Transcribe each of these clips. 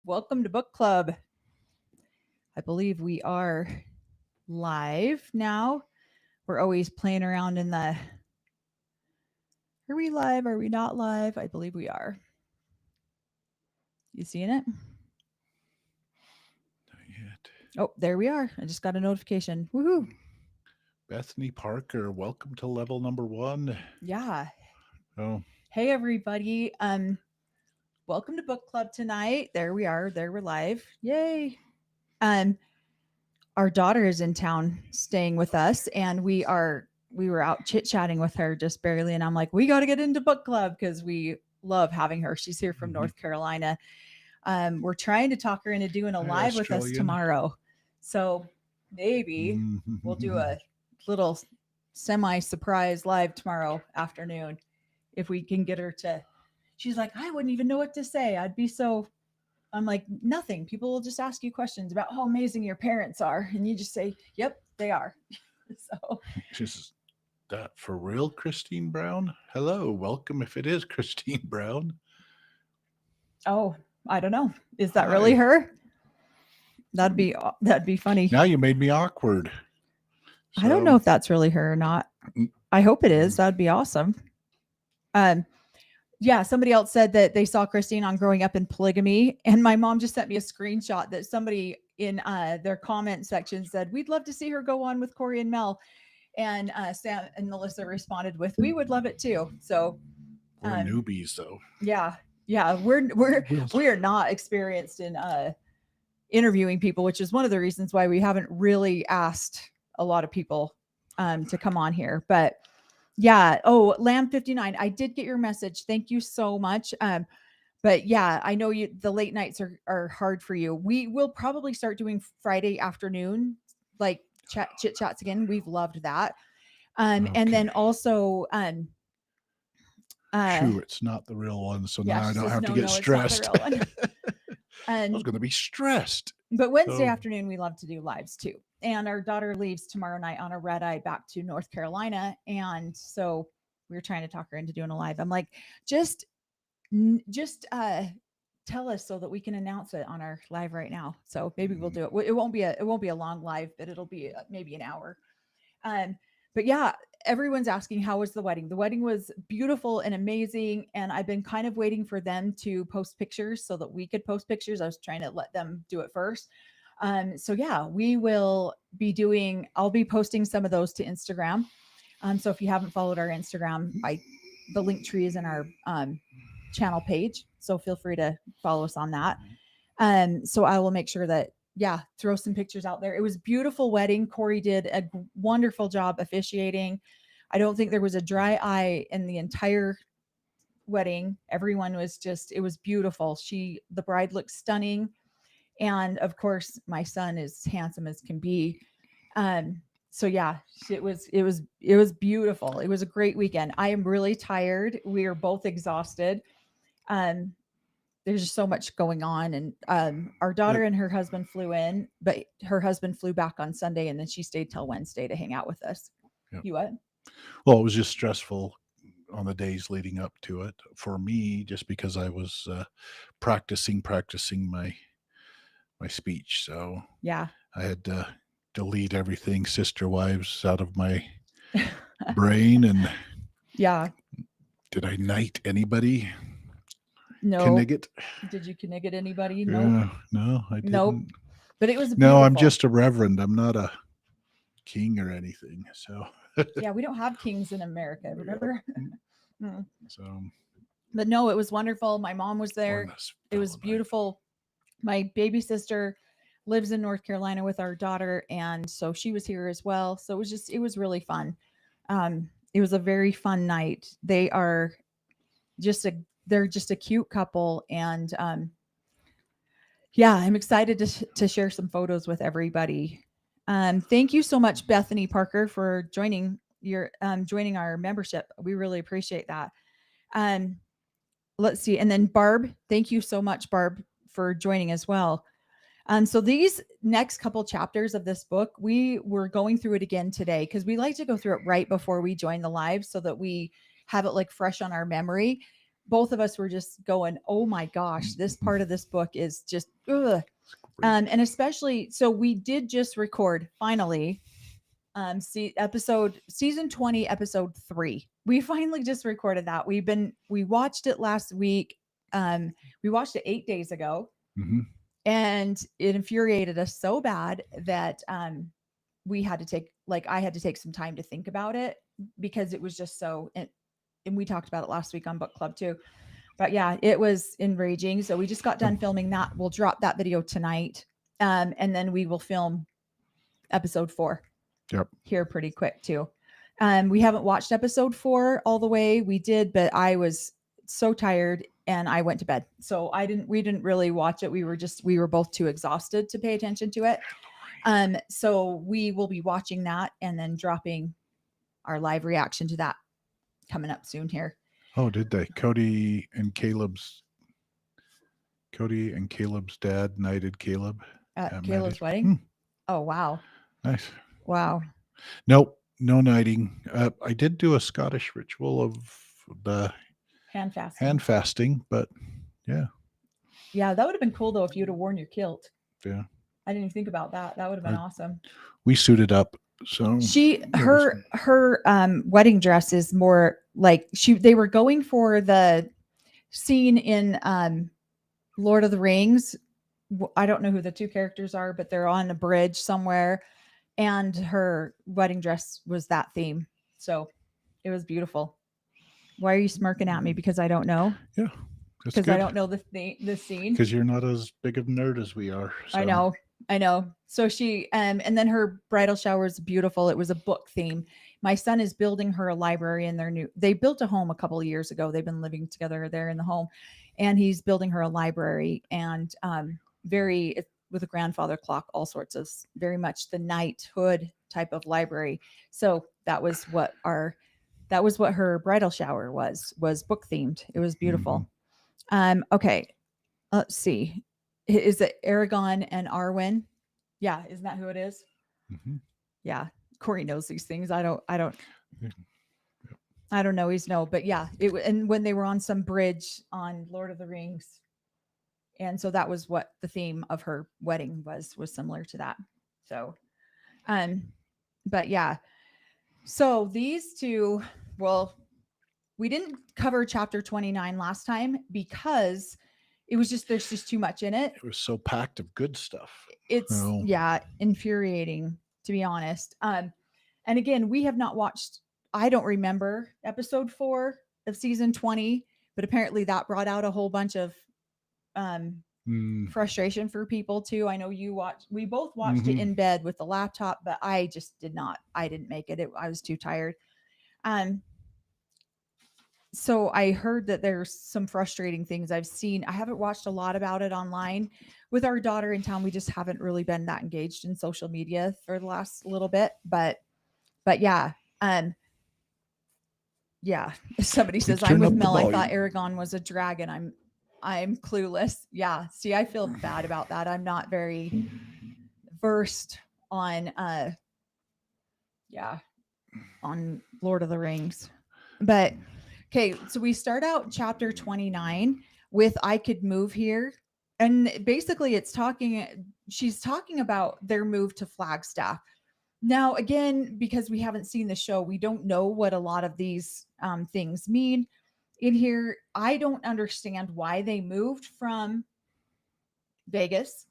Welcome to book club. I believe we are live now. We're always playing around in the are we live? Are we not live? I believe we are. You seeing it? Not yet. Oh, there we are. I just got a notification. Woohoo. Bethany Parker, welcome to level number 1. Yeah. Oh, Hey everybody. Welcome to book club tonight. There we are. There we're live. Yay. Um our daughter is in town staying with us, and we were out chit-chatting with her just barely, and I'm like, we got to get into book club because we love having her. She's here from mhm. North Carolina. We're trying to talk her into doing a Hi, live with us Australian. tomorrow, so maybe we'll do Mhm. a little semi-surprise live tomorrow afternoon if we can get her to. She's like, I wouldn't even know what to say. I'm like, nothing. People will just ask you questions about how amazing your parents are. And you just say, yep, they are. So, Is that for real, Christine Brown? Hello, welcome if it is Christine Brown. oh, I don't know. Is that really Hi. her? That'd be funny. Now you made me awkward. I don't know So, if that's really her or not. mm, I hope it is. mm, That'd be awesome. Um, yeah, somebody else said that they saw Christine on Growing Up in Polygamy, and my mom just sent me a screenshot that somebody in their comment section said, "We'd love to see her go on with Corey and Mel." And Sam and Melissa responded with, "We would love it too." So, we're um, newbies, though. yeah, yeah, we're We'll, we are not experienced in interviewing people, which is one of the reasons why we haven't really asked a lot of people to come on here. But yeah, oh, Lamb 59, I did get your message. Thank you so much. But yeah, I know you the late nights are hard for you. We will probably start doing Friday afternoon, like chit chats again. We've loved that. And okay. then also uh Phew, it's not the real one, so yeah, now I she don't says have to no, get no, it's not the stressed. real one. I was And going to be stressed. but Wednesday So, afternoon we love to do lives too. And our daughter leaves tomorrow night on a red eye back to North Carolina, and so we were trying to talk her into doing a live. I'm like, just just tell us so that we can announce it on our live right now. So maybe we'll mm, do it. It won't be a long live, but it'll be maybe an hour. Um, but yeah, everyone's asking how was the wedding. The wedding was beautiful and amazing, and I've been kind of waiting for them to post pictures so that we could post pictures. I was trying to let them do it first. So yeah, we will be doing. I'll be posting some of those to Instagram. So if you haven't followed our Instagram, the link tree is in our channel page. So feel free to follow us on that. So I will make sure that, yeah, throw some pictures out there. It was a beautiful wedding. Corey did a wonderful job officiating. I don't think there was a dry eye in the entire wedding. Everyone was just, it was beautiful. The bride looked stunning. And of course, my son is handsome as can be. So yeah, it was beautiful. It was a great weekend. I am really tired. We are both exhausted. Um, there's just so much going on, and our uh, daughter and her husband flew in, but her husband flew back on Sunday, and then she stayed till Wednesday to hang out with us. yeah. You what? Well, it was just stressful on the days leading up to it for me, just because I was practicing my speech. So Yeah. I had to delete everything sister wives out of my brain. And Yeah. did I knight anybody? No. Knigget? Did you connect anybody? Nope. Yeah, no, I Nope. didn't. But it was No, I'm beautiful. just a reverend. I'm not a king or anything. So, Yeah, we don't have kings in America, yep. remember? Mm. So, But no, it was wonderful. My mom was or there. this It was fellow knife. beautiful. My baby sister lives in North Carolina with our daughter, and so she was here as well. So it was really fun. It was a very fun night. Just a they're just a cute couple, and yeah, I'm excited to share some photos with everybody. Thank you so much, Bethany Parker, for joining our membership. We really appreciate that. Um, let's see, and then Barb, thank you so much, Barb, for joining as well. So these next couple chapters of this book, we were going through it again today because we like to go through it right before we join the live so that we have it like fresh on our memory. both of us were just going, oh my gosh, this part of this book is just, ugh. And especially, so we did just record finally, season 20, episode 3. We finally just recorded that. We watched it last week. We watched it 8 days ago, and it infuriated us so bad that we had to take, I had to take some time to think about it, because it was just so, and we talked about it last week on book club too. But yeah, it was enraging. So we just got done filming that. We'll drop that video tonight. And then we will film episode 4 here pretty quick too. We haven't watched episode 4 all the way. We did, but I was so tired and I went to bed. So we didn't really watch it. We were both too exhausted to pay attention to it. So we will be watching that and then dropping our live reaction to that coming up soon here. Oh, did they? Cody and Caleb's dad knighted Caleb at Caleb's wedding. Oh, wow. Nice. Wow. Nope, no knighting. I did do a Scottish ritual of the hand fasting, but yeah. Yeah, that would have been cool though if you'd have worn your kilt. Yeah. I didn't even think about that. That would have been awesome. We suited up. So her wedding dress is more like they were going for the scene in Lord of the Rings. I don't know who the two characters are, but they're on a bridge somewhere, and her wedding dress was that theme. So it was beautiful. Why are you smirking at me? Because I don't know. Yeah, because I don't know the scene. Because you're not as big of a nerd as we are. So. I know. So she, and then her bridal shower is beautiful. It was a book theme. My son is building her a library in they built a home a couple of years ago. They've been living together there in the home, and he's building her a library, and with a grandfather clock, all sorts of, very much the knighthood type of library. So that was what her bridal shower was book themed. It was beautiful. Okay. Let's see. Is it Aragon and Arwen? Yeah. Isn't that who it is? Yeah. Corey knows these things. I don't know. But yeah, and when they were on some bridge on Lord of the Rings. And so that was what the theme of her wedding was similar to that. So, but yeah. So these two, well, we didn't cover chapter 29 last time because there's just too much in it. It was so packed of good stuff. It's infuriating, to be honest. And again, we have not watched, I don't remember episode 4 of season 20, but apparently that brought out a whole bunch of frustration for people too. I know we both watched it in bed with the laptop, but I just didn't make it. I was too tired. So I heard that there's some frustrating things I've seen. I haven't watched a lot about it online. With our daughter in town, we just haven't really been that engaged in social media for the last little bit. But yeah. Yeah. Somebody says, I'm with Mel. I thought Aragon was a dragon. I'm clueless. Yeah. See, I feel bad about that. I'm not very versed on Lord of the Rings. But okay, so we start out chapter 29 with I could move here. And basically she's talking about their move to Flagstaff. Now, again, because we haven't seen the show, we don't know what a lot of these things mean in here. I don't understand why they moved from Vegas.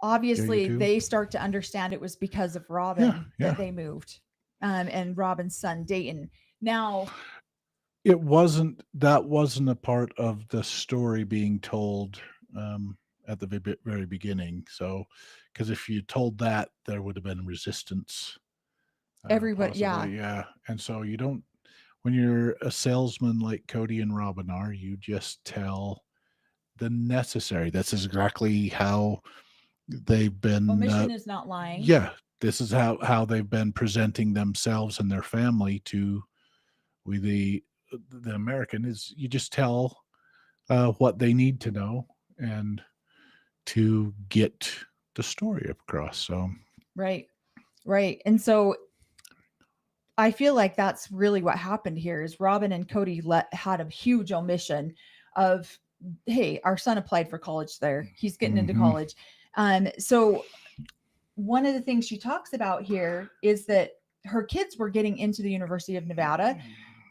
Obviously, they start to understand it was because of Robin that they moved, and Robin's son, Dayton. Now, that wasn't a part of the story being told at the very beginning. So, because if you told that, there would have been resistance. Everybody, yeah. And so you don't, when you're a salesman like Cody and Robin are, you just tell the necessary. That's exactly how they've been. Omission is not lying. Yeah, this is how they've been presenting themselves and their family to the American. Is you just tell what they need to know and to get the story across. So right. And so I feel like that's really what happened here is Robin and Cody had a huge omission of, hey, our son applied for college there. He's getting into Mm-hmm. college. So one of the things she talks about here is that her kids were getting into the University of Nevada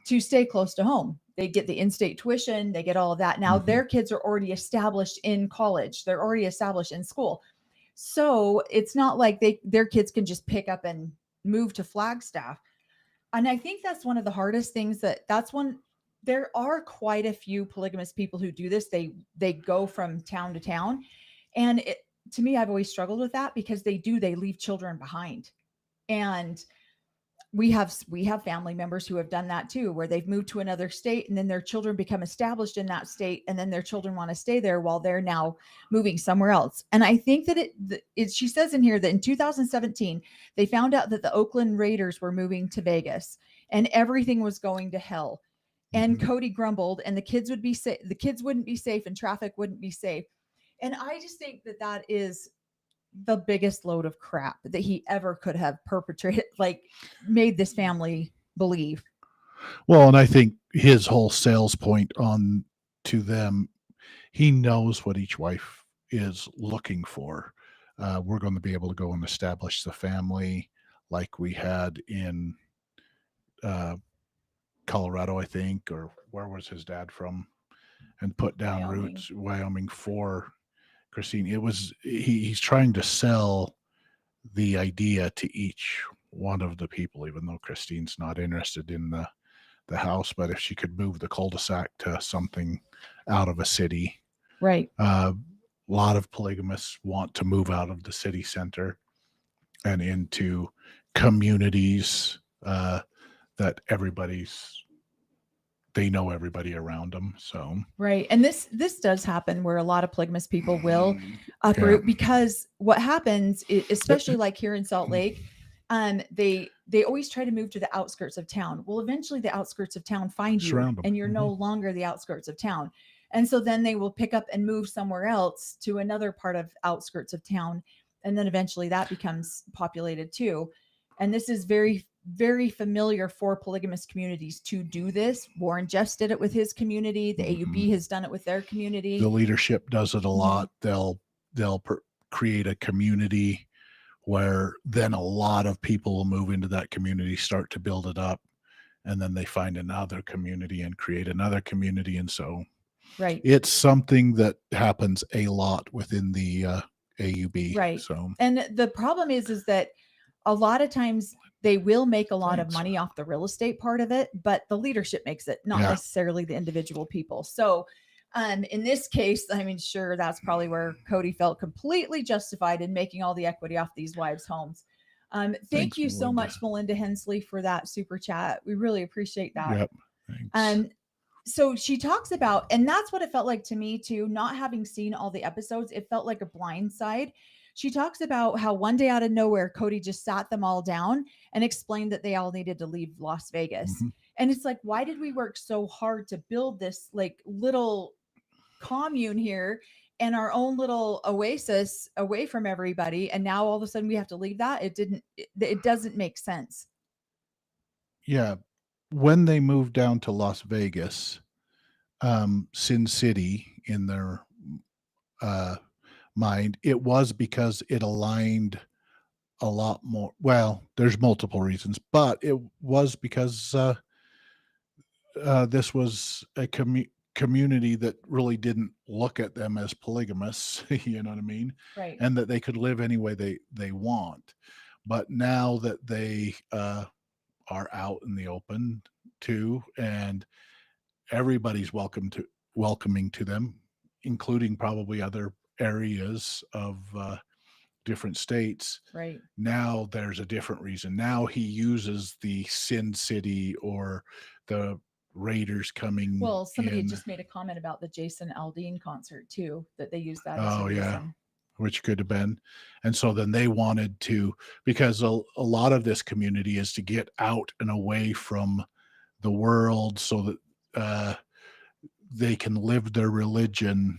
to stay close to home. They get the in-state tuition, they get all of that. Now Mm-hmm. their kids are already established in college. They're already established in school. So it's not like their kids can just pick up and move to Flagstaff. And I think that's one of the hardest things that's one there are quite a few polygamous people who do this. They go from town to town. And to me, I've always struggled with that because they leave children behind. And we have family members who have done that too, where they've moved to another state and then their children become established in that state, and then their children want to stay there while they're now moving somewhere else. And I think that she says in here that in 2017 they found out that the Oakland Raiders were moving to Vegas and everything was going to hell. And Mm-hmm. Cody grumbled, and the kids wouldn't be safe, and traffic wouldn't be safe. And I just think that is the biggest load of crap that he ever could have perpetrated, like made this family believe. Well, and I think his whole sales point on to them, he knows what each wife is looking for. We're going to be able to go and establish the family like we had in uh, Colorado, I think, or where was his dad from, and put down Wyoming. roots, Wyoming, for Christine. He's trying to sell the idea to each one of the people, even though Christine's not interested in the house, but if she could move the cul-de-sac to something out of a city. Right. A lot of polygamists want to move out of the city center and into communities that they know everybody around them. So Right. And this does happen where a lot of polygamous people will uproot, because what happens, especially like here in Salt Lake, they always try to move to the outskirts of town. Well, eventually the outskirts of town find you, surround them. and you're no longer the outskirts of town. And so then they will pick up and move somewhere else to another part of outskirts of town. And then eventually that becomes populated too. And this is very, very familiar for polygamous communities to do this. Warren Jeffs did it with his community. The AUB has done it with their community. The leadership does it a lot. They'll create a community where then a lot of people will move into that community, start to build it up, and then they find another community and create another community. And so Right. it's something that happens a lot within the AUB. Right. So, and the problem is that a lot of times they will make a lot of money off the real estate part of it, but the leadership makes it, not necessarily the individual people. So in this case, I mean, sure, that's probably where Cody felt completely justified in making all the equity off these wives' homes. Thank you so much, Melinda Hensley, for that super chat. We really appreciate that. Yep. Thanks. So she talks about, and that's what it felt like to me too, not having seen all the episodes, it felt like a blind side. She talks about how one day out of nowhere, Cody just sat them all down and explained that they all needed to leave Las Vegas. And it's like, why did we work so hard to build this like little commune here and our own little oasis away from everybody? And now all of a sudden we have to leave that. It doesn't make sense. Yeah. When they moved down to Las Vegas, Sin City in their mind, it was because it aligned a lot more. Well, there's multiple reasons, but it was because this was a community that really didn't look at them as polygamous, you know what I mean? Right. And that they could live any way they want. But now that they are out in the open too, and everybody's welcoming to them, including probably other areas of different states. Right. Now there's a different reason. Now he uses the Sin City or the Raiders coming. Well, somebody had just made a comment about the Jason Aldean concert too, that they used that as a reason. Which could have been. And so then they wanted to, because a lot of this community is to get out and away from the world so that they can live their religion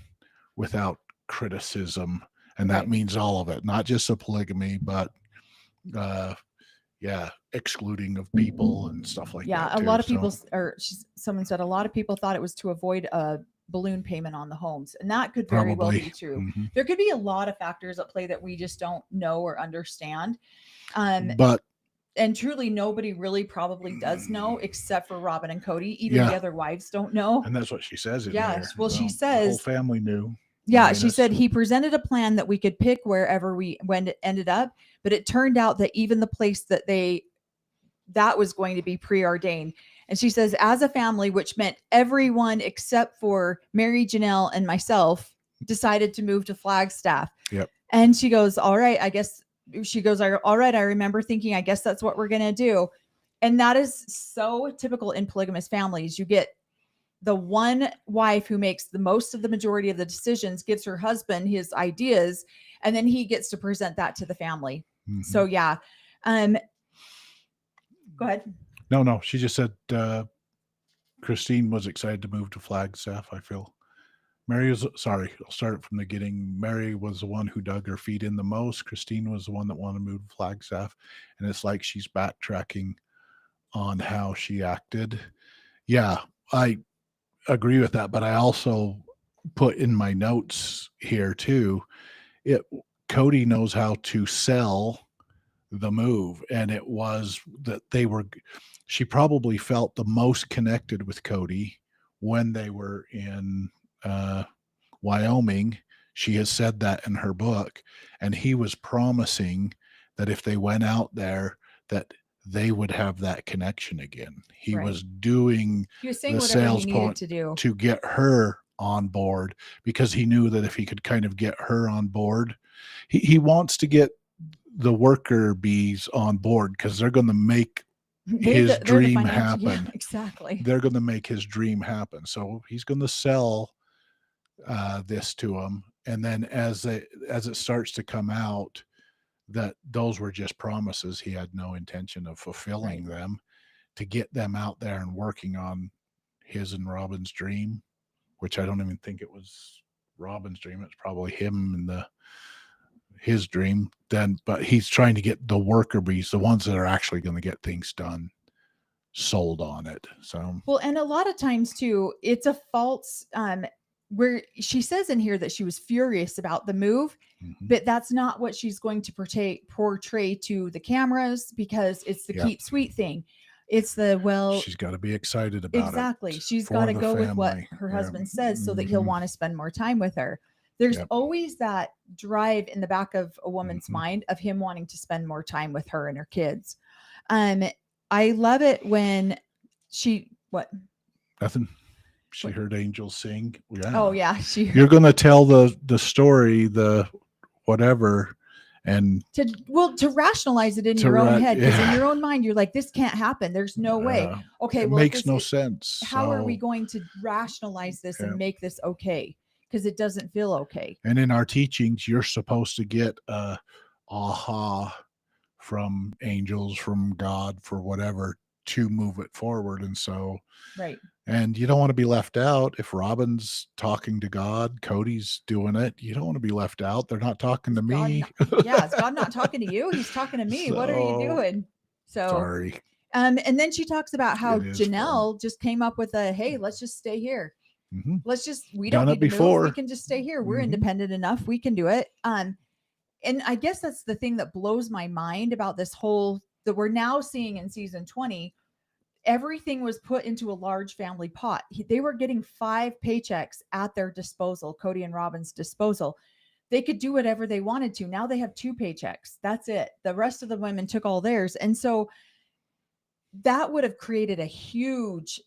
without criticism. And that means all of it, not just a polygamy, but excluding of people and stuff like Yeah, that a too. lot of people, So someone said a lot of people thought it was to avoid a balloon payment on the homes, and that could very well probably, be true. mhm. There could be a lot of factors at play that we just don't know or understand. Um, But and truly, nobody really probably does know except for Robin and Cody. Even the yeah, other wives don't know. and that's what she says in Yeah, here. well, she The whole says, family knew. yeah, she Minus, said he presented a plan that we could pick wherever we when it ended up, but it turned out that even the place that was going to be preordained. And she says, as a family, which meant everyone except for Mary Janelle and myself decided to move to Flagstaff. Yep. And she goes, all right, I guess she goes, all right, I remember thinking, I guess that's what we're going to do. And that is so typical in polygamous families. You get the one wife who makes the most of the majority of the decisions, gives her husband his ideas, and then he gets to present that to the family. Mhm. So yeah. Go ahead. No, she just said Christine was excited to move to Flagstaff. I feel Mary was sorry. I'll start it from the beginning. Mary was the one who dug her feet in the most. Christine was the one that wanted to move to Flagstaff, and it's like she's backtracking on how she acted. Yeah, I agree with that, but I also put in my notes here too. Cody knows how to sell the move, and it was that she probably felt the most connected with Cody when they were in Wyoming. She has said that in her book, and he was promising that if they went out there that they would have that connection again. He Right. was doing He was saying the whatever sales he needed point to do. to get her on board, because he knew that if he could kind of get her on board, he wants to get the worker bees on board because they're going to make his dream happen. Yeah, exactly. They're going to make his dream happen. So he's going to sell this to them, and then as it starts to come out that those were just promises, he had no intention of fulfilling them, to get them out there and working on his and Robin's dream, which I don't even think it was Robin's dream. It's probably him and his dream then, but he's trying to get the worker bees, the ones that are actually going to get things done, sold on it. So well, and a lot of times too, it's a false where she says in here that she was furious about the move, but that's not what she's going to portray to the cameras, because it's the keep sweet thing. It's the she's got to be excited about exactly. it. She's got to go with what her husband says so that he'll want to spend more time with her. There's always that drive in the back of a woman's mind of him wanting to spend more time with her and her kids. I love it when nothing. She heard angels sing. Yeah. Oh yeah. You're going to tell the story, the whatever, and to rationalize it in your own head, because in your own mind you're like, this can't happen, there's no way. Okay, it makes no sense. How are we going to rationalize this and make this okay? Because it doesn't feel okay. And in our teachings, you're supposed to get a aha from angels, from God, for whatever, to move it forward. And so and you don't want to be left out. If Robin's talking to God, Cody's doing it, you don't want to be left out. They're not talking to me. Is God not talking to you? He's talking to me. What are you doing? So sorry. And then she talks about how Janelle just came up with hey, let's just stay here. We don't need to move. We can just stay here. We're independent enough. We can do it. And I guess that's the thing that blows my mind about this whole, that we're now seeing in season 20. Everything was put into a large family pot. They were getting 5 paychecks at their disposal, Cody and Robin's disposal. They could do whatever they wanted to. Now they have 2 paychecks. That's it. The rest of the women took all theirs. And so that would have created a huge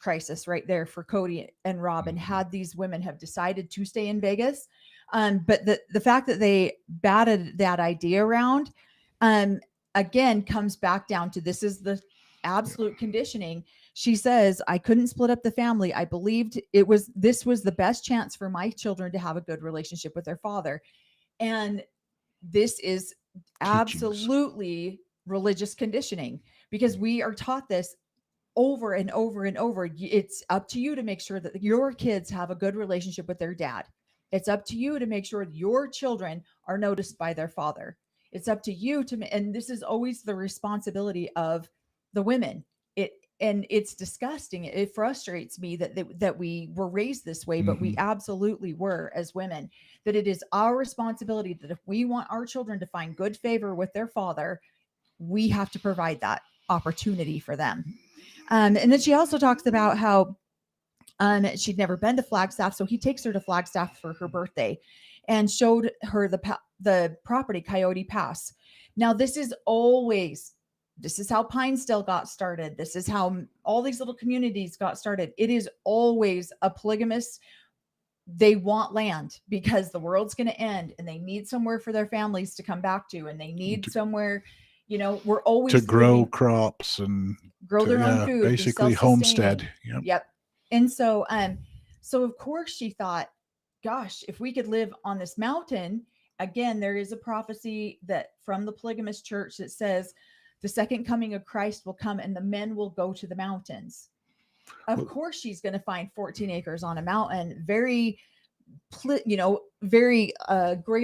crisis right there for Cody and Robin had these women have decided to stay in Vegas. But the fact that they batted that idea around, again, comes back down to, this is the absolute conditioning. She says, I couldn't split up the family. I believed this was the best chance for my children to have a good relationship with their father. And this is absolutely religious conditioning, because we are taught this over and over and over. It's up to you to make sure that your kids have a good relationship with their dad. It's up to you to make sure your children are noticed by their father. It's up to you and this is always the responsibility of the women. And it's disgusting. It frustrates me that we were raised this way, but we Mhm. absolutely were as women. That it is our responsibility that if we want our children to find good favor with their father, we have to provide that opportunity for them. And then she also talks about how she'd never been to Flagstaff, so he takes her to Flagstaff for her birthday, and showed her the property, Coyote Pass. Now, this is how Pinestill got started. This is how all these little communities got started. It is always a polygamous. They want land because the world's going to end, and they need somewhere for their families to come back to, and they need somewhere. We're To always grow living, crops and grow to, their own yeah, food, be basically self-sustaining. homestead. Yep. Yep. And so of course she thought, gosh, if we could live on this mountain, again, there is a prophecy that from the polygamous church that says the second coming of Christ will come and the men will go to the mountains. Of Well, course she's going to find 14 acres on a mountain. Very great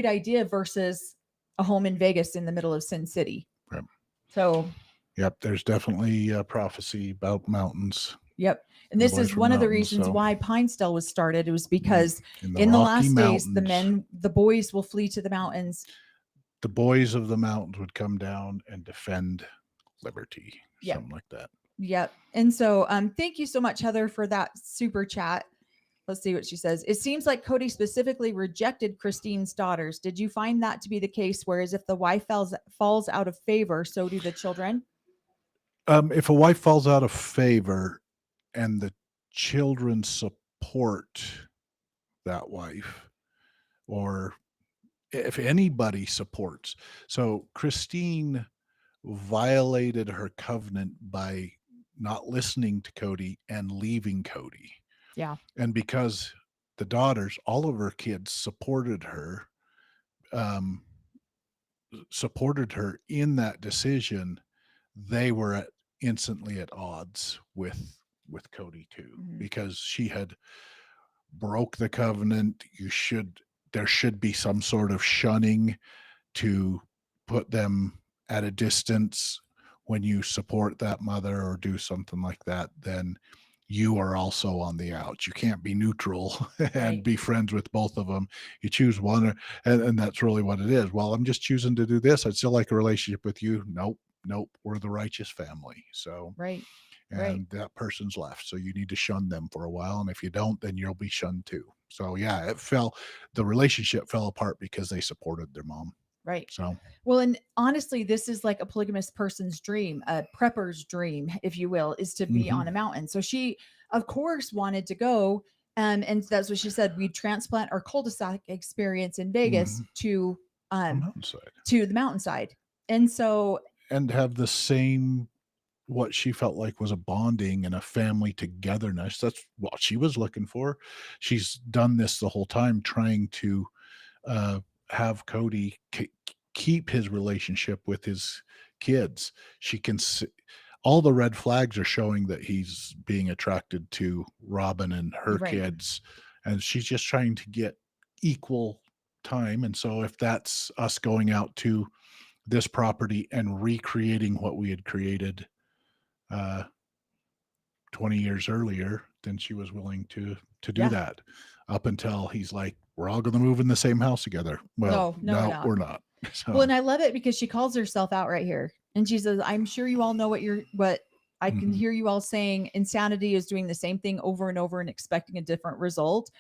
idea versus a home in Vegas in the middle of Sin City. Yep. So Yep, there's definitely a prophecy about mountains. yep. And this is one of the reasons why Pinestill was started. It was because in the Rocky last days, Mountains, the boys will flee to the mountains. the boys of the mountains would come down and defend liberty, Yep. something like that. Yep. And so thank you so much, Heather, for that super chat. Let's see what she says. It seems like Cody specifically rejected Christine's daughters. Did you find that to be the case? Whereas if the wife falls out of favor, so do the children? If a wife falls out of favor and the children support that wife, or if anybody supports. So Christine violated her covenant by not listening to Cody and leaving Cody. Yeah. And because the daughters, all of her kids supported her in that decision, they were instantly at odds with Cody too, because she had broke the covenant. There should be some sort of shunning to put them at a distance. When you support that mother or do something like that, then you are also on the outs. You can't be neutral and be friends with both of them. You choose one, and that's really what it is. Well, I'm just choosing to do this. I'd still like a relationship with you. Nope. We're the righteous family. So, and that person's left. So you need to shun them for a while. And if you don't, then you'll be shunned too. So yeah, the relationship fell apart because they supported their mom. Right. So, well, and honestly, this is like a polygamous person's dream, a prepper's dream, if you will, is to be on a mountain. So she, of course, wanted to go. And that's what she said. We transplant our cul-de-sac experience in Vegas to the mountainside. And so, and have the same, what she felt like was a bonding and a family togetherness. That's what she was looking for. She's done this the whole time, trying to have Cody keep his relationship with his kids. She can see all the red flags are showing that he's being attracted to Robin and her kids, and she's just trying to get equal time. And so if that's us going out to this property and recreating what we had created 20 years earlier, then she was willing to do that, up until he's like, we're all going to move in the same house together. Well, no, we're not. So. Well, and I love it because she calls herself out right here. And she says, I'm sure you all know what I can hear you all saying. Insanity is doing the same thing over and over and expecting a different result.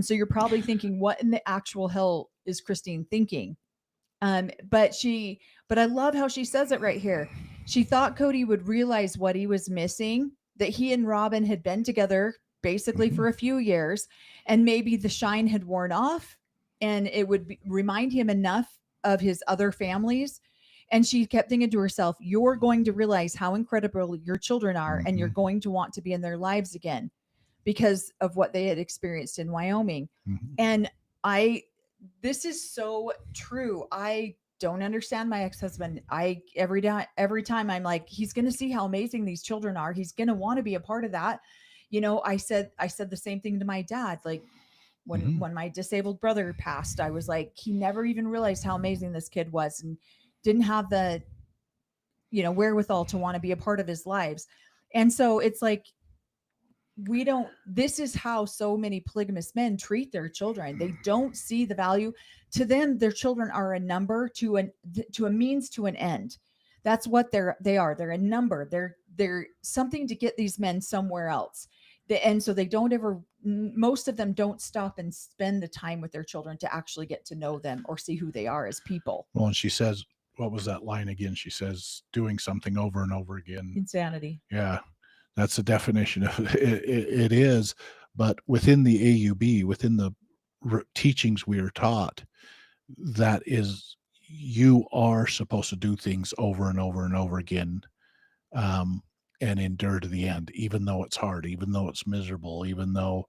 So you're probably thinking, what in the actual hell is Christine thinking? But I love how she says it right here. She thought Cody would realize what he was missing, that he and Robin had been together basically for a few years, and maybe the shine had worn off, and it would remind him enough of his other families. And she kept thinking to herself, you're going to realize how incredible your children are, and you're going to want to be in their lives again because of what they had experienced in Wyoming. And this is so true. I don't understand my ex-husband. Every time I'm like, he's going to see how amazing these children are. He's going to want to be a part of that. I said the same thing to my dad. Like, When Hmm. my disabled brother passed, I was like, he never even realized how amazing this kid was, and didn't have the, wherewithal to want to be a part of his lives. And so it's like, we don't, this is how so many polygamous men treat their children. They don't see the value. To them, their children are a number, to a means to an end. That's what they are. They're a number. They're something to get these men somewhere else. And so they don't ever, most of them don't stop and spend the time with their children to actually get to know them or see who they are as people. Well, and she says, what was that line again? She says, doing something over and over again. Insanity. Yeah, that's the definition of it. It is. But within the AUB, within the teachings we are taught, that is, you are supposed to do things over and over and over again, um, and endure to the end, even though it's hard, even though it's miserable, even though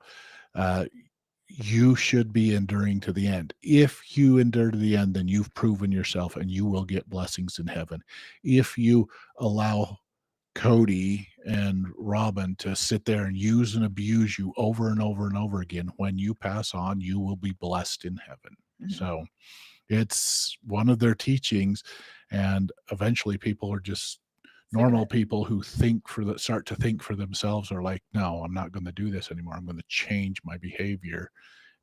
uh, you should be enduring to the end. If you endure to the end, then you've proven yourself and you will get blessings in heaven. If you allow Cody and Robin to sit there and use and abuse you over and over and over again, when you pass on, you will be blessed in heaven. Mhm. So it's one of their teachings. And eventually people are just normal people who start to think for themselves, are like, no, I'm not going to do this anymore. I'm going to change my behavior.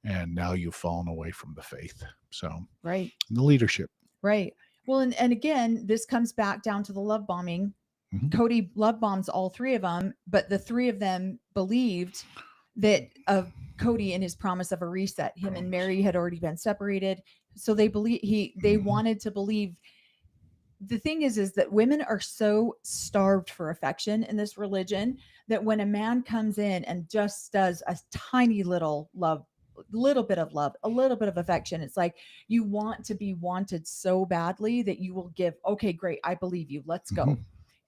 And now you've fallen away from the faith. So Right. the leadership. Right. Well, and again, this comes back down to the love bombing. Mhm. Cody love bombs all three of them, but the three of them believed that of Cody and his promise of a reset. Him and Mary had already been separated, so they Mhm. wanted to believe. The thing is that women are so starved for affection in this religion that when a man comes in and just does a tiny little love, little bit of love, a little bit of affection, it's like you want to be wanted so badly that you will give, okay, great, I believe you, let's Mhm. go.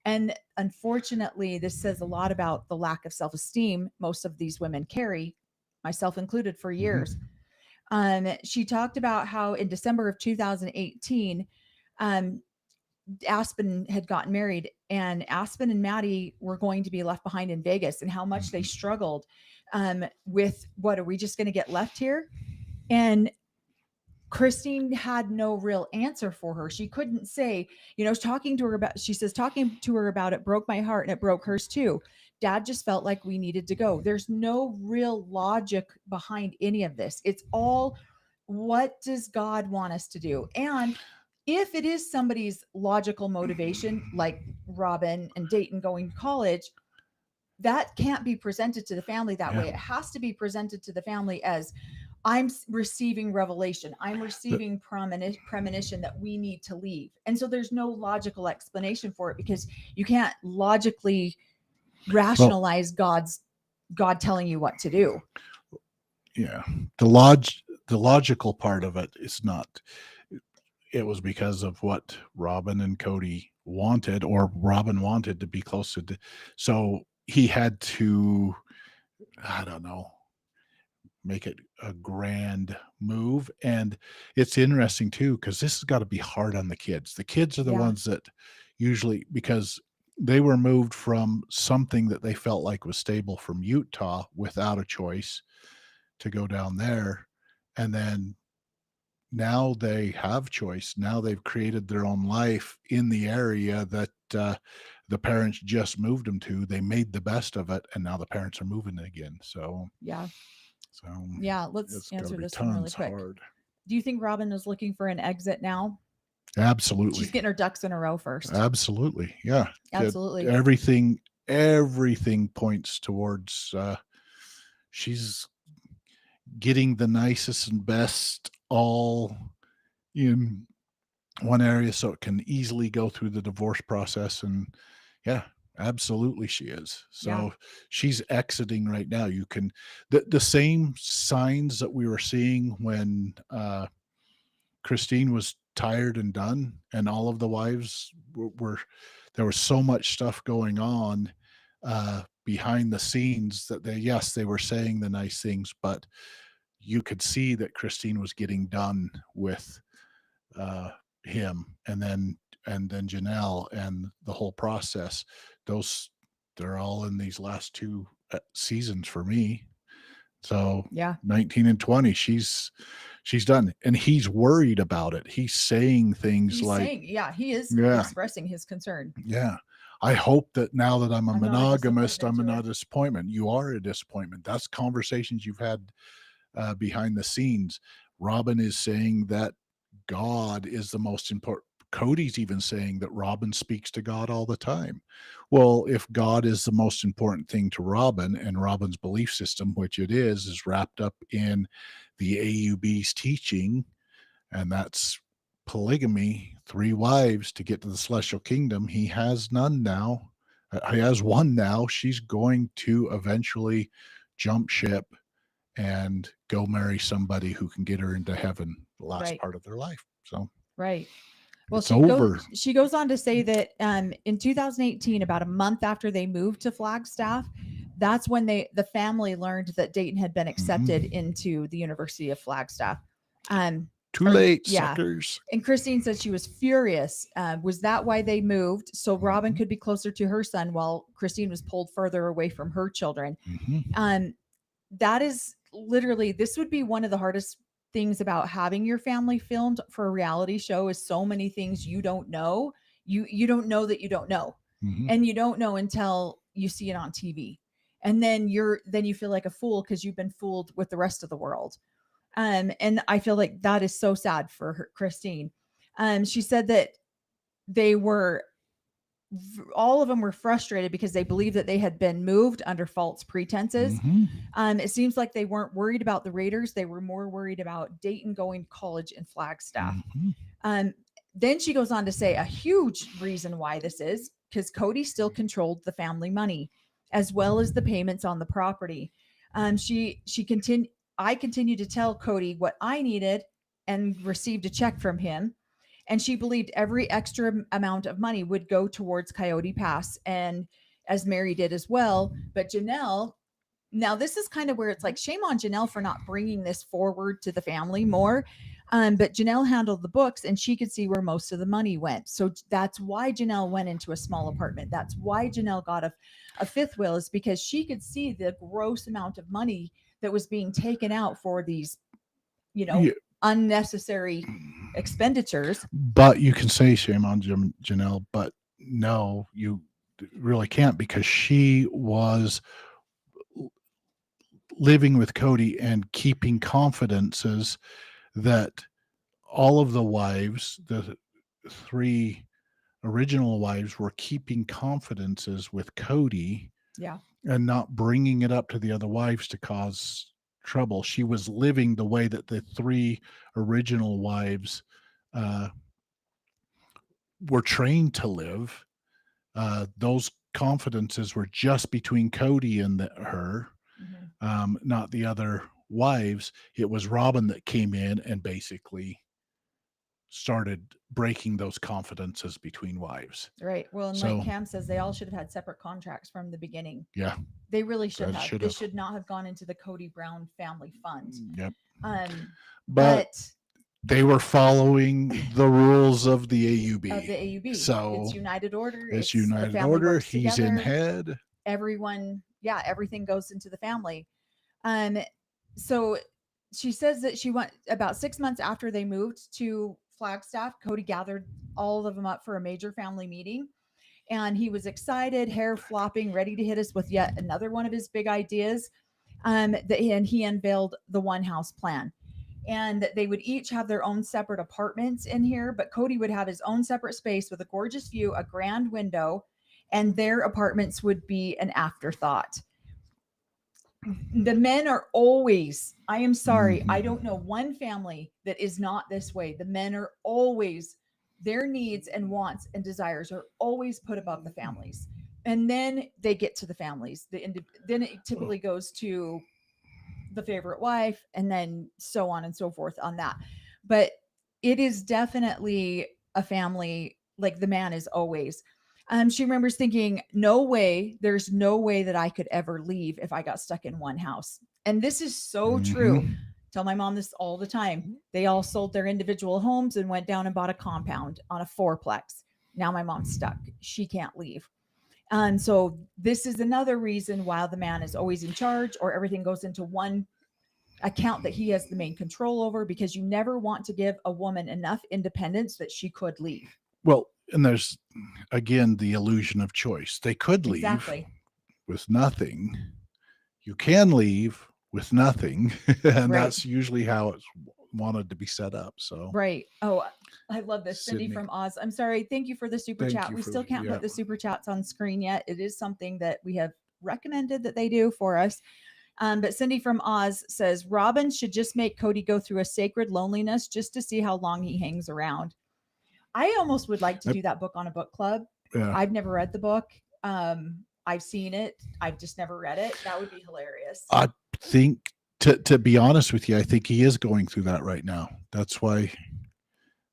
And unfortunately, this says a lot about the lack of self-esteem most of these women carry, myself included, for years. She talked about how in December of 2018, um, Aspen had gotten married, and Aspen and Maddie were going to be left behind in Vegas, and how much they struggled with, what are we just going to get left here? And Christine had no real answer for her. She couldn't say, talking to her about, she says, talking to her about it broke my heart and it broke hers too. Dad just felt like we needed to go. There's no real logic behind any of this. It's all, what does God want us to do? And if it is somebody's logical motivation, like Robin and Dayton going to college, that can't be presented to the family that way. It has to be presented to the family as, I'm receiving revelation. I'm receiving premonition that we need to leave. And so there's no logical explanation for it, because you can't logically rationalize God telling you what to do. Yeah. The logical part of it is not, it was because of what Robin and Cody wanted, or Robin wanted to be closer to, so he had to, I don't know, make it a grand move. And it's interesting too, because this has got to be hard on the kids. The kids are the ones that usually, because they were moved from something that they felt like was stable from Utah without a choice to go down there. And then now they have choice. Now they've created their own life in the area that the parents just moved them to. They made the best of it, and now the parents are moving again. So Let's it's answer gotta be this one really tons quick. hard. Do you think Robin is looking for an exit now? Absolutely. She's getting her ducks in a row first. Absolutely. Yeah. Absolutely. Everything points towards she's getting the nicest and best all in one area, so it can easily go through the divorce process. And yeah, absolutely she is. So she's exiting right now. You can, the same signs that we were seeing when Christine was tired and done, and all of the wives were there was so much stuff going on behind the scenes that they were saying the nice things, but you could see that Christine was getting done with him, and then Janelle, and the whole process. Those, they're all in these last two seasons for me. So Yeah. 19 and 20, she's done. And he's worried about it. He's saying things He's like, saying, yeah, he is yeah, expressing his concern. yeah. I hope that now that I'm a I'm not a monogamist, disappointment I'm to not her. a disappointment. You are a disappointment. That's conversations you've had behind the scenes. Robin is saying that God is the most important. Cody's even saying that Robin speaks to God all the time. Well, if God is the most important thing to Robin, and Robin's belief system, which it is wrapped up in the AUB's teaching, and that's polygamy, 3 wives to get to the celestial kingdom. He has none now. He has one now. She's going to eventually jump ship and go marry somebody who can get her into heaven the last Right. part of their life. So Right. Well, it's over. she goes on to say that in 2018, about a month after they moved to Flagstaff, that's when the family learned that Dayton had been accepted into the University of Flagstaff. Too Or, late, yeah. suckers. And Christine said she was furious. Was that why they moved? So Robin could be closer to her son while Christine was pulled further away from her children. That is literally, this would be one of the hardest things about having your family filmed for a reality show, is so many things you don't know. You don't know that you don't know. And you don't know until you see it on TV. And then you feel like a fool because you've been fooled with the rest of the world. And I feel like that is so sad for her, Christine. She said that they were all of them were frustrated because they believed that they had been moved under false pretenses. It seems like they weren't worried about the Raiders. They were more worried about Dayton going to college in Flagstaff. Then she goes on to say a huge reason why this is because Cody still controlled the family money as well as the payments on the property. She continued. I continued to tell Cody what I needed and received a check from him. And she believed every extra amount of money would go towards Coyote Pass, and as Mary did as well. But Janelle, now this is kind of where it's like, shame on Janelle for not bringing this forward to the family more. But Janelle handled the books and she could see where most of the money went. So that's why Janelle went into a small apartment. That's why Janelle got a fifth will, is because she could see the gross amount of money that was being taken out for these, Yeah. unnecessary expenditures. But you can say shame on Janelle, but no, you really can't, because she was living with Cody and keeping confidences that all of the wives, the 3 original wives, were keeping confidences with Cody. Yeah. And not bringing it up to the other wives to cause trouble. She was living the way that the 3 original wives were trained to live. Those confidences were just between Cody and her, not the other wives. It was Robin that came in and basically started breaking those confidences between wives. Right. Well, and So- like Cam says, they all should have had separate contracts from the beginning. Yeah. They really should That have. should This have. should not have gone into the Cody Brown family fund. Yep. But they were following the rules of the AUB. of the AUB. So it's United Order. it's the United family Order. works He's in together. head. Everyone, yeah, everything goes into the family. So she says that she went about 6 months after they moved to Flagstaff. Cody gathered all of them up for a major family meeting. And he was excited, hair flopping, ready to hit us with yet another one of his big ideas. And he unveiled the one house plan. And they would each have their own separate apartments in here, but Cody would have his own separate space with a gorgeous view, a grand window, and their apartments would be an afterthought. The men are always, I am sorry, I don't know one family that is not this way. The men are always, their needs and wants and desires are always put above the families. And then they get to the families. Then it typically goes to the favorite wife, and then so on and so forth on that. But it is definitely a family, like the man is always. She remembers thinking, there's no way that I could ever leave if I got stuck in one house. And this is so true. Tell my mom this all the time. They all sold their individual homes and went down and bought a compound on a 4-plex. Now my mom's stuck. She can't leave. And so this is another reason why the man is always in charge, or everything goes into one account that he has the main control over, because you never want to give a woman enough independence that she could leave. Well, and there's again the illusion of choice. They could leave Exactly. with nothing. You can leave with nothing, and Right. that's usually how it's wanted to be set up. So Right. Oh, I love this. Cindy Sydney. from Oz. I'm sorry. Thank you for the super Thank chat. you We for still can't yeah. put the super chats on screen yet. It is something that we have recommended that they do for us. But Cindy from Oz says Robin should just make Cody go through a sacred loneliness just to see how long he hangs around. I almost would like to do that book on a book club. Yeah. I've never read the book. I've seen it. I've just never read it. That would be hilarious. I think to be honest with you, I think he is going through that right now. That's why.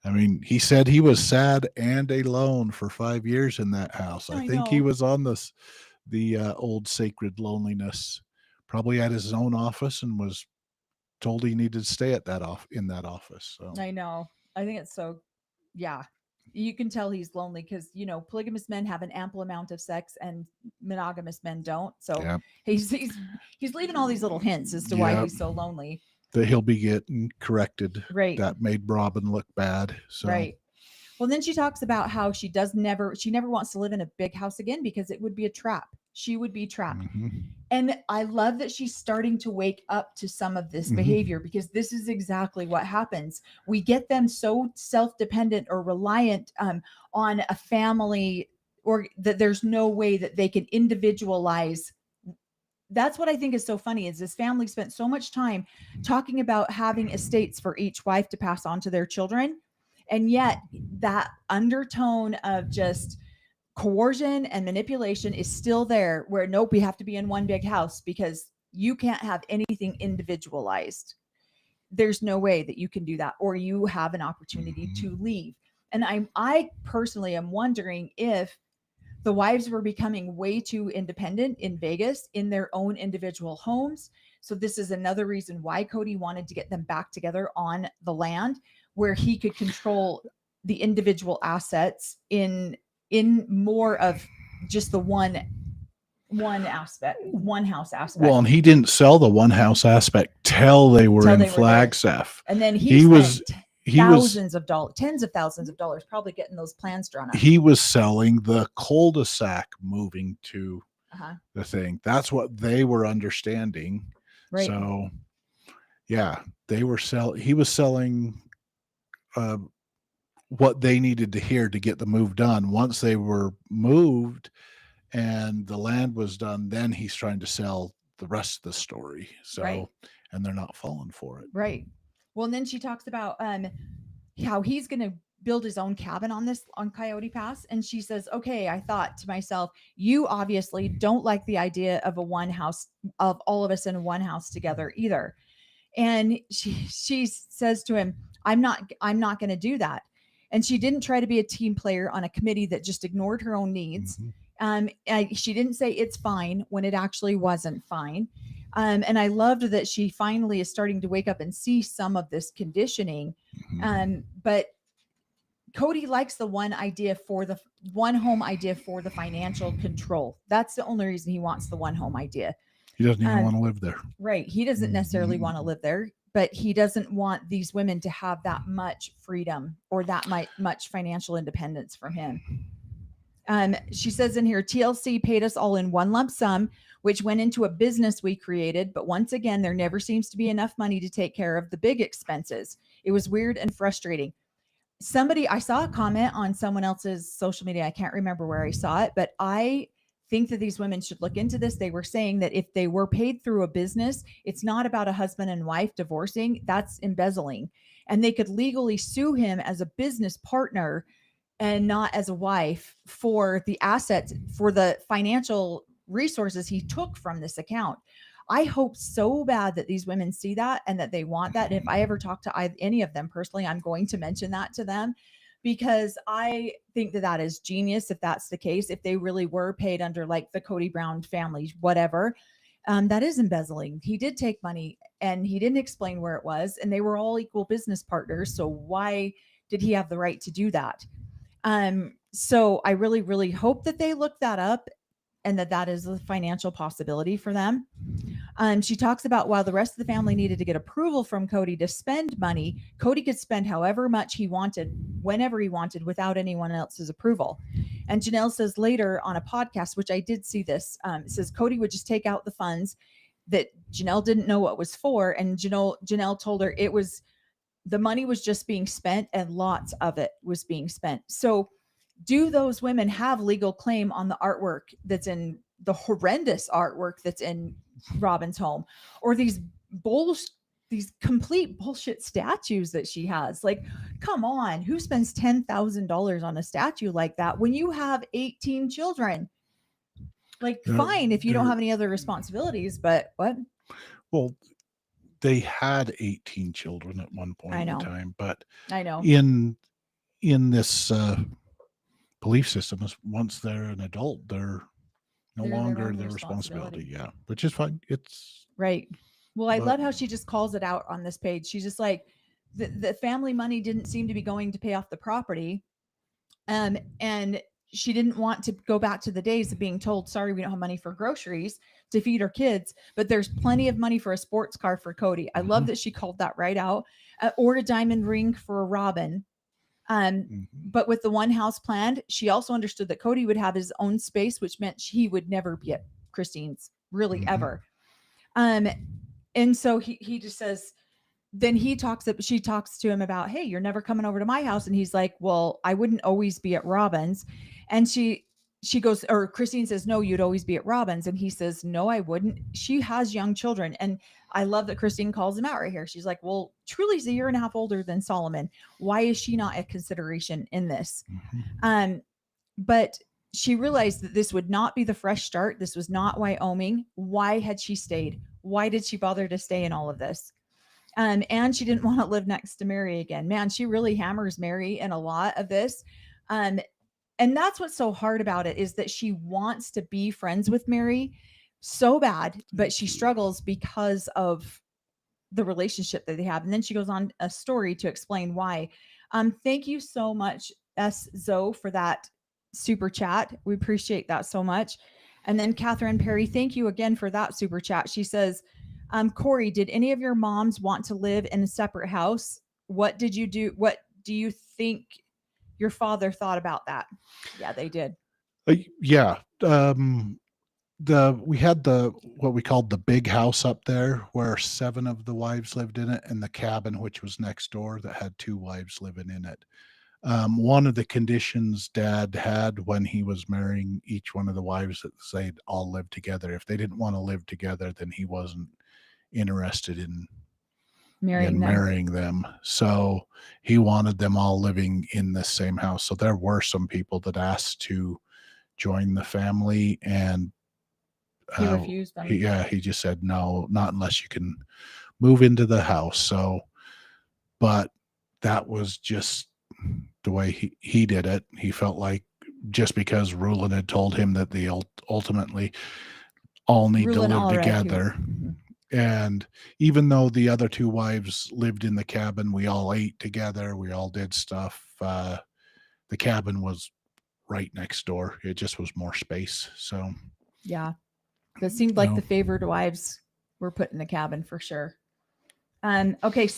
I mean, he said he was sad and alone for 5 years in that house. I think he know. was on the old sacred loneliness, probably at his own office, and was told he needed to stay at that in that office. So I know. I think it's so, yeah. You can tell he's lonely because, polygamous men have an ample amount of sex and monogamous men don't. So yeah, he's leaving all these little hints as to why Yep. he's so lonely. that he'll be getting corrected. Right. That made Robin look bad. So Right. Well, then she talks about how she never wants to live in a big house again because it would be a trap. She would be trapped. mhm. And I love that she's starting to wake up to some of this behavior, because this is exactly what happens. We get them so self-dependent or reliant on a family, or that there's no way that they can individualize. That's what I think is so funny, is this family spent so much time talking about having estates for each wife to pass on to their children. And yet that undertone of just coercion and manipulation is still there, where nope, we have to be in one big house because you can't have anything individualized. There's no way that you can do that, or you have an opportunity to leave. And I personally am wondering if the wives were becoming way too independent in Vegas in their own individual homes. So this is another reason why Cody wanted to get them back together on the land, where he could control the individual assets in more of just the one aspect, one house aspect. Well, and he didn't sell the one house aspect till they were in Flagstaff. And then he was thousands of dollars, tens of thousands of dollars, probably getting those plans drawn up. He was selling the cul-de-sac moving to the thing. That's what they were understanding. Right. So yeah, he was selling what they needed to hear to get the move done. Once they were moved and the land was done, then he's trying to sell the rest of the story. So and they're not falling for it. Right. Well, and then she talks about how he's going to build his own cabin on Coyote Pass. And she says, okay, I thought to myself, you obviously don't like the idea of of all of us in one house together either. And she says to him, I'm not going to do that. And she didn't try to be a team player on a committee that just ignored her own needs. She didn't say it's fine when it actually wasn't fine. And I loved that she finally is starting to wake up and see some of this conditioning. But Cody likes the one home idea for the financial control. That's the only reason he wants the one home idea. He doesn't even want to live there. Right. He doesn't necessarily want to live there, but he doesn't want these women to have that much freedom or that much financial independence from him. She says in here, TLC paid us all in one lump sum, which went into a business we created. But once again, there never seems to be enough money to take care of the big expenses. It was weird and frustrating. I saw a comment on someone else's social media. I can't remember where I saw it, but I think that these women should look into this. They were saying that if they were paid through a business, it's not about a husband and wife divorcing. That's embezzling. And they could legally sue him as a business partner and not as a wife for the assets, for the financial resources he took from this account. I hope so bad that these women see that and that they want that. And if I ever talk to any of them personally, I'm going to mention that to them, because I think that is genius if that's the case. If they really were paid under like the Cody Brown family, whatever, that is embezzling. He did take money and he didn't explain where it was, and they were all equal business partners. So why did he have the right to do that? So I really, really hope that they look that up. and that is a financial possibility for them. She talks about while the rest of the family needed to get approval from Cody to spend money, Cody could spend however much he wanted, whenever he wanted, without anyone else's approval. And Janelle says later on a podcast, which I did see this, it says Cody would just take out the funds that Janelle didn't know what was for. And Janelle told her it was, the money was just being spent and lots of it was being spent. So do those women have legal claim on the artwork that's in the horrendous artwork that's in Robin's home, or these complete bullshit statues that she has? Like, come on, who spends $10,000 on a statue like that when you have 18 children? Like, fine if you don't have any other responsibilities, but what? Well, they had 18 children at one point in time, but I know in this belief system, once they're an adult, they're no longer their responsibility. Yeah, which is fine. It's right. Well, I love how she just calls it out on this page. She's just like, the family money didn't seem to be going to pay off the property, and she didn't want to go back to the days of being told, sorry, we don't have money for groceries to feed our kids, but there's plenty of money for a sports car for Cody. I love that she called that right out, or a diamond ring for Robin. But with the one house planned, she also understood that Cody would have his own space, which meant he would never be at Christine's, really, ever. And so he just says, then she talks to him about, hey, you're never coming over to my house. And he's like, well, I wouldn't always be at Robin's. And she goes, or Christine says, no, you'd always be at Robin's. And he says, no, I wouldn't. She has young children. And I love that Christine calls him out right here. She's like, well, Truly's a year and a half older than Solomon. Why is she not a consideration in this? But she realized that this would not be the fresh start. This was not Wyoming. Why had she stayed? Why did she bother to stay in all of this? And she didn't want to live next to Mary again. Man, she really hammers Mary in a lot of this. And that's what's so hard about it, is that she wants to be friends with Mary so bad, but she struggles because of the relationship that they have. And then she goes on a story to explain why. Thank you so much, S. Zoe, for that super chat. We appreciate that so much. And then Catherine Perry, thank you again for that super chat. She says, Corey, did any of your moms want to live in a separate house? What did you do? What do you think your father thought about that? Yeah, they did. Yeah. We had what we called the big house up there, where 7 of the wives lived in it, and the cabin, which was next door, that had 2 wives living in it. One of the conditions Dad had when he was marrying each one of the wives, that they'd all live together. If they didn't want to live together, then he wasn't interested in marrying them. So he wanted them all living in the same house. So there were some people that asked to join the family, and he refused them. He just said, no, not unless you can move into the house. So, but that was just the way he did it. He felt like just because Rulin had told him that they ultimately all need to live together. And even though the other 2 wives lived in the cabin, we all ate together, we all did stuff. The cabin was right next door. It just was more space. So yeah, it seemed like the favored wives were put in the cabin for sure. Okay.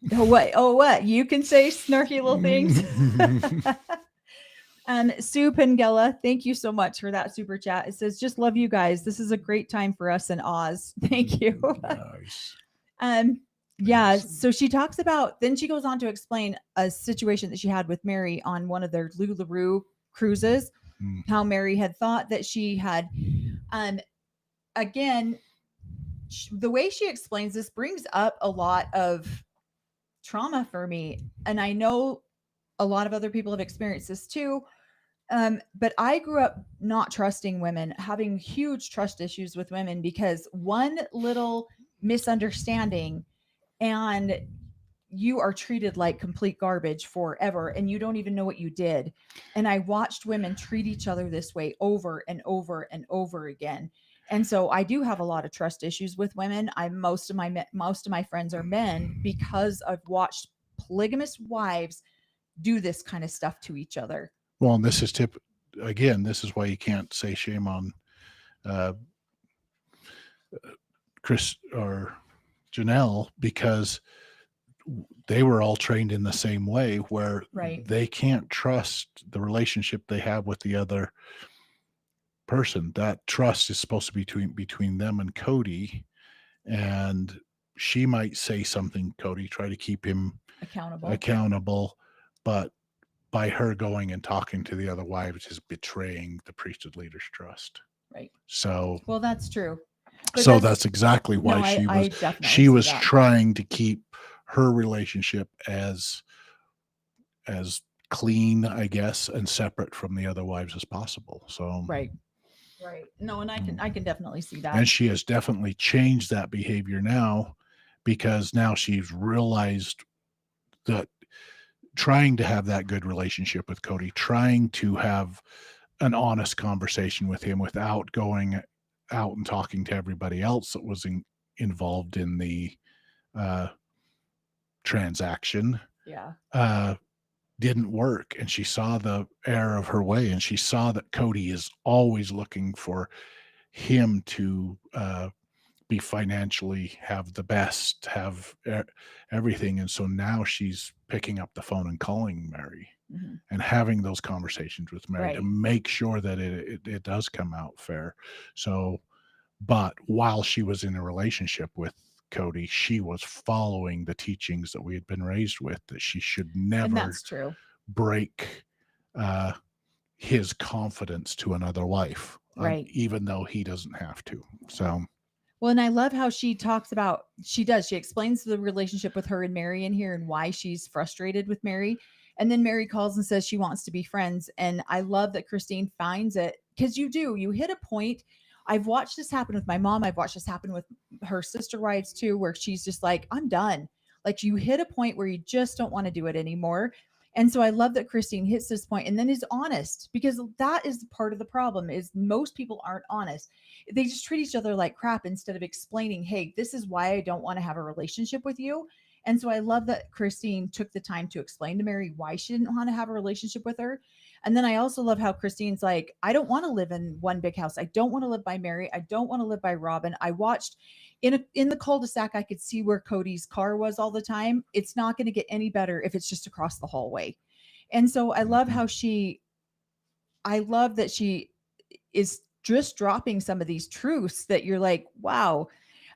What? You can say snarky little things. Sue Pengella, thank you so much for that super chat. It says, just love you guys. This is a great time for us in Oz. Thank you. Nice. Yeah. So she talks about, then she goes on to explain a situation that she had with Mary on one of their LuLaRoe cruises, how Mary had thought that she had, again, the way she explains this brings up a lot of trauma for me. And I know a lot of other people have experienced this too. But I grew up not trusting women, having huge trust issues with women, because one little misunderstanding and you are treated like complete garbage forever, and you don't even know what you did. And I watched women treat each other this way over and over and over again. And so I do have a lot of trust issues with women. Most of my friends are men, because I've watched polygamous wives do this kind of stuff to each other. Well, and this is again, this is why you can't say shame on uh, Chris or Janelle, because they were all trained in the same way, where Right. they can't trust the relationship they have with the other person. That trust is supposed to be between them and Cody. And she might say something, Cody, try to keep him accountable, but by her going and talking to the other wives is betraying the priesthood leader's trust. Right. So, well, that's true. But so that's exactly no, why I definitely she see was that. trying to keep her relationship as clean, I guess, and separate from the other wives as possible. So Right. No, and I can definitely see that. and she has definitely changed that behavior now, because now she's realized that trying to have that good relationship with Cody, trying to have an honest conversation with him without going out and talking to everybody else that was involved in the transaction, didn't work. And she saw the error of her way, and she saw that Cody is always looking for him to be financially, have the best, have everything. And so now she's picking up the phone and calling Mary and having those conversations with Mary to make sure that it does come out fair. So, but while she was in a relationship with Cody, she was following the teachings that we had been raised with, that she should never, and that's true, break his confidence to another wife, even though he doesn't have to. So, well, and I love how she talks about, she explains the relationship with her and Mary in here and why she's frustrated with Mary. And then Mary calls and says she wants to be friends. And I love that Christine finds it, because you hit a point. I've watched this happen with my mom. I've watched this happen with her sister wives too, where she's just like, I'm done. Like, you hit a point where you just don't want to do it anymore. And so I love that Christine hits this point and then is honest, because that is part of the problem, is most people aren't honest. They just treat each other like crap instead of explaining, hey, this is why I don't want to have a relationship with you. And so I love that Christine took the time to explain to Mary why she didn't want to have a relationship with her. And then I also love how Christine's like, I don't want to live in one big house. I don't want to live by Mary. I don't want to live by Robin. I watched in the cul-de-sac, I could see where Cody's car was all the time. It's not going to get any better if it's just across the hallway. And so I love how I love that she is just dropping some of these truths that you're like, wow.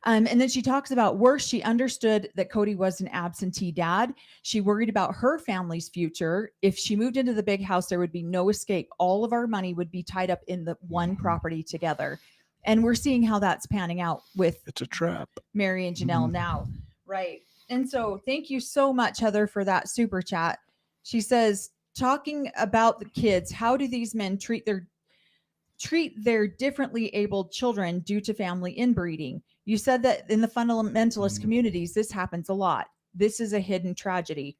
And then she talks about worse. She understood that Cody was an absentee dad. She worried about her family's future. If she moved into the big house, there would be no escape. All of our money would be tied up in the one property together. And we're seeing how that's panning out with it's a trap. Mary and Janelle now. Right. And so thank you so much, Heather, for that super chat. She says, talking about the kids, how do these men treat their differently abled children due to family inbreeding? You said that in the fundamentalist communities, this happens a lot. This is a hidden tragedy.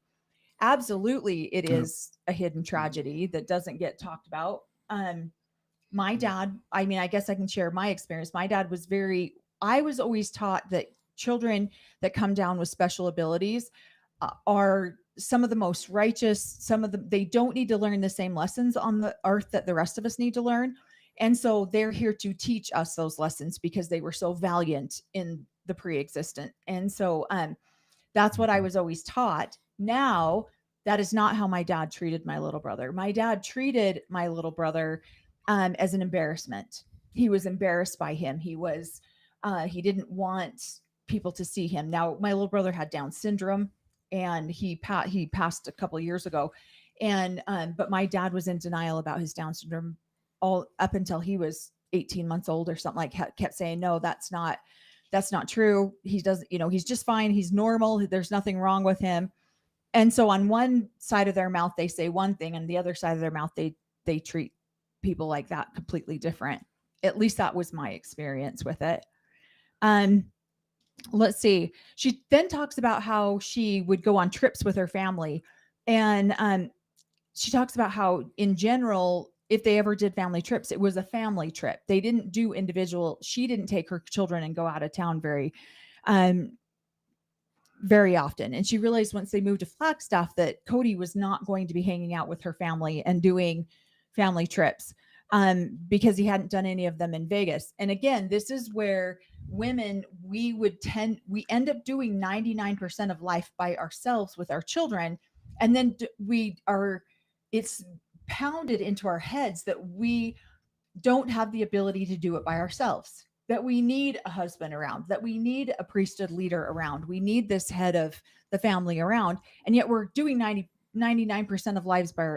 Absolutely, it is a hidden tragedy that doesn't get talked about. My dad, I mean, I guess I can share my experience. My dad was I was always taught that children that come down with special abilities are some of the most righteous. They don't need to learn the same lessons on the earth that the rest of us need to learn. And so they're here to teach us those lessons because they were so valiant in the pre-existent. And so that's what I was always taught. Now, that is not how my dad treated my little brother. My dad treated my little brother as an embarrassment. He was embarrassed by him. He didn't want people to see him. Now, my little brother had Down syndrome, and he passed a couple of years ago. And but my dad was in denial about his Down syndrome all up until he was 18 months old or something, kept saying, no, that's not true. He doesn't, he's just fine. He's normal. There's nothing wrong with him. And so on one side of their mouth, they say one thing, and the other side of their mouth, they treat people like that completely different. At least that was my experience with it. Let's see. She then talks about how she would go on trips with her family. And she talks about how in general, if they ever did family trips, it was a family trip. They didn't do individual. She didn't take her children and go out of town very often. And she realized once they moved to Flagstaff that Cody was not going to be hanging out with her family and doing family trips because he hadn't done any of them in Vegas. And again, this is where women, we end up doing 99% of life by ourselves with our children. And then it's pounded into our heads that we don't have the ability to do it by ourselves, that we need a husband around, that we need a priesthood leader around, we need this head of the family around. And yet we're doing 99% of lives by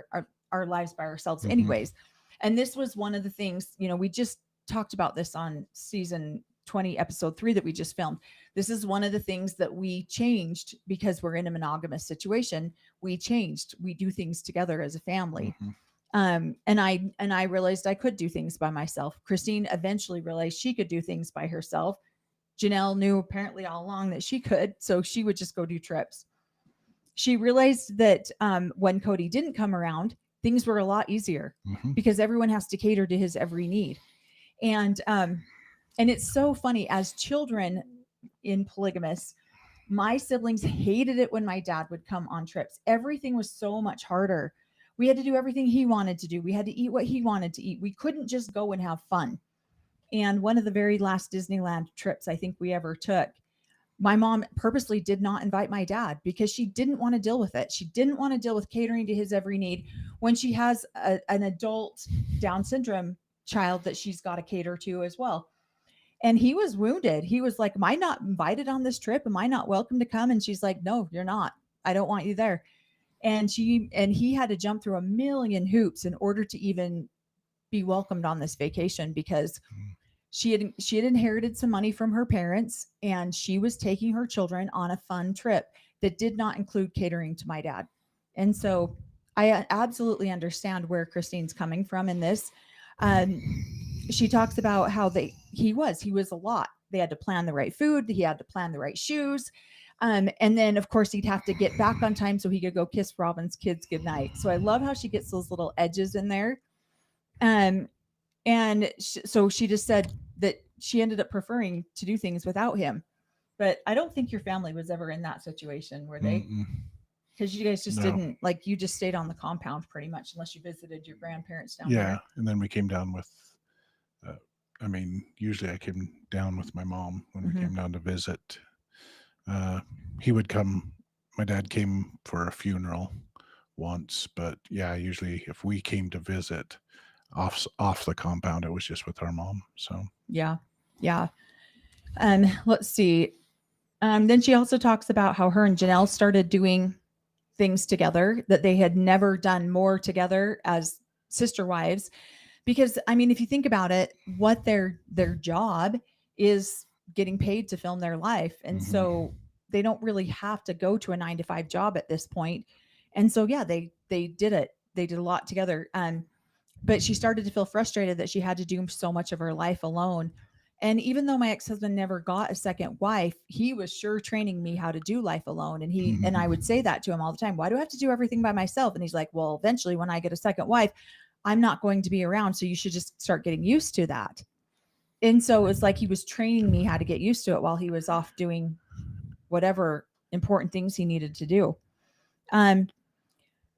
our lives by ourselves anyways. And this was one of the things, we just talked about this on season 20, episode 3 that we just filmed. This is one of the things that we changed because we're in a monogamous situation. We do things together as a family. And I realized I could do things by myself. Christine eventually realized she could do things by herself. Janelle knew apparently all along that she could, so she would just go do trips. She realized that when Cody didn't come around, things were a lot easier because everyone has to cater to his every need. And it's so funny, as children in Polygamous, my siblings hated it when my dad would come on trips. Everything was so much harder. We had to do everything he wanted to do. We had to eat what he wanted to eat. We couldn't just go and have fun. And one of the very last Disneyland trips I think we ever took, my mom purposely did not invite my dad because she didn't want to deal with it. She didn't want to deal with catering to his every need when she has an adult Down syndrome child that she's got to cater to as well. And he was wounded. He was like, am I not invited on this trip? Am I not welcome to come? And she's like, no, you're not. I don't want you there. And he had to jump through a million hoops in order to even be welcomed on this vacation because she had inherited some money from her parents, and she was taking her children on a fun trip that did not include catering to my dad. And so I absolutely understand where Christine's coming from in this. She talks about how he was a lot. They had to plan the right food. He had to plan the right shoes. And then of course he'd have to get back on time so he could go kiss Robin's kids goodnight. So I love how she gets those little edges in there. So she just said that she ended up preferring to do things without him. But I don't think your family was ever in that situation, were they? Because you guys just didn't, like, you just stayed on the compound pretty much unless you visited your grandparents down there. Yeah. And then we came down with, usually I came down with my mom when we came down to visit. He would come, my dad came for a funeral once, but yeah, usually if we came to visit off the compound, it was just with our mom. So yeah. Let's see. Then she also talks about how her and Janelle started doing things together that they had never done more together as sister wives. Because if you think about it, what their job is getting paid to film their life. And so they don't really have to go to a 9-to-5 job at this point. And so, yeah, they did it. They did a lot together. But she started to feel frustrated that she had to do so much of her life alone. And even though my ex-husband never got a second wife, he was sure training me how to do life alone. And and I would say that to him all the time. Why do I have to do everything by myself? And he's like, well, eventually when I get a second wife, I'm not going to be around. So you should just start getting used to that. And so it's like he was training me how to get used to it while he was off doing whatever important things he needed to do. And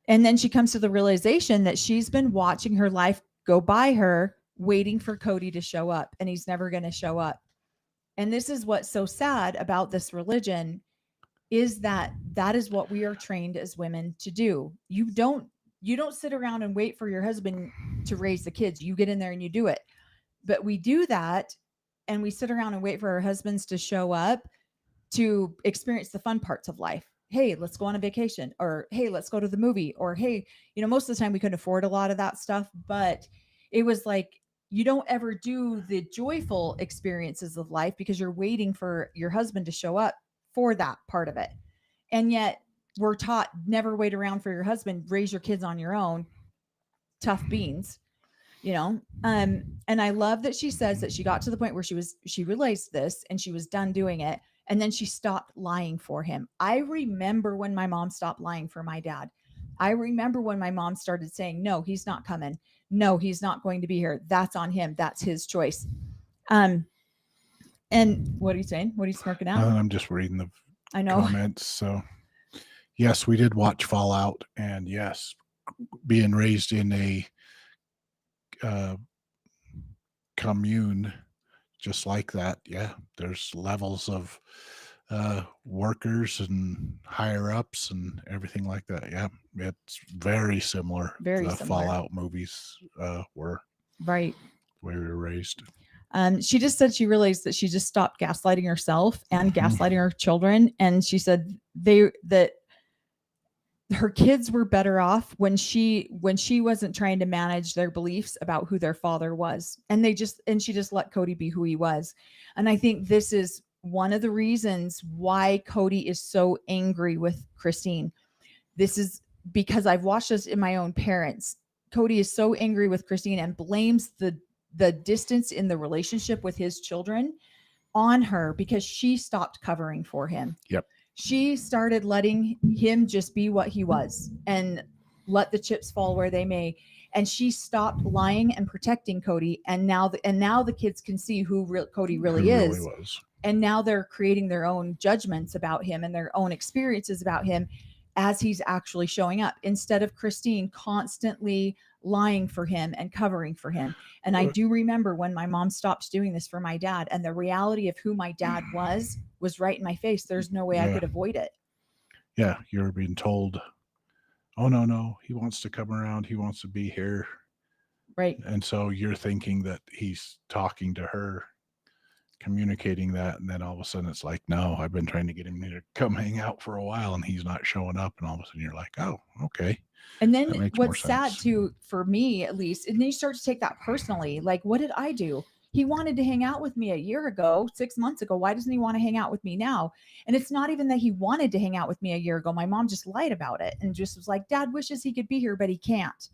then she comes to the realization that she's been watching her life go by her, waiting for Cody to show up, and he's never going to show up. And this is what's so sad about this religion, is that is what we are trained as women to do. You don't sit around and wait for your husband to raise the kids. You get in there and you do it. But we do that, and we sit around and wait for our husbands to show up to experience the fun parts of life. Hey, let's go on a vacation, or hey, let's go to the movie, or hey, most of the time we couldn't afford a lot of that stuff, but it was like, you don't ever do the joyful experiences of life because you're waiting for your husband to show up for that part of it. And yet we're taught, never wait around for your husband, raise your kids on your own. Tough beans, and I love that she says that she got to the point where she realized this and she was done doing it. And then she stopped lying for him. I remember when my mom stopped lying for my dad. I remember when my mom started saying, no, he's not coming. No, he's not going to be here. That's on him. That's his choice. And what are you saying? What are you smirking at? I'm just reading the comments. So yes, we did watch Fallout, and yes, being raised in a commune just like that. Yeah, there's levels of workers and higher ups and everything like that. Yeah, it's very similar. Very The similar. Fallout movies were Right. where we were raised. She just said she realized that she just stopped gaslighting herself and Mhm. gaslighting her children. And she said that her kids were better off when she wasn't trying to manage their beliefs about who their father was. And she just let Cody be who he was. And I think this is one of the reasons why Cody is so angry with Christine. This is because I've watched this in my own parents. Cody is so angry with Christine and blames the distance in the relationship with his children on her because she stopped covering for him. Yep. She started letting him just be what he was and let the chips fall where they may. And she stopped lying and protecting Cody. And now the kids can see who Cody really Who is. really was. And now they're creating their own judgments about him and their own experiences about him as he's actually showing up, instead of Christine constantly lying for him and covering for him. And I do remember when my mom stopped doing this for my dad, and the reality of who my dad was right in my face. There's no way I could avoid it. Yeah, you're being told, oh, no, he wants to come around. He wants to be here. Right. And so you're thinking that he's talking to her, communicating that, and then all of a sudden it's like, no, I've been trying to get him to come hang out for a while and he's not showing up, and all of a sudden you're like, oh, okay. And then what's sad too, for me at least, and then you start to take that personally. Like, what did I do? He wanted to hang out with me a year ago, 6 months ago. Why doesn't he want to hang out with me now? And it's not even that he wanted to hang out with me a year ago. My mom just lied about it and just was like, Dad wishes he could be here, but he can't.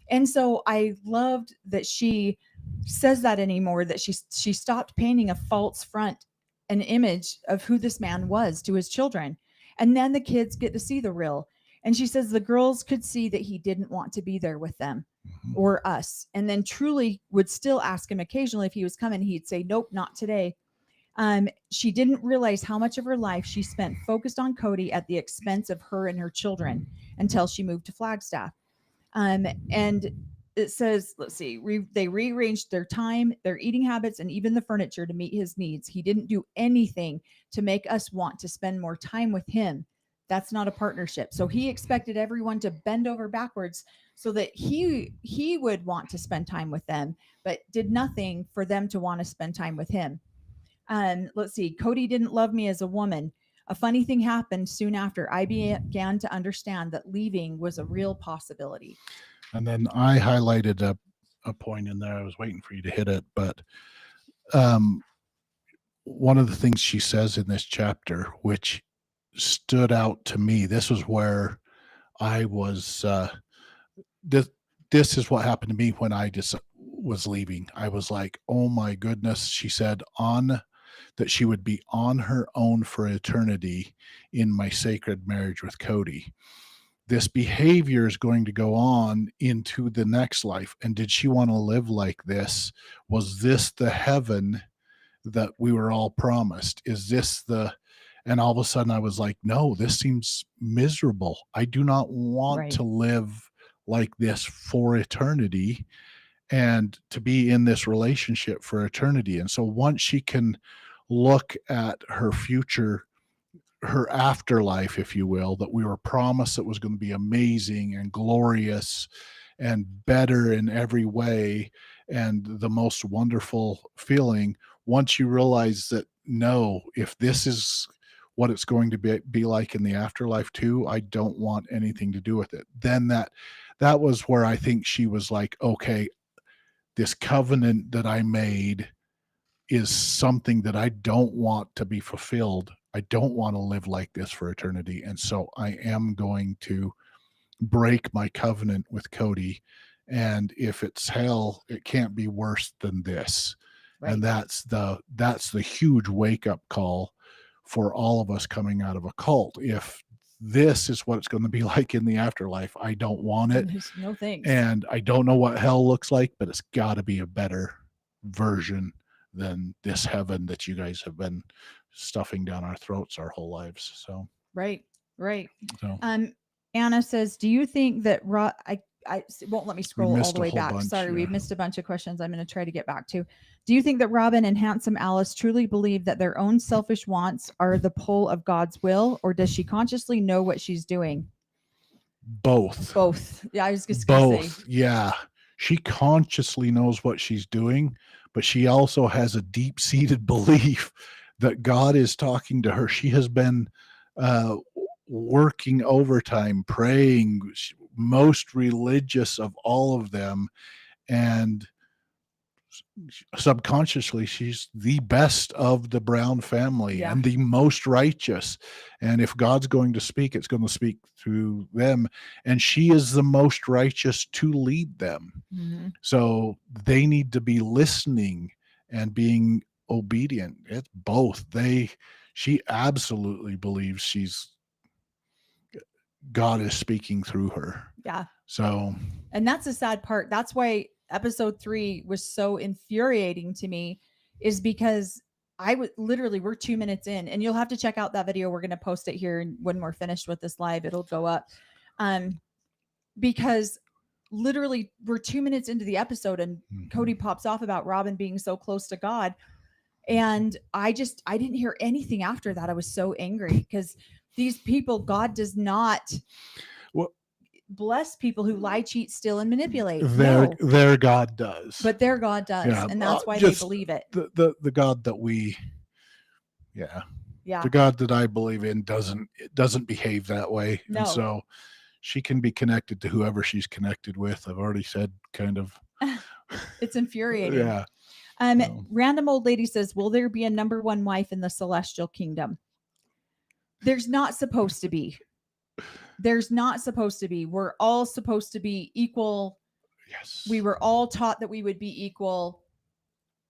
And so I loved that she says that anymore, that she stopped painting a false front, an image of who this man was to his children. And then the kids get to see the real. And she says the girls could see that he didn't want to be there with them or us. And then truly would still ask him occasionally if he was coming. He'd say, nope, not today. She didn't realize how much of her life she spent focused on Cody at the expense of her and her children until she moved to Flagstaff. And it says, let's see, they rearranged their time, their eating habits, and even the furniture to meet his needs. He didn't do anything to make us want to spend more time with him. That's not a partnership. So he expected everyone to bend over backwards so that he would want to spend time with them, but did nothing for them to want to spend time with him. Let's see, Cody didn't love me as a woman. A funny thing happened soon after I began to understand that leaving was a real possibility. And then I highlighted a point in there. I was waiting for you to hit it, but one of the things she says in this chapter, which stood out to me, this was where I was, this is what happened to me when I just was leaving. I was like, oh my goodness. She said that she would be on her own for eternity in my sacred marriage with Cody. This behavior is going to go on into the next life. And did she want to live like this? Was this the heaven that we were all promised? Is this and all of a sudden I was like, no, this seems miserable. I do not want to live like this for eternity and to be in this relationship for eternity. And so once she can look at her future, her afterlife, if you will, that we were promised it was going to be amazing and glorious and better in every way and the most wonderful feeling, once you realize that, no, if this is what it's going to be like in the afterlife too, I don't want anything to do with it. Then that was where I think she was like, okay, this covenant that I made is something that I don't want to be fulfilled. I don't want to live like this for eternity. And so I am going to break my covenant with Cody. And if it's hell, it can't be worse than this. Right. And that's the huge wake up call for all of us coming out of a cult. If this is what it's going to be like in the afterlife, I don't want it. No thanks. And I don't know what hell looks like, but it's got to be a better version than this heaven that you guys have been stuffing down our throats our whole lives. So right. So Anna says, do you think that it won't let me scroll all missed the a way whole back. bunch, Sorry, yeah. we missed a bunch of questions. I'm going to try to get back to. Do you think that Robin and handsome Alice truly believe that their own selfish wants are the pull of God's will, or does she consciously know what she's doing? Both. Both. Yeah, I was just going to say. Both. Yeah. She consciously knows what she's doing, but she also has a deep-seated belief that God is talking to her. She has been working overtime, praying, most religious of all of them, and subconsciously she's the best of the Brown family and the most righteous, and if God's going to speak, it's going to speak through them, and she is the most righteous to lead them. So they need to be listening and being obedient. It's both. She absolutely believes God is speaking through her. Yeah. So, and that's the sad part. That's why episode 3 was so infuriating to me, is because we're 2 minutes in, and you'll have to check out that video. We're going to post it here, and when we're finished with this live, it'll go up. Because literally we're 2 minutes into the episode, and Cody pops off about Robin being so close to God. And I didn't hear anything after that. I was so angry because these people, God does not bless people who lie, cheat, steal, and manipulate. Their God does. But their God does. Yeah, and that's why they believe it. The God that the God that I believe in doesn't behave that way. No. And so she can be connected to whoever she's connected with. I've already said kind of. It's infuriating. Yeah. Random old lady says, will there be a number one wife in the celestial kingdom? There's not supposed to be. There's not supposed to be. We're all supposed to be equal. Yes. We were all taught that we would be equal.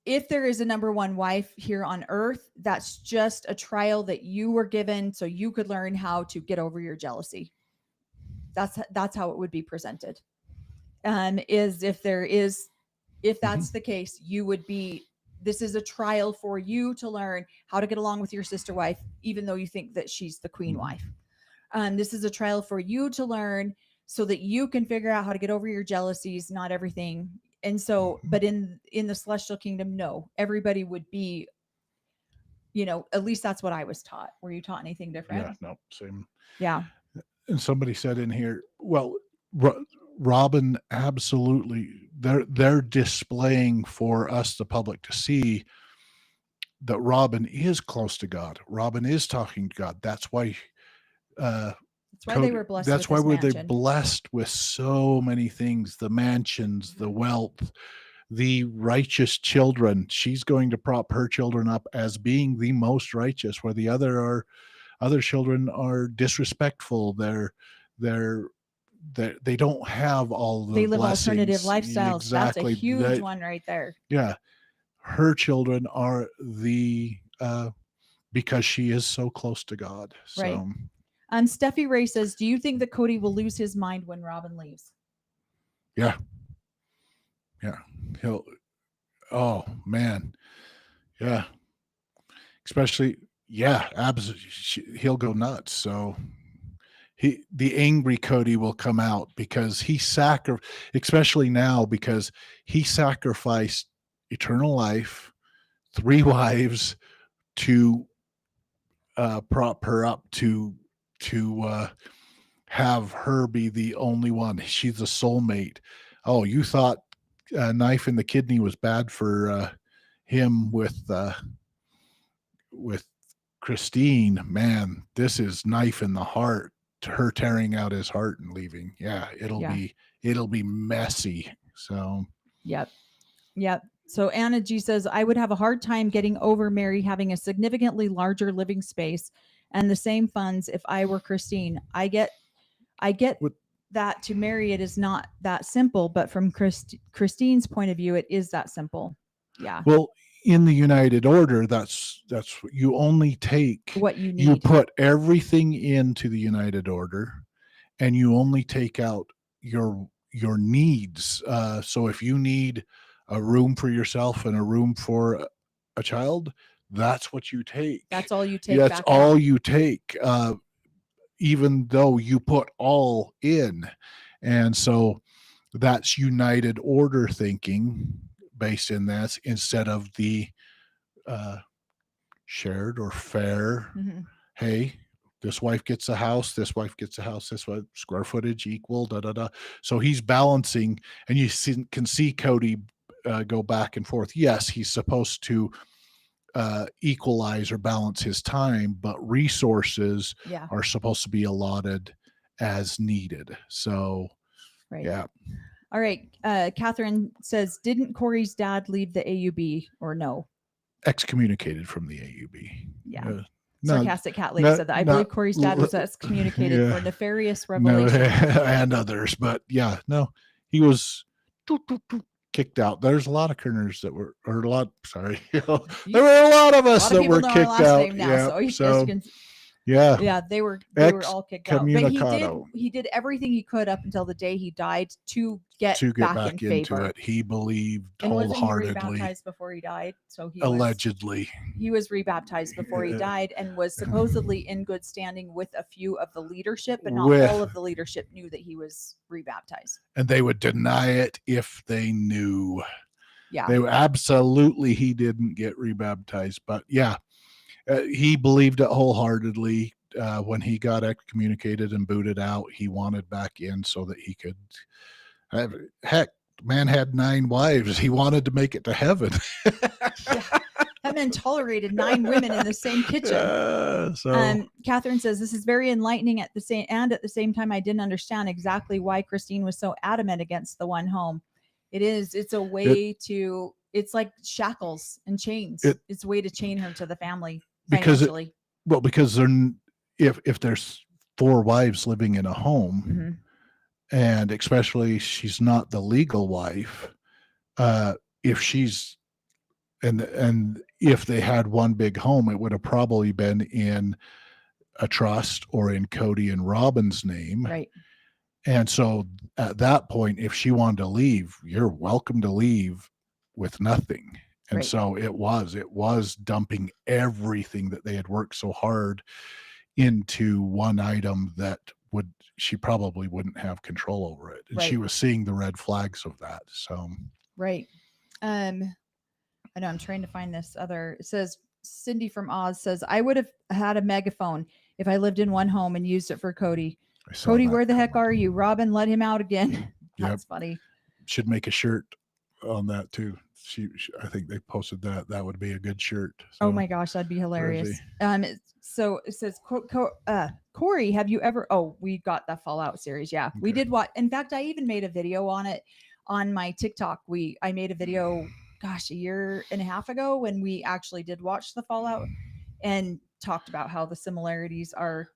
If there is a number one wife here on earth, that's just a trial that you were given so you could learn how to get over your jealousy. That's how it would be presented. Is if that's the case, you would be, this is a trial for you to learn how to get along with your sister wife, even though you think that she's the queen wife. This is a trial for you to learn so that you can figure out how to get over your jealousies, not everything. And so, but in the celestial kingdom, no, everybody would be, at least that's what I was taught. Were you taught anything different? Yeah, no, same. Yeah. And somebody said in here, well, Robin, absolutely, they're displaying for us, the public, to see that Robin is close to God. Robin is talking to God. That's why they were blessed. That's why they're blessed with so many things: the mansions, the wealth, the righteous children. She's going to prop her children up as being the most righteous, where the other children are disrespectful. They don't have all the. They live blessings. Alternative lifestyles. Exactly. That's a huge one right there. Yeah, her children are because she is so close to God. So. Right. Steffi Ray says, do you think that Cody will lose his mind when Robin leaves? Yeah. Oh man. Yeah. Especially, absolutely. He'll go nuts. So the angry Cody will come out because especially now, because he sacrificed eternal life, 3 wives to prop her up to have her be the only one. She's a soulmate. Oh, you thought a knife in the kidney was bad for him with Christine. Man, this is knife in the heart to her, tearing out his heart and leaving. Yeah, it'll be messy. So yep. So Anna G says, I would have a hard time getting over Mary having a significantly larger living space and the same funds if I were Christine. I get that to Mary it is not that simple, but from Christine's point of view, it is that simple. Yeah. Well, in the United Order, that's what you only take what you need. You put everything into the United Order, and you only take out your needs. So if you need a room for yourself and a room for a child, that's what you take. That's all you take. That's all you take, even though you put all in. And so that's united order thinking based in that, instead of the shared or fair. Mhm. Hey, this wife gets a house, this wife gets a house, this one square footage equal, da da da. So he's balancing, and you can see Cody go back and forth. Yes, he's supposed to equalize or balance his time, but resources Yeah. are supposed to be allotted as needed. So, Right. yeah. All right. Catherine says, didn't Corey's dad leave the AUB or no? Excommunicated from the AUB. Yeah. No, Sarcastic cat lady said that. I believe Corey's dad was excommunicated for nefarious revelation. And others, but yeah, no, he was kicked out. There's a lot of Kerners that were, or a lot. Sorry, there were a lot of us that were kicked out. Now, Yeah, yeah, they were all kicked out. But he did everything he could up until the day he died to get back in into favor. it. He believed And wholeheartedly. Wasn't he rebaptized before he died? So allegedly he was rebaptized before he died, and was supposedly in good standing with a few of the leadership, but not all of the leadership knew that he was rebaptized. And they would deny it if they knew. Yeah, they absolutely, he didn't get rebaptized, but yeah. He believed it wholeheartedly. When he got excommunicated and booted out, he wanted back in so that he could have, heck, man had 9 wives. He wanted to make it to heaven. Yeah. That man tolerated 9 women in the same kitchen. Catherine says, this is very enlightening at the same time, I didn't understand exactly why Christine was so adamant against the one home. It's a way to, it's like shackles and chains. It's a way to chain her to the family financially. Because if there's 4 wives living in a home, mm-hmm. and especially she's not the legal wife, if she's and if they had one big home, it would have probably been in a trust or in Cody and Robin's name. Right. And so at that point, if she wanted to leave, you're welcome to leave with nothing. And right. So it was dumping everything that they had worked so hard into one item that she probably wouldn't have control over it. And right. She was seeing the red flags of that. So, right. I know I'm trying to find this other, it says Cindy from Oz says, I would have had a megaphone if I lived in one home and used it for Cody. Cody, where the heck are you? Robin, let him out again. That's funny. Should make a shirt on that too. I think they posted that. That would be a good shirt. So, oh my gosh, that'd be hilarious. So it says, Corey, have you ever? Oh, we got the Fallout series. Yeah, okay. We did what? In fact, I even made a video on it on my TikTok. I made a video, gosh, 1.5 years ago when we actually did watch the Fallout and talked about how the similarities are.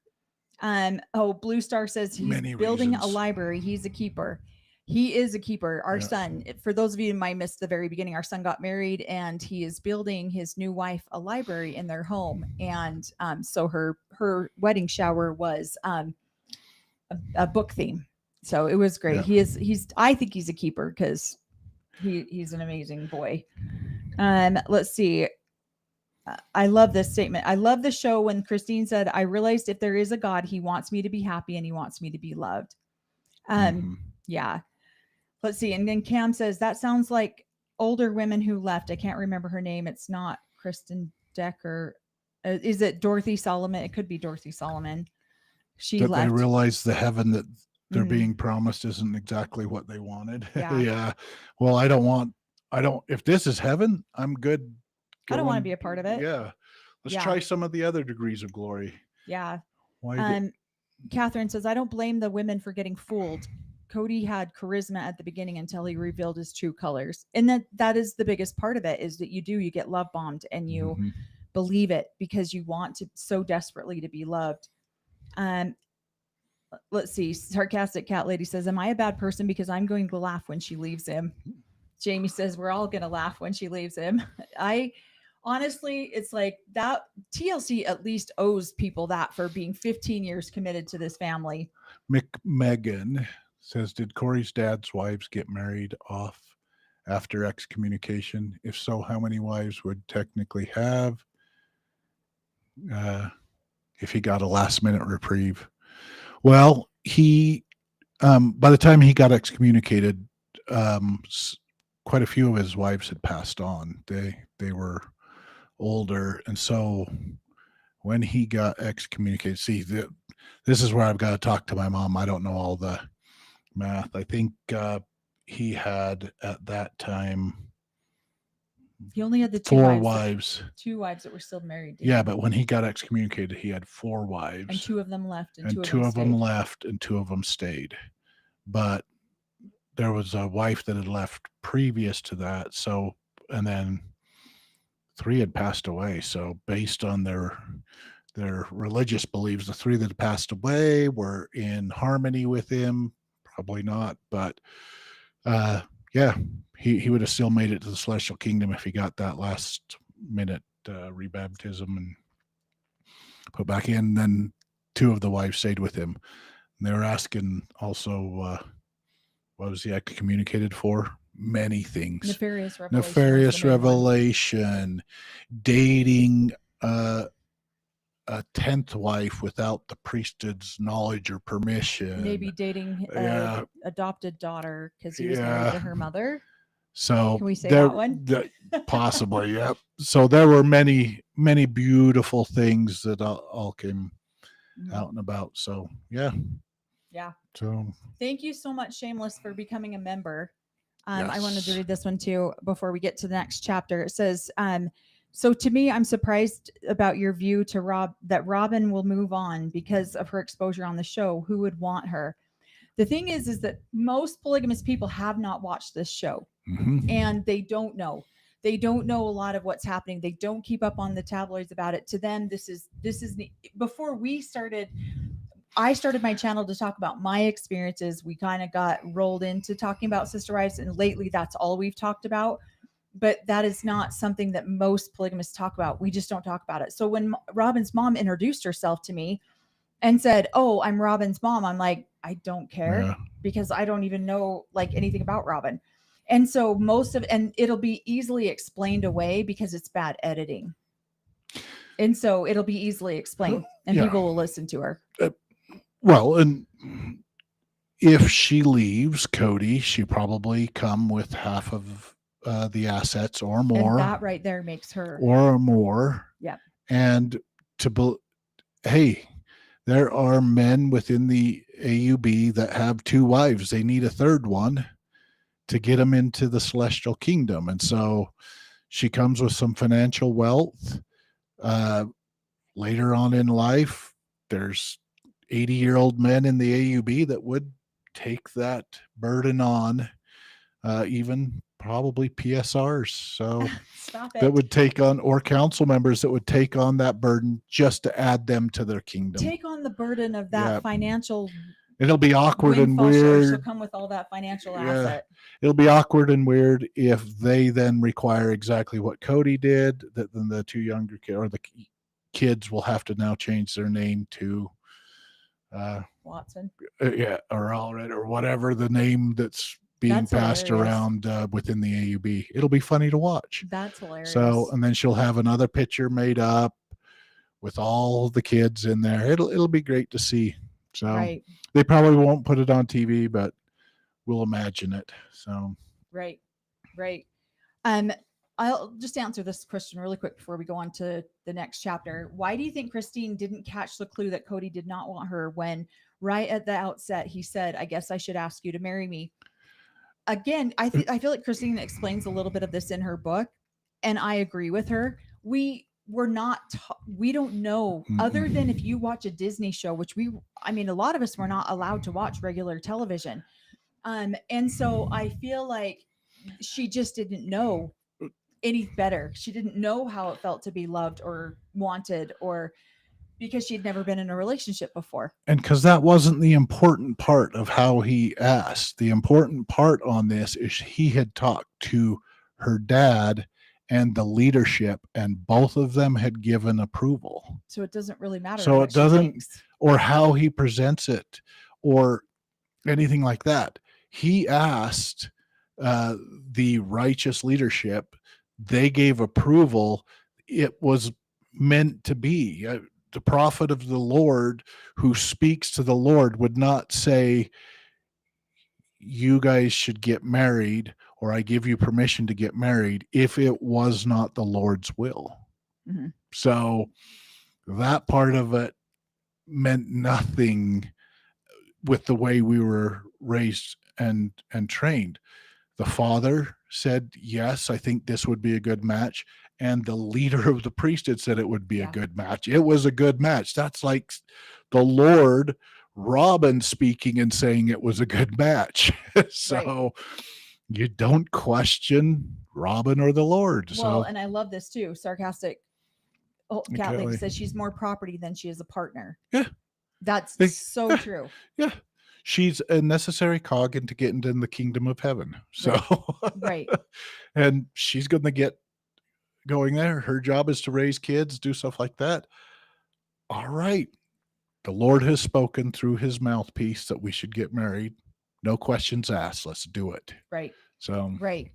Blue Star says he's building a library. He's a keeper. He is a keeper. Our son, for those of you who might miss the very beginning, our son got married and he is building his new wife a library in their home. And so her wedding shower was a book theme. So it was great. Yeah. I think he's a keeper because he's an amazing boy. Let's see. I love this statement. I love the show when Christine said, I realized if there is a God, he wants me to be happy and he wants me to be loved. Yeah. Let's see. And then Cam says, that sounds like older women who left. I can't remember her name. It's not Kristen Decker. Is it Dorothy Solomon? It could be Dorothy Solomon. She left. They realized the heaven that they're being promised isn't exactly what they wanted. Yeah. Well, if this is heaven, I'm good. I don't want to be a part of it. Yeah. Let's try some of the other degrees of glory. Yeah. Catherine says, I don't blame the women for getting fooled. Cody had charisma at the beginning until he revealed his true colors. And that is the biggest part of it, is that you get love bombed and you believe it because you want to so desperately to be loved. Let's see. Sarcastic cat lady says, am I a bad person because I'm going to laugh when she leaves him? Jamie says, we're all going to laugh when she leaves him. Honestly, it's like that. TLC at least owes people that for being 15 years committed to this family. Megan says, did Corey's dad's wives get married off after excommunication? If so, how many wives would technically have if he got a last minute reprieve? Well, he by the time he got excommunicated, quite a few of his wives had passed on. They were older, and so when he got excommunicated, this is where I've got to talk to my mom. I don't know all the math. I think he had at that time He only had the four wives. Two wives that were still married. Yeah, but when he got excommunicated, he had 4 wives. And 2 of them left, and two of them left, and 2 of them stayed. But there was a wife that had left previous to that. So, and then 3 had passed away. So based on their religious beliefs, the 3 that had passed away were in harmony with him. Probably not, but yeah, he would have still made it to the celestial kingdom if he got that last minute rebaptism and put back in. Then 2 of the wives stayed with him. And they were asking also, what was he excommunicated for? Many things. Nefarious revelation, dating a 10th wife without the priesthood's knowledge or permission. Maybe dating adopted daughter because he was married to her mother. So can we say that one? Possibly, yeah. So there were many, many beautiful things that all came out and about. So yeah. So thank you so much, Shameless, for becoming a member. Yes. I wanted to read this one too before we get to the next chapter. It says, so to me, I'm surprised about your view to that Robin will move on because of her exposure on the show. Who would want her? The thing is that most polygamous people have not watched this show, and they don't know. They don't know a lot of what's happening. They don't keep up on the tabloids about it. To them, this is before we started. I started my channel to talk about my experiences. We kind of got rolled into talking about sister wives, and lately that's all we've talked about. But that is not something that most polygamists talk about. We just don't talk about it. So when Robin's mom introduced herself to me and said, "Oh, I'm Robin's mom," I'm like, I don't care because I don't even know like anything about Robin. And so and it'll be easily explained away because it's bad editing. And so it'll be easily explained and people will listen to her. Well, and if she leaves Cody, she probably come with half of the assets or more. And that right there makes her or more. Yeah. And hey, there are men within the AUB that have 2 wives. They need a 3rd one to get them into the celestial kingdom. And so she comes with some financial wealth. Later on in life, there's 80-year-old men in the AUB that would take that burden on, even probably PSRs. So that would take on, or council members that would take on that burden just to add them to their kingdom. Take on the burden of that financial. It'll be awkward and weird. She'll come with all that financial asset. It'll be awkward and weird if they then require exactly what Cody did, that then the 2 younger kids or the kids will have to now change their name to Watson. Or Allred, or whatever the name that's being passed around within the AUB. It'll be funny to watch. That's hilarious. So, and then she'll have another picture made up with all the kids in there. It'll be great to see. So they probably won't put it on TV, but we'll imagine it. So right. I'll just answer this question really quick before we go on to the next chapter. Why do you think Christine didn't catch the clue that Cody did not want her when right at the outset he said, "I guess I should ask you to marry me"? Again, I feel like Christine explains a little bit of this in her book, and I agree with her. We don't know, other than if you watch a Disney show, which a lot of us were not allowed to watch regular television. And so I feel like she just didn't know any better. She didn't know how it felt to be loved or wanted, or because she'd never been in a relationship before. And because that wasn't the important part of how he asked. The important part on this is he had talked to her dad and the leadership, and both of them had given approval. So it doesn't really matter. So it doesn't, or how he presents it or anything like that. He asked the righteous leadership. They gave approval. It was meant to be. The prophet of the Lord who speaks to the Lord would not say, you guys should get married, or I give you permission to get married if it was not the Lord's will. Mhm. So that part of it meant nothing with the way we were raised and trained. The father said, yes, I think this would be a good match. And the leader of the priesthood said it would be a good match. It was a good match. That's like the Lord, Robin, speaking and saying it was a good match. So you don't question Robin or the Lord. Well, So and I love this too. Sarcastic cat lady says she's more property than she is a partner. Yeah. That's so true. Yeah. She's a necessary cog into getting in the kingdom of heaven. So, Right. And she's going to get going there. Her job is to raise kids, do stuff like that. All right. The Lord has spoken through his mouthpiece that we should get married. No questions asked. Let's do it. Right. So, right.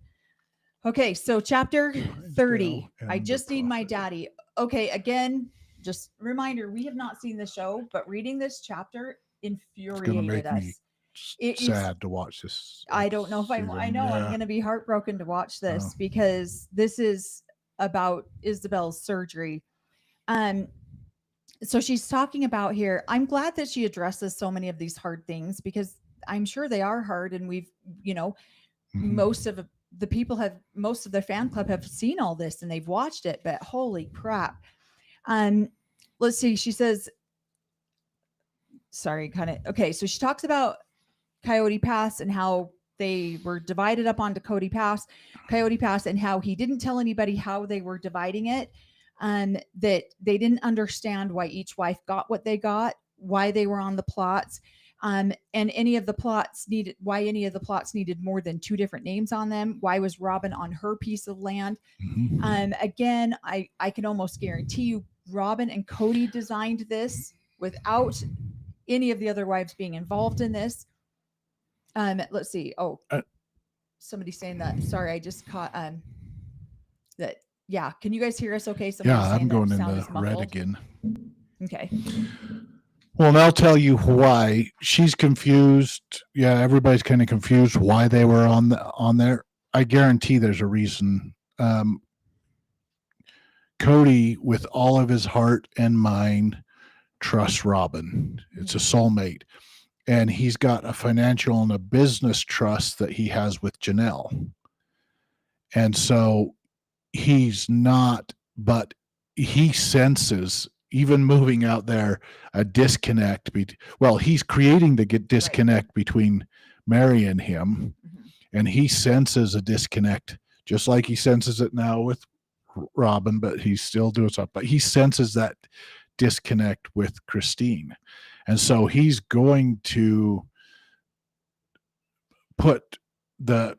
Okay. So chapter 30, I and just the need my prophet. daddy. Okay. Again, just reminder, we have not seen the show, but reading this chapter It's going to infuriated make me us. It is sad to watch this. I don't know if I know I'm going to be heartbroken to watch this because this is about Isabel's surgery. So she's talking about here. I'm glad that she addresses so many of these hard things because I'm sure they are hard, and we've, most of the people have, most of their fan club have seen all this and they've watched it, but holy crap. Let's see. She says, sorry, okay. So she talks about Coyote Pass and how they were divided up onto Coyote Pass, and how he didn't tell anybody how they were dividing it. That they didn't understand why each wife got what they got, why they were on the plots, and why any of the plots needed more than 2 different names on them. Why was Robin on her piece of land? Again, I can almost guarantee you Robin and Cody designed this without any of the other wives being involved in this. Let's see. Oh, somebody's saying that. Sorry, I just caught that. Yeah, can you guys hear us? Okay, I'm going in the red again. Okay. Well, and I'll tell you why. She's confused. Yeah, everybody's kind of confused why they were on there. I guarantee there's a reason. Cody, with all of his heart and mind, trusts Robin. It's a soulmate. And he's got a financial and a business trust that he has with Janelle. And so he's not, but he senses, even moving out there, a disconnect. He's creating the disconnect between Mary and him. And he senses a disconnect, just like he senses it now with Robin, but he's still doing stuff. But he senses that disconnect with Christine. And so he's going to put the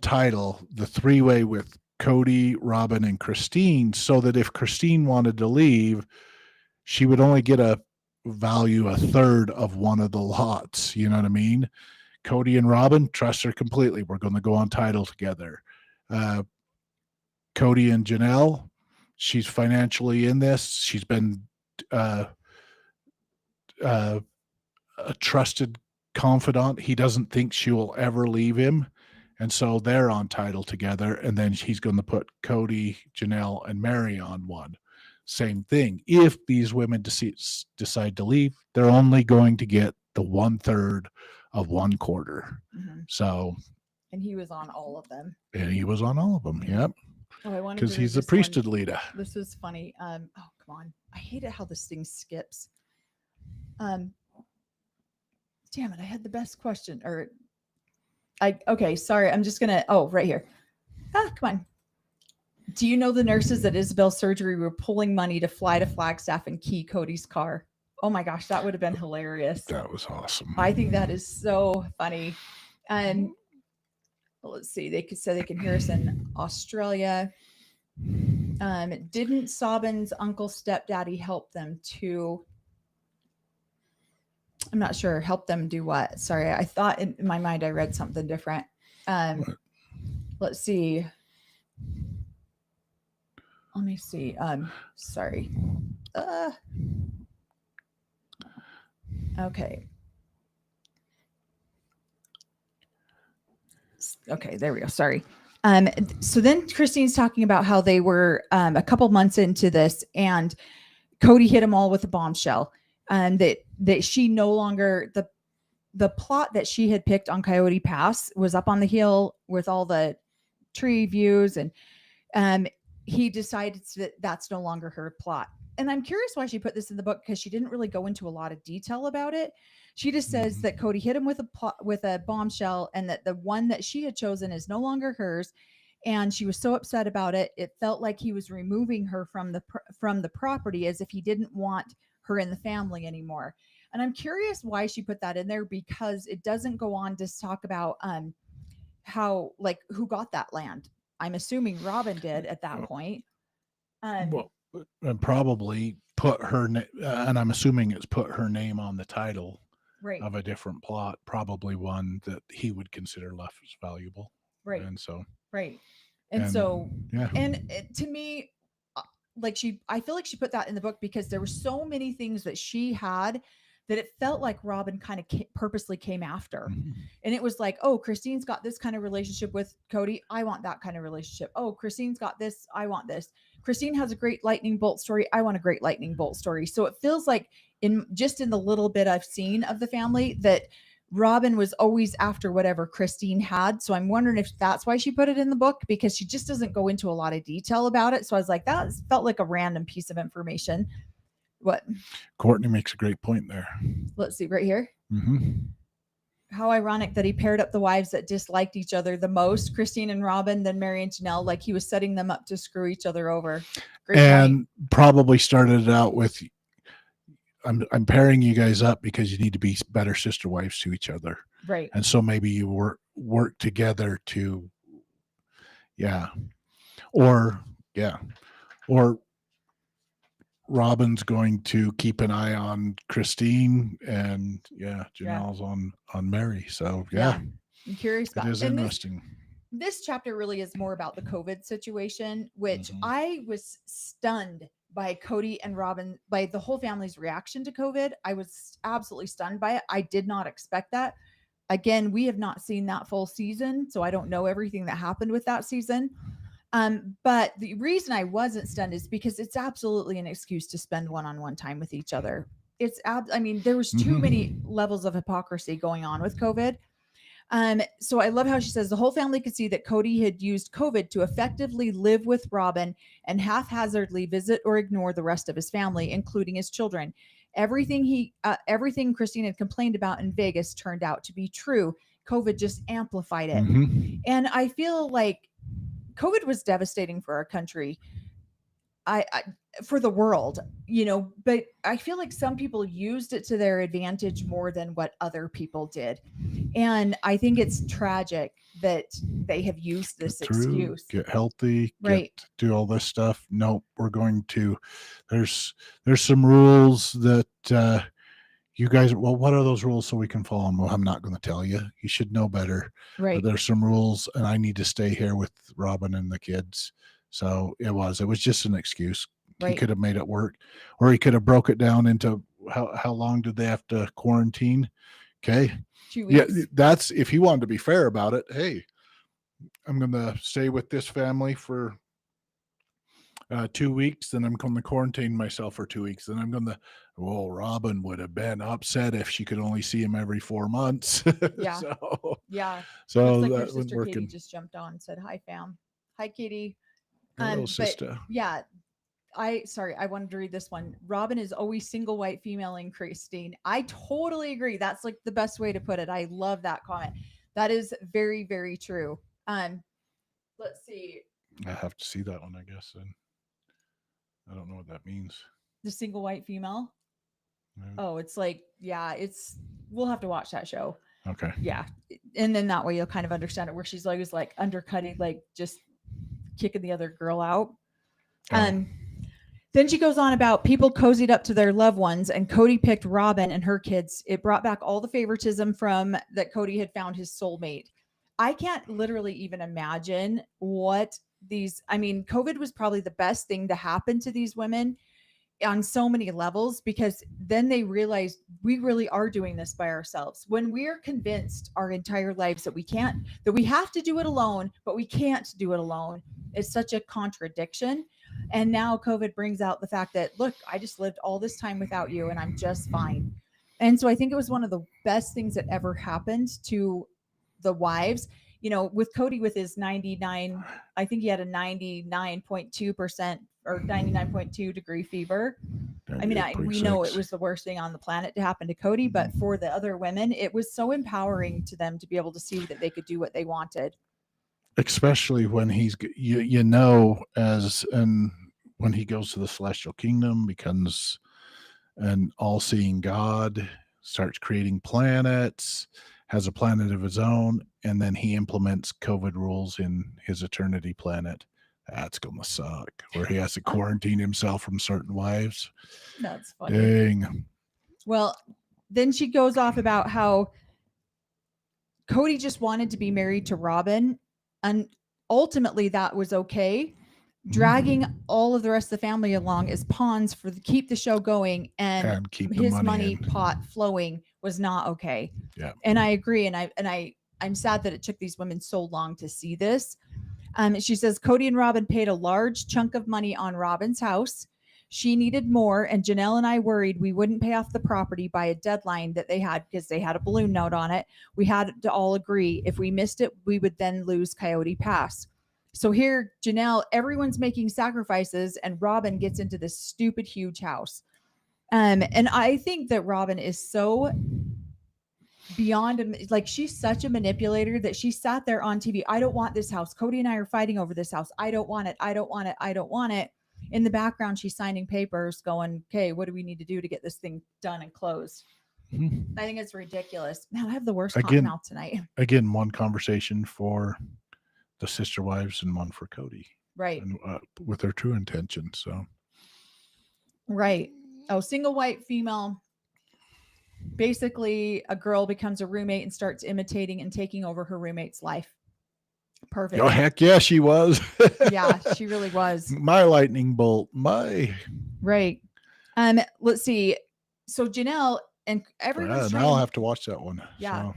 title, the 3-way with Cody, Robin, and Christine, so that if Christine wanted to leave, she would only get a value 1/3 of one of the lots. You know what I mean? Cody and Robin, trust her completely. We're going to go on title together. Cody and Janelle, she's financially in this. She's been a trusted confidant. He doesn't think she will ever leave him. And so they're on title together. And then he's going to put Cody, Janelle, and Mary on one. Same thing. If these women decide to leave, they're only going to get the 1/3 of 1/4. So. And he was on all of them. Yep. Oh, I wanted because he's the priesthood leader. This is funny. Oh, come on. I hate it how this thing skips. Damn it, I had the best question. Okay, sorry. I'm just gonna right here. Come on. Do you know the nurses at Isabel's surgery were pulling money to fly to Flagstaff and key Cody's car? Oh my gosh, that would have been hilarious. That was awesome. I think that is so funny. Let's see. They can hear us in Australia. Didn't Sabin's uncle stepdaddy help them to? I'm not sure. Help them do what? Sorry, I thought in my mind I read something different. Let's see. Let me see. Sorry. Okay. Okay, there we go. Sorry. So then Christine's talking about how they were a couple months into this, and Cody hit them all with a bombshell, and that she no longer the plot that she had picked on Coyote Pass was up on the hill with all the tree views, and um, he decided that that's no longer her plot. And I'm curious why she put this in the book, because she didn't really go into a lot of detail about it. She just says that Cody hit him with a bombshell, and that the one that she had chosen is no longer hers. And she was so upset about it. It felt like he was removing her from the property, as if he didn't want her in the family anymore. And I'm curious why she put that in there, because it doesn't go on to talk about how, like, who got that land. I'm assuming Robin did at that point. Well, and probably put her, and I'm assuming it's put her name on the title right, of a different plot, probably one that he would consider less valuable. right, And so, right. And so, yeah. and to me, like I feel like she put that in the book because there were so many things that she had that it felt like Robin kind of purposely came after. And it was like, oh, Christine's got this kind of relationship with Cody. I want that kind of relationship. Oh, Christine's got this. I want this. Christine has a great lightning bolt story. I want a great lightning bolt story. So it feels like in the little bit I've seen of the family, that Robin was always after whatever Christine had. So I'm wondering if that's why she put it in the book, because she just doesn't go into a lot of detail about it. So I was like, that felt like a random piece of information. What? Courtney makes a great point there. Let's see, right here. How ironic that he paired up the wives that disliked each other the most, Christine and Robin, then Mary and Janelle, like he was setting them up to screw each other over. Great and point. Probably started it out with, I'm pairing you guys up because you need to be better sister wives to each other. Right. And so maybe you work together to, or Robin's going to keep an eye on Christine, and Janelle's on Mary. So I'm curious about it. Is interesting. This chapter really is more about the COVID situation, which I was stunned by Cody and Robin, by the whole family's reaction to COVID. I was absolutely stunned by it. I did not expect that. Again, we have not seen that full season, so I don't know everything that happened with that season. But the reason I wasn't stunned is because it's absolutely an excuse to spend one-on-one time with each other. I mean, there was too many levels of hypocrisy going on with COVID. So I love how she says the whole family could see that Cody had used COVID to effectively live with Robin and haphazardly visit or ignore the rest of his family, including his children. Everything Christine had complained about in Vegas turned out to be true. COVID just amplified it. And I feel like COVID was devastating for our country. For the world, but I feel like some people used it to their advantage more than what other people did. And I think it's tragic that they have used this excuse. Get healthy, right? Do all this stuff. Nope, we're going to. There's some rules that you guys. Well, what are those rules so we can follow them? Well, I'm not going to tell you. You should know better. Right. But there's some rules, and I need to stay here with Robin and the kids. So it was just an excuse. Right. He could have made it work, or he could have broke it down into how long did they have to quarantine? Okay. 2 weeks. Yeah, that's if he wanted to be fair about it. Hey, I'm going to stay with this family for 2 weeks, then I'm going to quarantine myself for 2 weeks. Then I'm going to. Well, Robin would have been upset if she could only see him every 4 months. Yeah. So Looks like that your sister working. Katie just jumped on and said, "Hi, fam." Hi, Katie. Hello, sister. I wanted to read this one. Robin is always single white female in Christine. I totally agree. That's like the best way to put it. I love that comment. That is very, very true. Let's see. I have to see that one, I guess. And I don't know what that means. The single white female. Oh, it's like, we'll have to watch that show. Okay. Yeah. And then that way you'll kind of understand it, where she's always like undercutting, like just kicking the other girl out. Then she goes on about people cozied up to their loved ones, and Cody picked Robin and her kids. It brought back all the favoritism from that Cody had found his soulmate. I can't literally even imagine what COVID was probably the best thing to happen to these women. on so many levels, because then they realize we really are doing this by ourselves. When we're convinced our entire lives that we have to do it alone, but we can't do it alone, it's such a contradiction. And now COVID brings out the fact that, look, I just lived all this time without you and I'm just fine. And so I think it was one of the best things that ever happened to the wives. With Cody, with his 99, I think he had a 99.2% or 99.2 degree fever. I mean, we know it was the worst thing on the planet to happen to Cody, but for the other women, it was so empowering to them to be able to see that they could do what they wanted. Especially when he's, when he goes to the celestial kingdom, becomes an all-seeing God, starts creating planets, has a planet of his own, and then he implements COVID rules in his eternity planet. That's gonna suck, where he has to quarantine himself from certain wives. That's funny. Dang. Well, then she goes off about how Cody just wanted to be married to Robin, and ultimately that was okay. Dragging all of the rest of the family along as pawns for keep the show going and keep his money pot flowing was not okay. Yeah. And I agree. And I'm sad that it took these women so long to see this. She says Cody and Robin paid a large chunk of money on Robin's house. She needed more, and Janelle and I worried we wouldn't pay off the property by a deadline that they had, because they had a balloon note on it. We had to all agree if we missed it, we would then lose Coyote Pass. So here, Janelle, everyone's making sacrifices, and Robin gets into this stupid, huge house. And I think that Robin is so beyond, like, she's such a manipulator that she sat there on TV. I don't want this house. Cody and I are fighting over this house. I don't want it. I don't want it. I don't want it. In the background, she's signing papers going, okay, what do we need to do to get this thing done and closed? I think it's ridiculous. Man, I have the worst cotton mouth tonight. Again, one conversation for the sister wives and one for Cody. Right. And, with their true intentions. So. Right. Oh, single white female. Basically, a girl becomes a roommate and starts imitating and taking over her roommate's life. Perfect. Oh, heck yeah, she was. Yeah, she really was. My lightning bolt. Right. Let's see. So Janelle and everyone's now I'll have to watch that one. Yeah. So.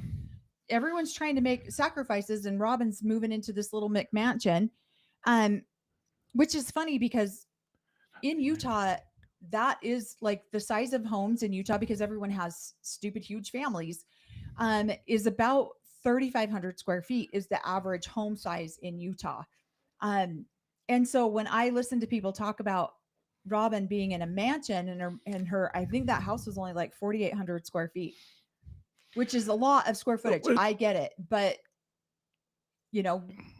Everyone's trying to make sacrifices, and Robin's moving into this little McMansion, which is funny because in Utah, that is like the size of homes in Utah, because everyone has stupid huge families, is about 3,500 square feet is the average home size in Utah. And so when I listen to people talk about Robin being in a mansion and her, I think that house was only like 4,800 square feet, which is a lot of square footage. I get it. But,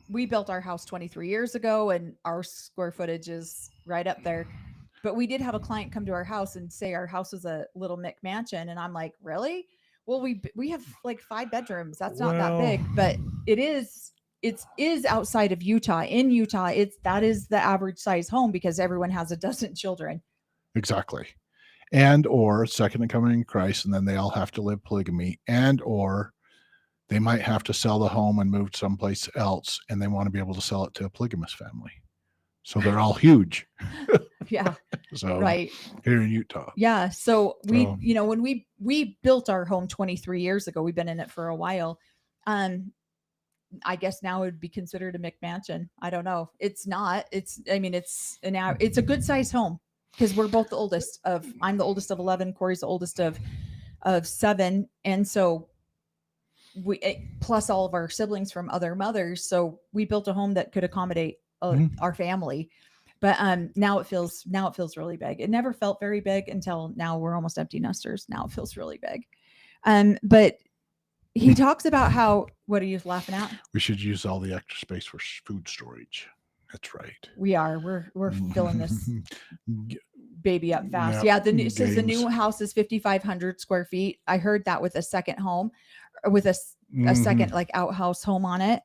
we built our house 23 years ago and our square footage is right up there. But we did have a client come to our house and say our house was a little McMansion. And I'm like, really? Well, we have like 5 bedrooms. That's not that big, but it is outside of Utah. In Utah, that is the average size home because everyone has a dozen children. Exactly. And or second coming in Christ, and then they all have to live polygamy, and or they might have to sell the home and move someplace else, and they want to be able to sell it to a polygamous family. So they're all huge. Yeah. So right here in Utah. Yeah. So when we built our home 23 years ago, we've been in it for a while. I guess now it would be considered a McMansion. I don't know. It's not. It's a good sized home because we're both the oldest I'm the oldest of 11. Corey's the oldest of 7. And so plus all of our siblings from other mothers. So we built a home that could accommodate our family. But now it feels really big. It never felt very big until now. We're almost empty nesters. Now it feels really big. But he talks about how, what are you laughing at? We should use all the extra space for food storage. That's right. We are. We're filling this baby up fast. Yep. Yeah. It says the new house is 5,500 square feet. I heard that with a second home, with a second like outhouse home on it.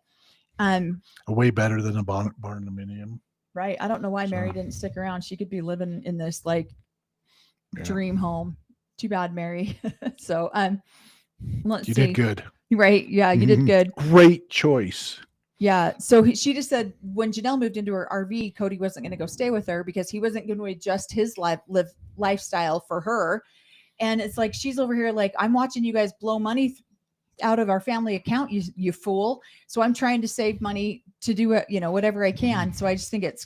Way better than a barndominium. Right. I don't know why Mary didn't stick around. She could be living in this dream home. Too bad, Mary. So let's see. You did good. Right. Yeah, you did good. Great choice. Yeah. So she just said when Janelle moved into her RV, Cody wasn't going to go stay with her because he wasn't going to adjust his lifestyle for her. And it's like she's over here like, I'm watching you guys blow money out of our family account, you fool. So I'm trying to save money to do it, whatever I can. So I just think it's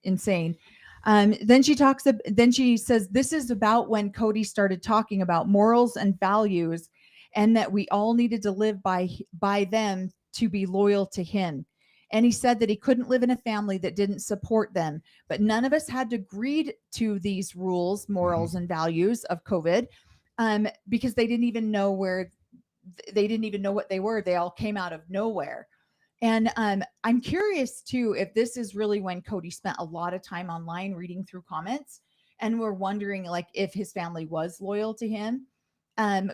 insane. Then she says this is about when Cody started talking about morals and values, and that we all needed to live by them to be loyal to him. And he said that he couldn't live in a family that didn't support them, but none of us had to agree to these rules, morals, and values of COVID, because they didn't even know what they were. They all came out of nowhere. And I'm curious too if this is really when Cody spent a lot of time online reading through comments, and we're wondering like if his family was loyal to him.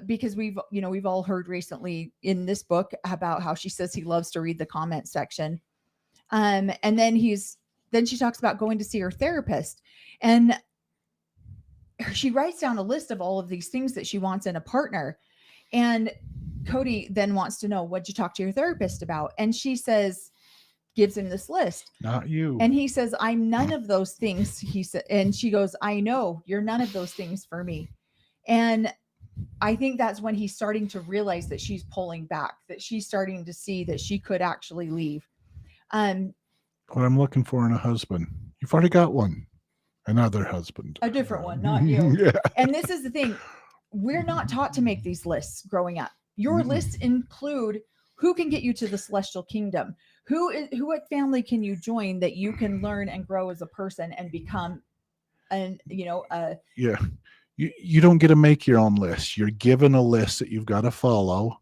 Because we've all heard recently in this book about how she says he loves to read the comment section. And then she talks about going to see her therapist, and she writes down a list of all of these things that she wants in a partner. And Cody then wants to know, what'd you talk to your therapist about? And she gives him this list. Not you. And he says, I'm none of those things. He said, and she goes, I know you're none of those things for me. And I think that's when he's starting to realize that she's pulling back, that she's starting to see that she could actually leave. What I'm looking for in a husband. You've already got one. Another husband. A different one, not you. Yeah. And this is the thing. We're not taught to make these lists growing up. Your lists include who can get you to the celestial kingdom, what family can you join that you can learn and grow as a person and become yeah. You don't get to make your own list. You're given a list that you've got to follow,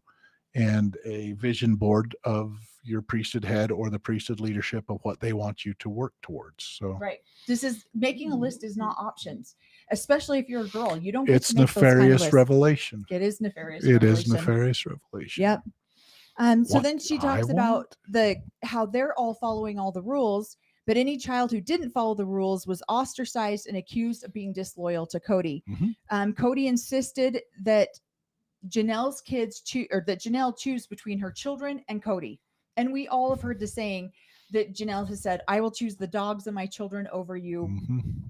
and a vision board of your priesthood head or the priesthood leadership of what they want you to work towards. So right. This is making a list is not options, especially if you're a girl. You don't get it's to make nefarious those revelation. It is nefarious. It is nefarious revelation. Yep. So then she talks about how they're all following all the rules, but any child who didn't follow the rules was ostracized and accused of being disloyal to Cody. Cody insisted that Janelle's kids that Janelle choose between her children and Cody. And we all have heard the saying that Janelle has said, I will choose the dogs of my children over you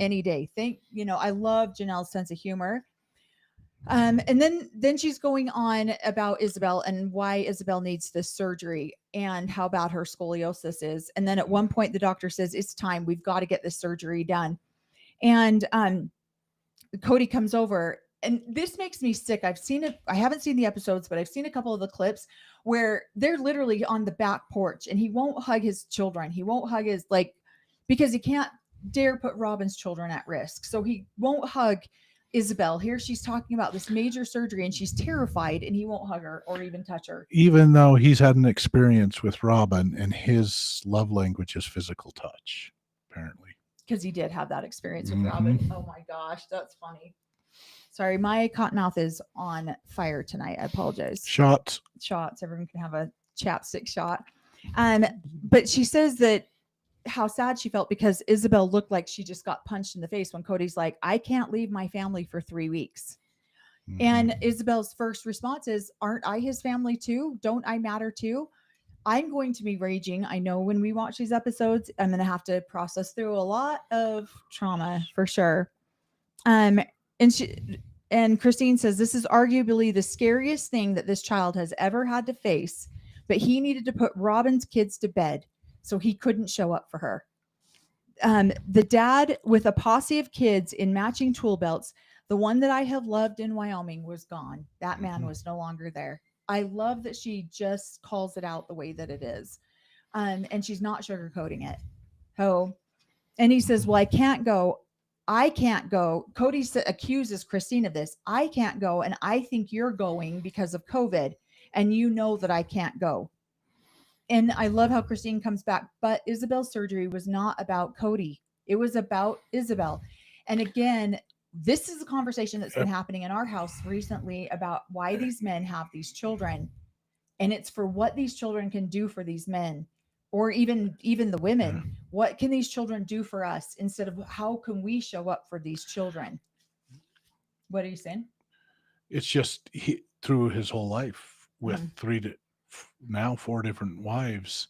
any day. I love Janelle's sense of humor. And then she's going on about Isabel and why Isabel needs this surgery and how bad her scoliosis is. And then at one point, the doctor says, it's time. We've got to get this surgery done. And Cody comes over, and this makes me sick. I've seen it. I haven't seen the episodes, but I've seen a couple of the clips where they're literally on the back porch, and he won't hug his children. He won't hug because he can't dare put Robin's children at risk. So he won't hug Isabel. Here she's talking about this major surgery, and she's terrified, and he won't hug her or even touch her. Even though he's had an experience with Robin, and his love language is physical touch, apparently. Because he did have that experience with Robin. Oh my gosh, that's funny. Sorry, my cottonmouth is on fire tonight. I apologize. Shots. Everyone can have a chapstick shot. But she says that how sad she felt because Isabel looked like she just got punched in the face when Cody's like, I can't leave my family for 3 weeks. And Isabel's first response is, aren't I his family too? Don't I matter too? I'm going to be raging. I know when we watch these episodes, I'm going to have to process through a lot of trauma for sure. And Christine says, this is arguably the scariest thing that this child has ever had to face, but he needed to put Robin's kids to bed, so he couldn't show up for her. The dad with a posse of kids in matching tool belts, the one that I have loved in Wyoming, was gone. That man was no longer there. I love that she just calls it out the way that it is. And she's not sugarcoating it. And he says, well, I can't go. Cody accuses Christine of this. I can't go, and I think you're going because of COVID, and you know that I can't go. And I love how Christine comes back, but Isabel's surgery was not about Cody. It was about Isabel. And again, this is a conversation that's been happening in our house recently about why these men have these children. And it's for what these children can do for these men, or even the women. What can these children do for us instead of how can we show up for these children? What are you saying? It's just through his whole life with 4 different wives,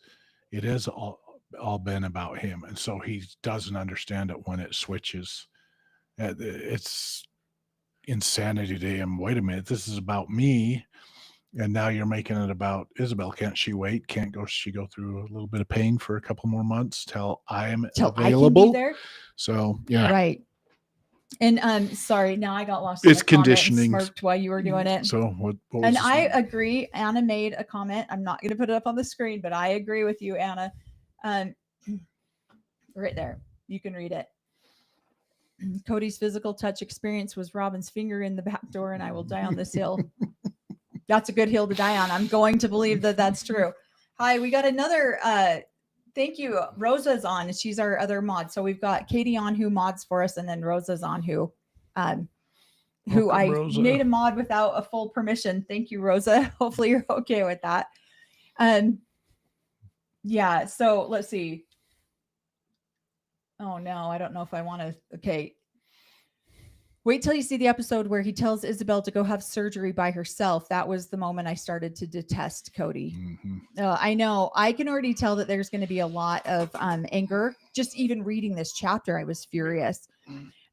it has all been about him, and so he doesn't understand it when it switches. It's insanity to him. Wait a minute, this is about me, and now you're making it about Isabel. Can't she wait? Can't she go through a little bit of pain for a couple more months till I am Till I can be available? there. So yeah, Right. And sorry, now I got lost it's in a comment and conditioning. smirked while you were doing it. So what was And this I one? agree. Anna made a comment. I'm not going to put it up on the screen, but I agree with you, Anna. Right there. You can read it. Cody's physical touch experience was Robin's finger in the back door, and I will die on this hill. That's a good hill to die on. I'm going to believe that that's true. Hi, we got another. Thank you. Rosa's on. She's our other mod. So we've got Katie on who mods for us, and then Rosa's on who Welcome, I Rosa. made a mod without a full permission. Thank you, Rosa. Hopefully you're okay with that. Yeah, so let's see. Oh no, I don't know if I want to. Okay. Wait till you see the episode where he tells Isabel to go have surgery by herself. That was the moment I started to detest Cody. I know. I can already tell that there's going to be a lot of anger. Just even reading this chapter, I was furious.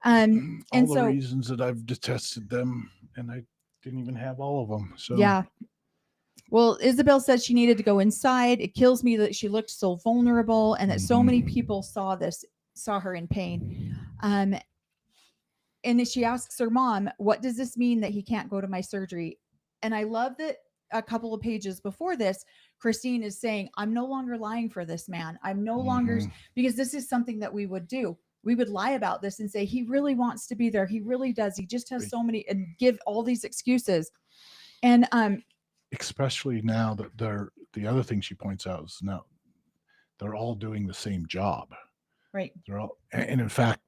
And all the reasons that I've detested them, and I didn't even have all of them. So yeah. Well, Isabel said she needed to go inside. It kills me that she looked so vulnerable and that so many people saw her in pain. And then she asks her mom, what does this mean that he can't go to my surgery? And I love that a couple of pages before this, Christine is saying, I'm no longer lying for this man. I'm no longer, because this is something that we would do. We would lie about this and say, he really wants to be there. He really does. He just has so many, and give all these excuses. And, especially now that the other thing she points out is now they're all doing the same job. Right. They're all, and in fact,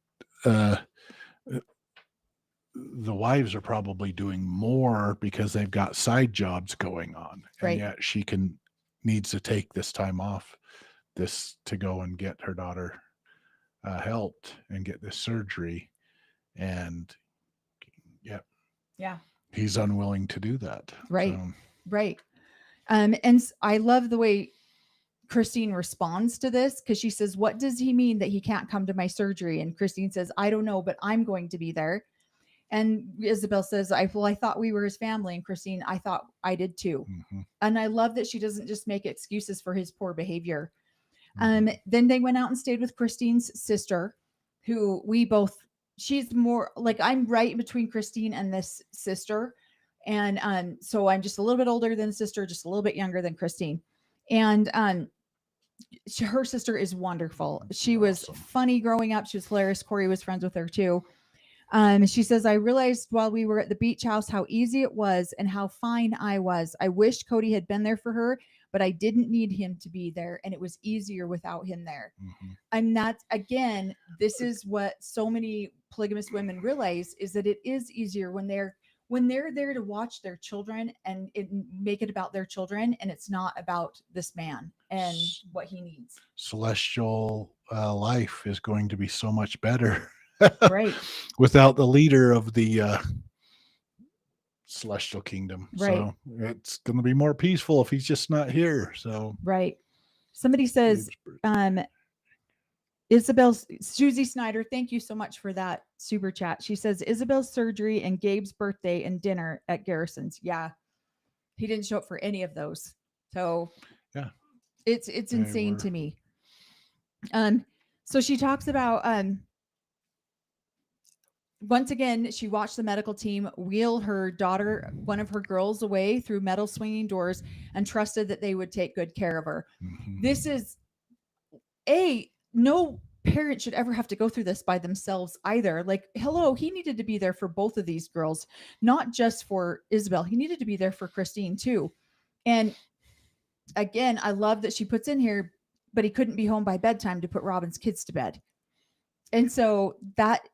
the wives are probably doing more because they've got side jobs going on. Right. And yet she needs to take this time off to go and get her daughter helped and get this surgery. And yeah, he's unwilling to do that. Right. So. Right. And I love the way Christine responds to this, because she says, what does he mean that he can't come to my surgery? And Christine says, I don't know, but I'm going to be there. And Isabel says, I thought we were his family. And Christine, I thought I did too. And I love that she doesn't just make excuses for his poor behavior. Then they went out and stayed with Christine's sister, who she's more like, I'm right between Christine and this sister. And so I'm just a little bit older than sister, just a little bit younger than Christine. And her sister is wonderful. She was funny growing up. She was hilarious. Corey was friends with her too. She says, I realized while we were at the beach house how easy it was and how fine I was. I wished Cody had been there for her, but I didn't need him to be there. And it was easier without him there. And that's, again, this is what so many polygamous women realize, is that it is easier when they're there to watch their children and make it about their children, and it's not about this man and what he needs. Celestial life is going to be so much better. Right. Without the leader of the celestial kingdom. Right. So it's going to be more peaceful if he's just not here. So right. Somebody says, Susie Snyder, thank you so much for that super chat. She says, Isabel's surgery and Gabe's birthday and dinner at Garrison's. Yeah. He didn't show up for any of those. So yeah, it's insane to me. So she talks about, once again, she watched the medical team wheel her daughter, one of her girls, away through metal swinging doors and trusted that they would take good care of her. This is no parent should ever have to go through this by themselves either. Like, hello, he needed to be there for both of these girls, not just for Isabel. He needed to be there for Christine too. And again, I love that she puts in here, but he couldn't be home by bedtime to put Robin's kids to bed. And so that,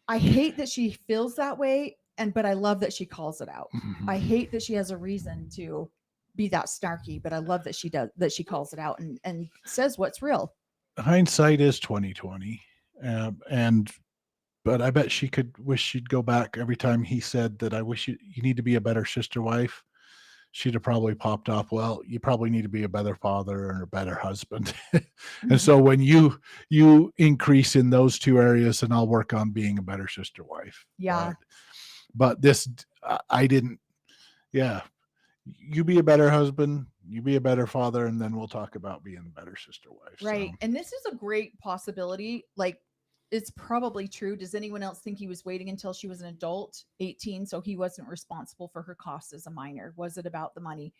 I hate that she feels that way, but I love that she calls it out. I hate that she has a reason to be that snarky, but I love that she calls it out and says what's real. Hindsight is 2020. But I bet she could wish she'd go back every time he said that, I wish you need to be a better sister wife. she'd have probably popped off, well, you probably need to be a better father and a better husband. And Mhm. so when you increase in those two areas, and I'll work on being a better sister wife. Yeah. But this, I didn't, yeah, you be a better husband, you be a better father, and then we'll talk about being a better sister wife. Right. So And this is a great possibility. Like, it's probably true. Does anyone else think he was waiting until she was an adult, 18, so he wasn't responsible for her costs as a minor? Was it about the money?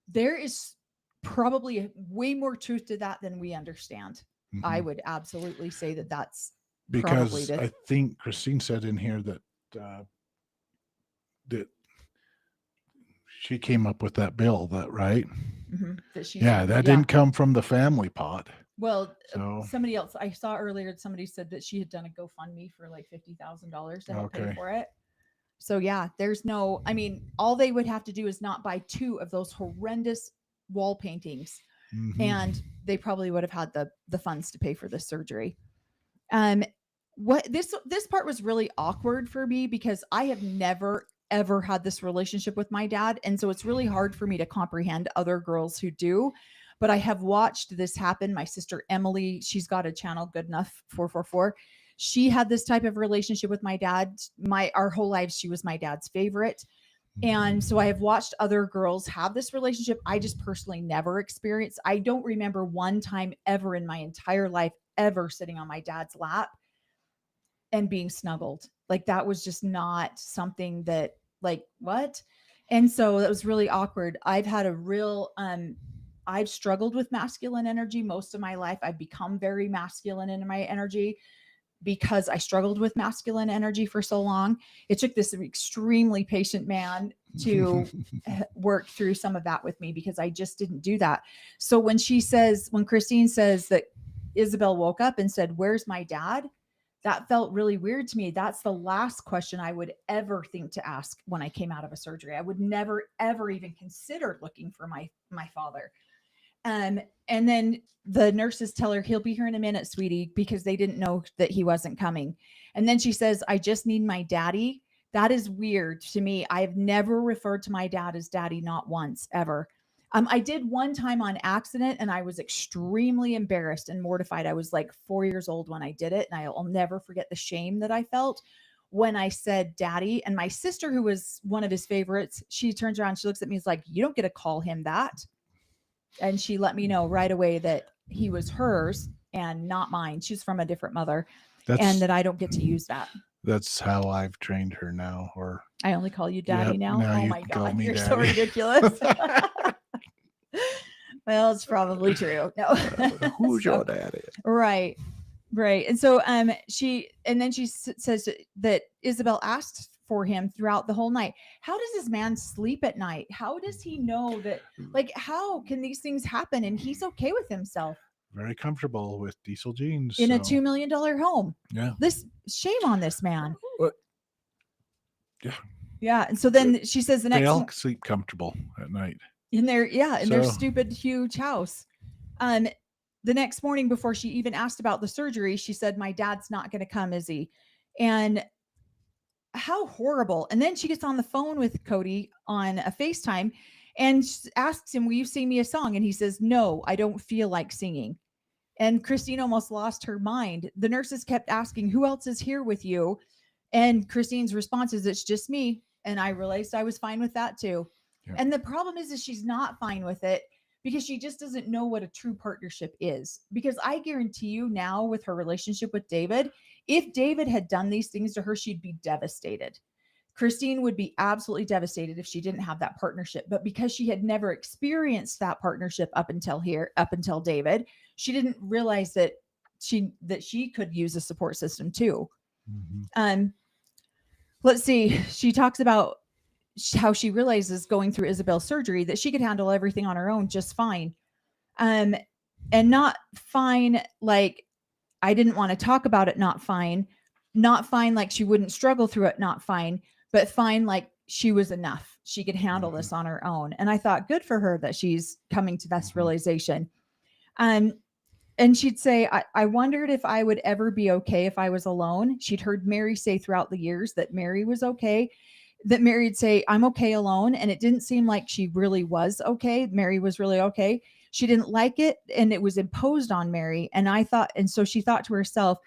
There is probably way more truth to that than we understand. I mhm. would absolutely say that that's probably Because the I think Christine said in here that that she came up with that bill, that right? that she's Yeah, that yeah. didn't come from the family pot. Well, So somebody else I saw earlier, somebody said that she had done a GoFundMe for like $50,000 to help pay okay. for it. So yeah, there's no, I mean, all they would have to do is not buy two of those horrendous wall paintings, Mhm. and they probably would have had the funds to pay for the surgery. Um, what this part was really awkward for me because I have never ever had this relationship with my dad, and so it's really hard for me to comprehend other girls who do. But I have watched this happen. My sister Emily, she's got a channel, Good Enough 444. She had this type of relationship with my dad. Our whole lives, she was my dad's favorite. And so I have watched other girls have this relationship. I just personally never experienced. I don't remember one time ever in my entire life ever sitting on my dad's lap and being snuggled. Like that was just not something that like what? And so that was really awkward. I've had a real I've struggled with masculine energy most of my life. I've become very masculine in my energy because I struggled with masculine energy for so long. It took this extremely patient man to work through some of that with me because I just didn't do that. So when Christine says that Isabel woke up and said, "Where's my dad?" That felt really weird to me. That's the last question I would ever think to ask when I came out of a surgery. I would never ever even consider looking for my father. And then the nurses tell her, "He'll be here in a minute, sweetie," because they didn't know that he wasn't coming. And then she says, "I just need my daddy." That is weird to me. I've never referred to my dad as daddy, not once ever. I did one time on accident and I was extremely embarrassed and mortified. I was like 4 years old when I did it. And I'll never forget the shame that I felt when I said daddy. And my sister, who was one of his favorites, she turns around, she looks at me, is like, "You don't get to call him that." And she let me know right away that he was hers and not mine. She's from a different mother, and That's that I don't get to use that. that's how I've trained her now. Or I only call you daddy yep, now. now Oh you my can call God, me you're so daddy. ridiculous. Well, it's probably true. No. Who's So, your daddy? right. Right. And so she says that Isabel asked for him throughout the whole night. How does this man sleep at night? How does he know that, like, how can these things happen and he's okay with himself Very comfortable with diesel jeans. in a So $2 million home? yeah. This shame on this man. What? Yeah. Yeah. And so then she says the They next all sleep comfortable at night. in their So stupid huge house. Um the next morning before she even asked about the surgery, she said, "My dad's not going to come, is he?" And how horrible. And then she gets on the phone with Cody on a FaceTime and asks him, "Will you sing me a song?" And he says, "No, I don't feel like singing." And Christine almost lost her mind. The nurses kept asking, "Who else is here with you?" And Christine's response is, "It's just me." And I realized I was fine with that too. yeah. And the problem is she's not fine with it because she just doesn't know what a true partnership is. Because I guarantee you now, with her relationship with David, if David had done these things to her, she'd be devastated. Christine would be absolutely devastated if she didn't have that partnership. But because she had never experienced that partnership up until David, she didn't realize that she could use a support system too. Mhm. Let's see. She talks about how she realizes going through Isabel's surgery that she could handle everything on her own just fine. Um, and not fine like I didn't want to talk about it, not fine. Not fine like she wouldn't struggle through it, not fine, but fine like she was enough. She could handle Mhm. this on her own. And I thought, good for her that she's coming to this Mhm. realization. Um, and she'd say, I wondered if I would ever be okay if I was alone. She'd heard Mary say throughout the years that Mary was okay. that Mary'd say, I'm okay alone. And it didn't seem like she really was okay. Mary was really okay. She didn't like it, and it was imposed on Mary. And I thought, and so she thought to herself,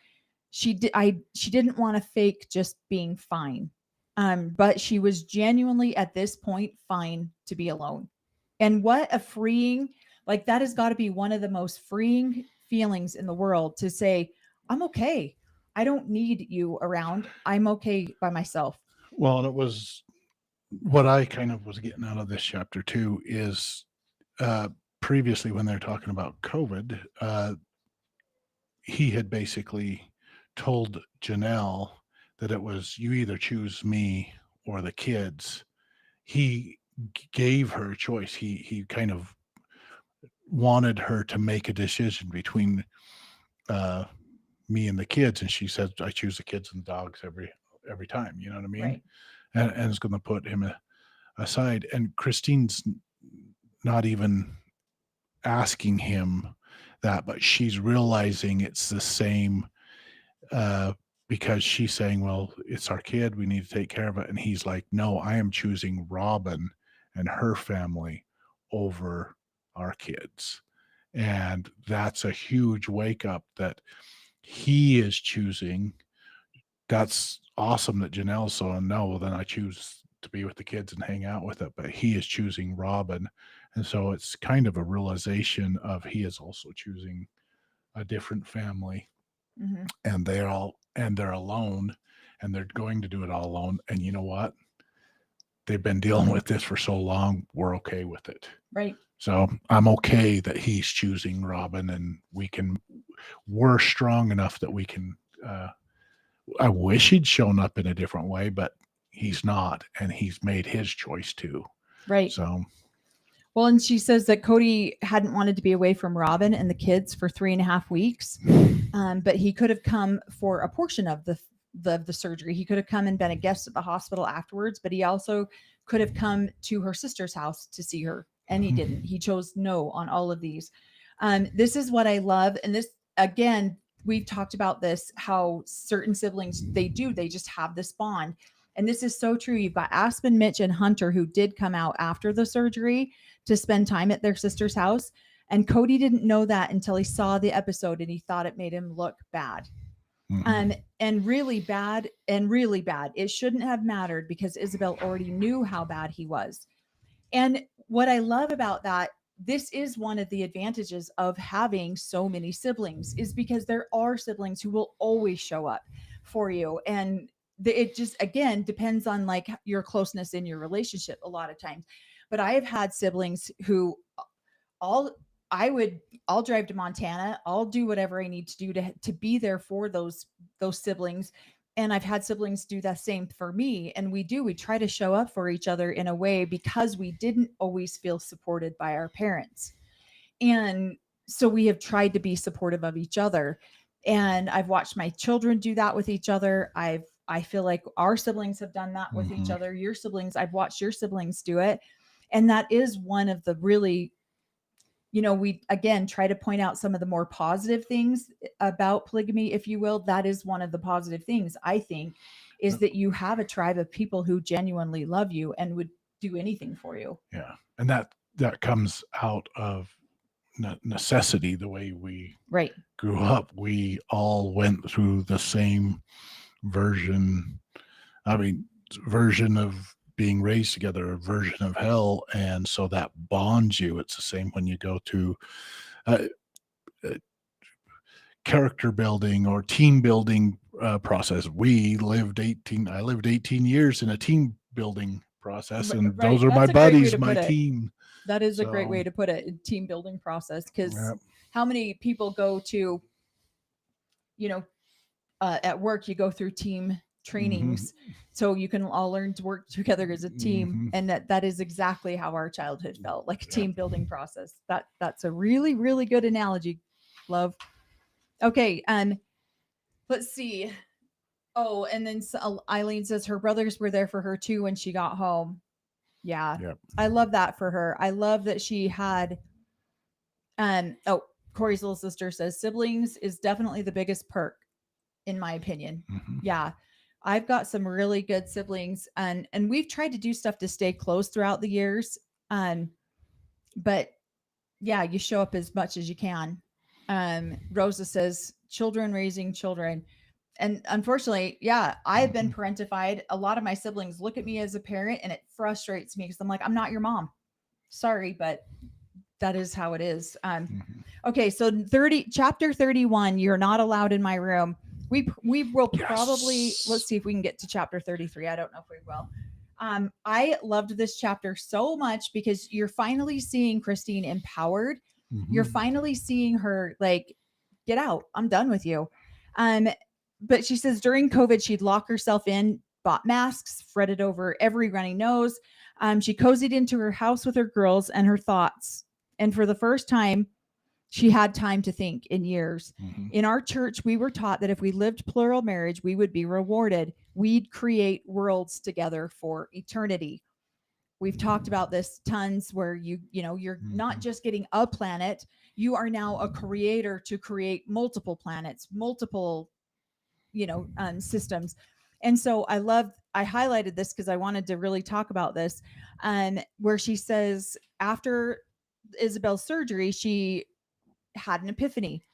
she didn't want to fake just being fine. But she was genuinely at this point fine to be alone. And what a freeing, like that has got to be one of the most freeing feelings in the world, to say, I'm okay. I don't need you around. I'm okay by myself. Well, and it was what I kind of was getting out of this chapter too is uh, previously when they're talking about COVID, he had basically told Janelle that it was you either choose me or the kids. He gave her a choice. He kind of wanted her to make a decision between uh, me and the kids, and she said, "I choose the kids and the dogs every time." You know what I mean? Right. And it's going to put him aside. And Christine's not even asking him that, but she's realizing it's the same because she's saying, well, it's our kid. We need to take care of it. And he's like, no, I am choosing Robin and her family over our kids. And that's a huge wake up that he is choosing. That's awesome that Janelle's so, no, well, then I choose to be with the kids and hang out with it. But he is choosing Robin. And so it's kind of a realization of he is also choosing a different family, Mm-hmm. and they're alone, and they're going to do it all alone. And you know what? They've been dealing with this for so long. We're okay with it. Right. So I'm okay that he's choosing Robin, and we're strong enough that we can, I wish he'd shown up in a different way, but he's not, and he's made his choice too. Right. So, well, and she says that Cody hadn't wanted to be away from Robin and the kids for 3.5 weeks. But he could have come for a portion of the surgery. He could have come and been a guest at the hospital afterwards, but he also could have come to her sister's house to see her. And he didn't. He chose no on all of these. This is what I love. And this, again, we've talked about this, how certain siblings, they just have this bond. And this is so true. You've got Aspen, Mitch, and Hunter, who did come out after the surgery to spend time at their sister's house. And Cody didn't know that until he saw the episode, and he thought it made him look bad. And really bad, and really bad. It shouldn't have mattered because Isabel already knew how bad he was. And what I love about that, this is one of the advantages of having so many siblings, is because there are siblings who will always show up for you. And it just, again, depends on like your closeness in your relationship a lot of times. But I have had siblings who I'll drive to Montana. I'll do whatever I need to do to be there for those siblings. And I've had siblings do the same for me. And we try to show up for each other in a way, because we didn't always feel supported by our parents. And so we have tried to be supportive of each other. And I've watched my children do that with each other. I feel like our siblings have done that with each other. Your siblings, I've watched your siblings do it. And that is one of the really, we again try to point out some of the more positive things about polygamy, if you will. That is one of the positive things, I think, is that you have a tribe of people who genuinely love you and would do anything for you. Yeah. And that comes out of necessity. The way we grew up, we all went through the same version of being raised together, a version of hell. And so that bonds you. It's the same when you go to character building or team building process. I lived 18 years in a team building process, and those are my buddies, my team. That is a great way to put it, team building process. Because how many people go to, at work, you go through team trainings so you can all learn to work together as a team. And that is exactly how our childhood felt, like a team building process. That's a really, really good analogy. Love. Okay. Let's see. Oh, and then Eileen says her brothers were there for her too when she got home. Yeah. I love that for her. I love that she had, Corey's little sister says siblings is definitely the biggest perk, in my opinion. Yeah. I've got some really good siblings, and we've tried to do stuff to stay close throughout the years. But yeah, you show up as much as you can. Rosa says, children raising children. And unfortunately, yeah, I've been parentified. A lot of my siblings look at me as a parent and it frustrates me because I'm like, I'm not your mom. Sorry, but that is how it is. Okay, so chapter 31, you're not allowed in my room. We will probably, let's see if we can get to chapter 33. I don't know if we will. I loved this chapter so much because you're finally seeing Christine empowered. You're finally seeing her like, get out. I'm done with you. But she says during COVID, she'd lock herself in, bought masks, fretted over every runny nose. She cozied into her house with her girls and her thoughts. And for the first time, she had time to think in years. In our church, we were taught that if we lived plural marriage, we would be rewarded. We'd create worlds together for eternity. We've talked about this tons where you're not just getting a planet, you are now a creator to create multiple planets, multiple, systems. And so I highlighted this because I wanted to really talk about this. Where she says after Isabel's surgery, she had an epiphany.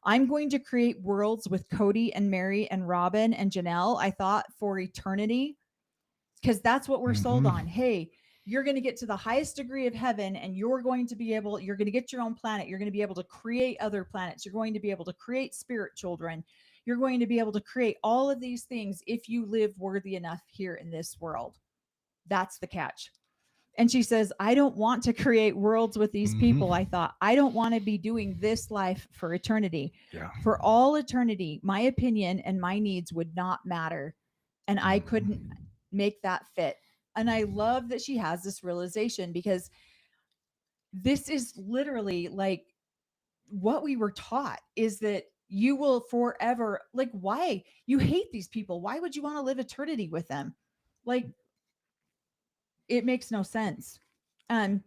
I'm going to create worlds with Cody and Mary and Robin and Janelle, I thought, for eternity, because that's what we're sold on. Hey, you're going to get to the highest degree of heaven and you're going to get your own planet. You're going to be able to create other planets. You're going to be able to create spirit children. You're going to be able to create all of these things if you live worthy enough here in this world. That's the catch. And she says, I don't want to create worlds with these people. I thought, I don't want to be doing this life for eternity. Yeah. For all eternity, my opinion and my needs would not matter. And I couldn't make that fit. And I love that she has this realization, because this is literally like what we were taught, is that you will forever, like, why? You hate these people. Why would you want to live eternity with them? Like, it makes no sense. But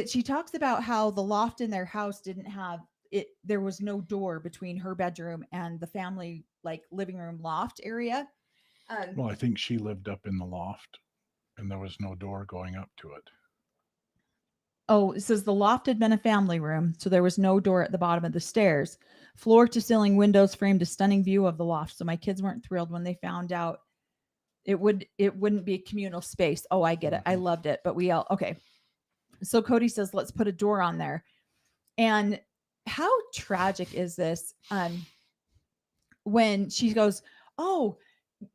she talks about how the loft in their house didn't have it. There was no door between her bedroom and the family, like, living room loft area. Well, I think she lived up in the loft and there was no door going up to it. Oh, it says the loft had been a family room, so there was no door at the bottom of the stairs. Floor to ceiling windows framed a stunning view of the loft. So my kids weren't thrilled when they found out it wouldn't be a communal space. Oh, I get it. I loved it. But okay. So Cody says, let's put a door on there. And how tragic is this? When she goes, oh,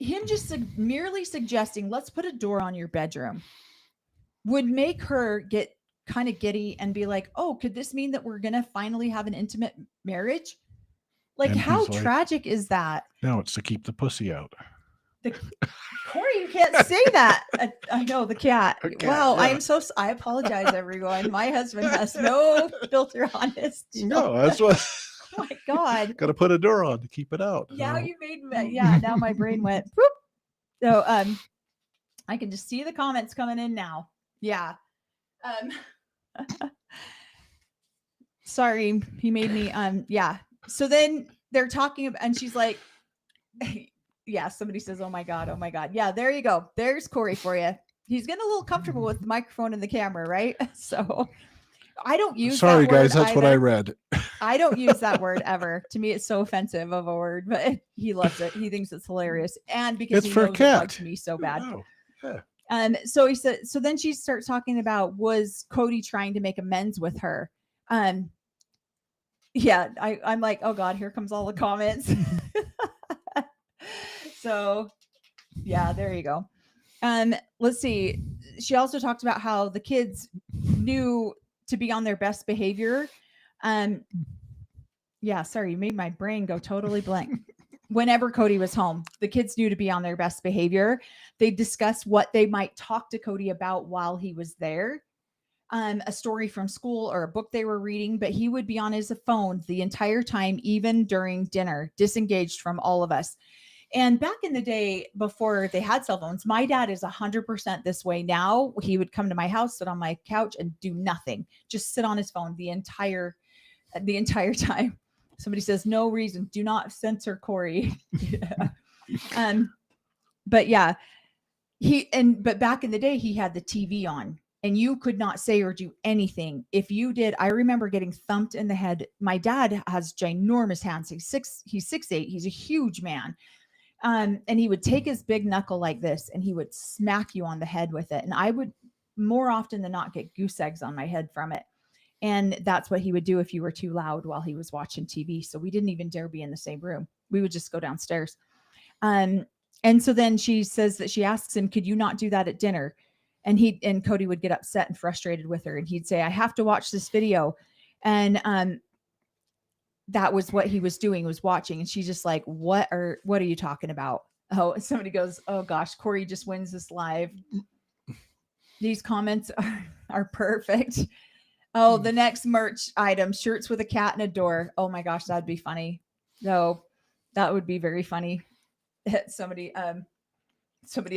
him just merely suggesting, let's put a door on your bedroom, would make her get kind of giddy and be like, oh, could this mean that we're going to finally have an intimate marriage? Like, and how tragic is that? No, it's to keep the pussy out. Corey, you can't say that. I know, the cat. Wow, yeah. I apologize, everyone. My husband has no filter on his joke. No, that's what. Oh my God. Got to put a door on to keep it out. Now you made me. Yeah, now my brain went whoop. So I can just see the comments coming in now. Yeah. Sorry, he made me yeah. So then they're talking about, and she's like, yeah, somebody says, oh my God. Yeah, there you go. There's Corey for you. He's getting a little comfortable with the microphone and the camera, right? So I don't use Sorry, that word guys, that's either. what I read. I don't use that word ever. To me, it's so offensive of a word, but he loves it. He thinks it's hilarious. And because it's he for knows cat. It bugs me so bad. Oh, yeah. So he said, so then she starts talking about, was Cody trying to make amends with her? Yeah, I'm like, oh God, here comes all the comments. So yeah, there you go. Let's see. She also talked about how the kids knew to be on their best behavior. Yeah, sorry, you made my brain go totally blank. Whenever Cody was home, the kids knew to be on their best behavior. They discussed what they might talk to Cody about while he was there. A story from school or a book they were reading, but he would be on his phone the entire time, even during dinner, disengaged from all of us. And back in the day, before they had cell phones, my dad is 100% this way now. He would come to my house, sit on my couch and do nothing, just sit on his phone the entire time. Somebody says, no reason. Do not censor Corey. Yeah. But yeah, but back in the day, he had the TV on and you could not say or do anything. If you did, I remember getting thumped in the head. My dad has ginormous hands. He's 6'8". He's a huge man. And he would take his big knuckle like this and he would smack you on the head with it. And I would more often than not get goose eggs on my head from it. And that's what he would do if you were too loud while he was watching TV. So we didn't even dare be in the same room. We would just go downstairs. And so then she says that she asks him, could you not do that at dinner? And Cody would get upset and frustrated with her. And he'd say, I have to watch this video. And that was what he was doing, was watching. And she's just like, what are you talking about? Oh, and somebody goes, oh gosh, Corey just wins this live. These comments are perfect. Oh, the next merch item, shirts with a cat and a door. Oh my gosh, that'd be funny. No, that would be very funny. Somebody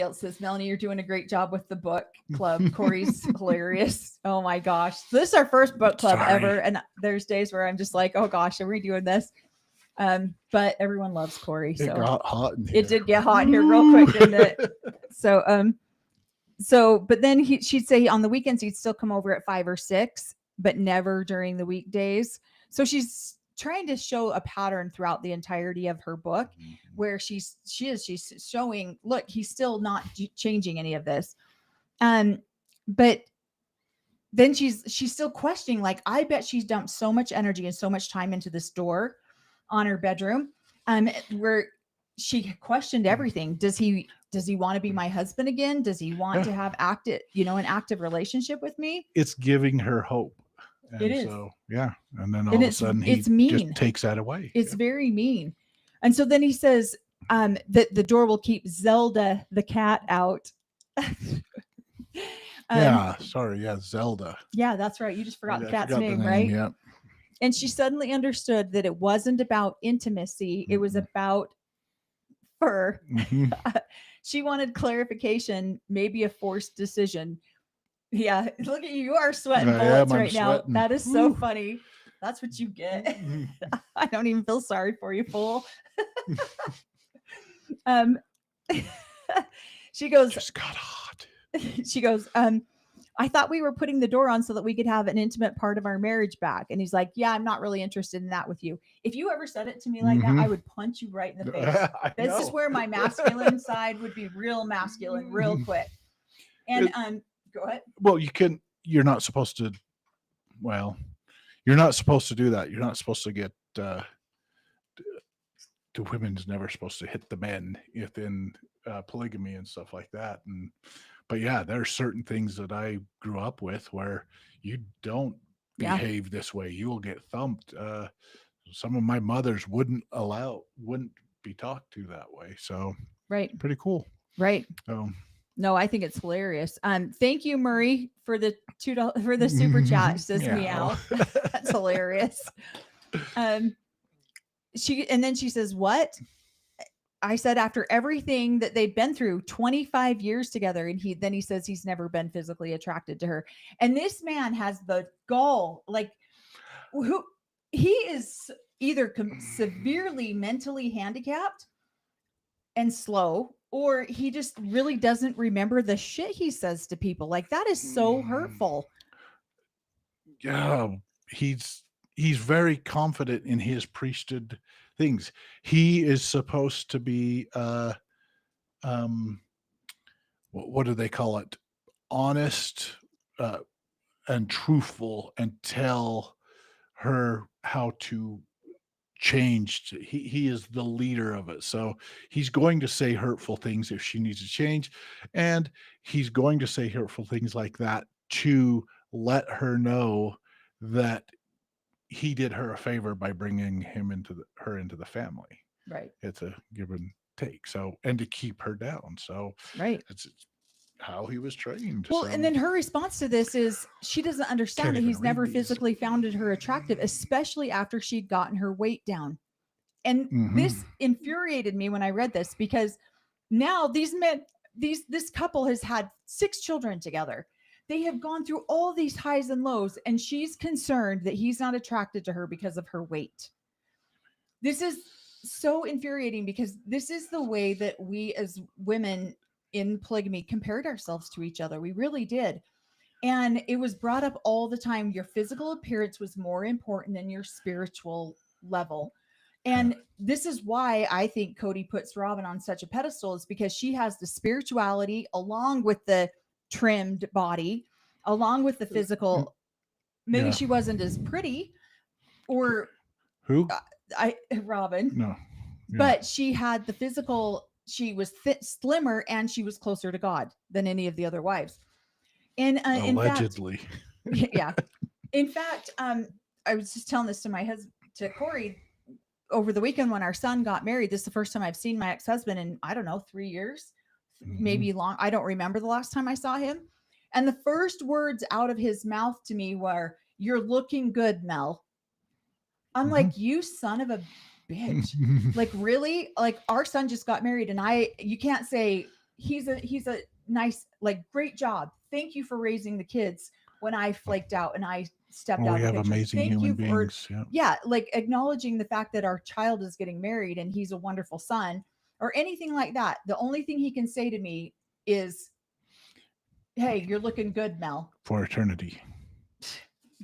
else says, Melanie, you're doing a great job with the book club. Corey's hilarious. Oh my gosh. This is our first book club ever. And there's days where I'm just like, oh gosh, are we doing this? But everyone loves Corey. So it got hot in here. It did get hot in here real quick, didn't it? But then she'd say on the weekends, he'd still come over at 5 or 6, but never during the weekdays. So she's trying to show a pattern throughout the entirety of her book where she's showing, look, he's still not changing any of this. But then she's still questioning, like, I bet she's dumped so much energy and so much time into this door on her bedroom, where she questioned everything. Does he want to be my husband again? Does he want to have an active relationship with me? It's giving her hope. And it is. So, yeah. And then all of a sudden he just takes that away. It's very mean. And so then he says that the door will keep Zelda the cat out. Zelda. Yeah, that's right. You just forgot the cat's name, right? Yeah. And she suddenly understood that it wasn't about intimacy. It was about her. Mm-hmm. She wanted clarification, maybe a forced decision. Yeah, look at you. You are sweating bullets right now. That is so funny. That's what you get. I don't even feel sorry for you, fool. She goes, just got hot. She goes, I thought we were putting the door on so that we could have an intimate part of our marriage back. And he's like, yeah, I'm not really interested in that with you. If you ever said it to me like that, I would punch you right in the face. This is where my masculine side would be real masculine, real quick. And go ahead. Well, you're not supposed to do that. You're not supposed to get the women's never supposed to hit the men within polygamy and stuff like that. But yeah, there are certain things that I grew up with where you don't behave this way. You will get thumped. Some of my mothers wouldn't be talked to that way. So right. Pretty cool. Right. No, I think it's hilarious. Thank you, Murray, for the $2 for the super chat. Says meow. That's hilarious. And then she says, what? I said, after everything that they'd been through, 25 years together. And he says he's never been physically attracted to her. And this man has the gall, like, he is either severely mentally handicapped and slow, or he just really doesn't remember the shit he says to people. Like, that is so hurtful. Yeah. He's very confident in his priesthood things. He is supposed to be what do they call it? Honest and truthful, and tell her how to change. He is the leader of it. So he's going to say hurtful things if she needs to change, and he's going to say hurtful things like that to let her know that he did her a favor by bringing him her into the family. Right. It's a give and take. So, and to keep her down. So right. It's how he was trained. Well, and then her response to this is she doesn't understand that he's never physically found her attractive, especially after she'd gotten her weight down. And this infuriated me when I read this, because now these men, this couple has had 6 children together. They have gone through all these highs and lows, and she's concerned that he's not attracted to her because of her weight. This is so infuriating because this is the way that we as women in polygamy compared ourselves to each other. We really did. And it was brought up all the time. Your physical appearance was more important than your spiritual level. Yeah. And this is why I think Cody puts Robin on such a pedestal, is because she has the spirituality along with the trimmed body, along with the physical. Maybe Yeah. she wasn't as pretty, or Who? uh, Robin, No. Yeah. but she had the physical. She was slimmer, and she was closer to God than any of the other wives. And in fact, Allegedly. yeah, in fact, I was just telling this to my husband, to Corey, over the weekend when our son got married. This is the first time I've seen my ex-husband in, I don't know, 3 years, Mhm. maybe long. I don't remember the last time I saw him. And the first words out of his mouth to me were, "You're looking good, Mel." I'm like, "You son of a bitch." Like, really? Like, our son just got married, and you can't say he's a nice, like, great job. Thank you for raising the kids when I flaked out and I stepped Well, out we of the have picture. amazing Thank human you for, beings. Yeah. yeah, like acknowledging the fact that our child is getting married and he's a wonderful son or anything like that. The only thing he can say to me is, "Hey, you're looking good, Mel." For eternity.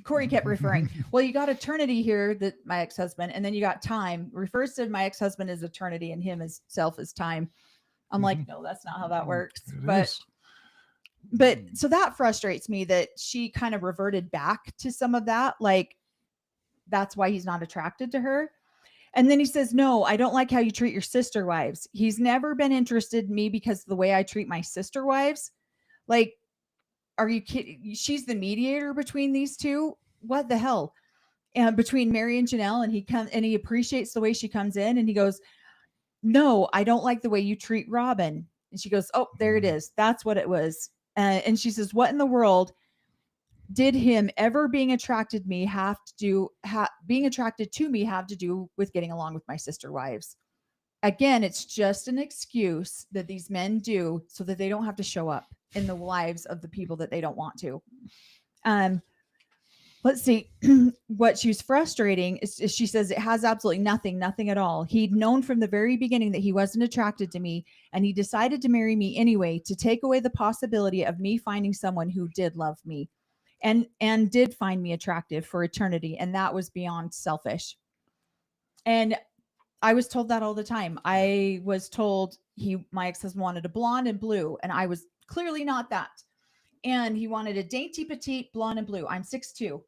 Corey kept referring, "Well, you got eternity here," that my ex-husband, "and then you got time." Refers to my ex-husband as eternity and him as self as time. I'm like, "No, that's not how that works." It But is. so that frustrates me that she kind of reverted back to some of that. Like, that's why he's not attracted to her. And then he says, "No, I don't like how you treat your sister wives." He's never been interested in me because of the way I treat my sister wives. Like, are you kidding? She's the mediator between these two. What the hell? And between Mary and Janelle, and he appreciates the way she comes in, and he goes, "No, I don't like the way you treat Robin." And she goes, "Oh, there it is. That's what it was." And she says, "What in the world did him ever being attracted me have to do? Being attracted to me have to do with getting along with my sister wives?" Again, it's just an excuse that these men do so that they don't have to show up in the lives of the people that they don't want to. Um, let's see. What she's frustrating is she says it has absolutely nothing at all. He'd known from the very beginning that he wasn't attracted to me, and he decided to marry me anyway to take away the possibility of me finding someone who did love me and did find me attractive for eternity, and that was beyond selfish. And I was told that all the time. I was told my ex-husband wanted a blonde and blue, and I was clearly not that. And he wanted a dainty petite blonde and blue. I'm 6'2",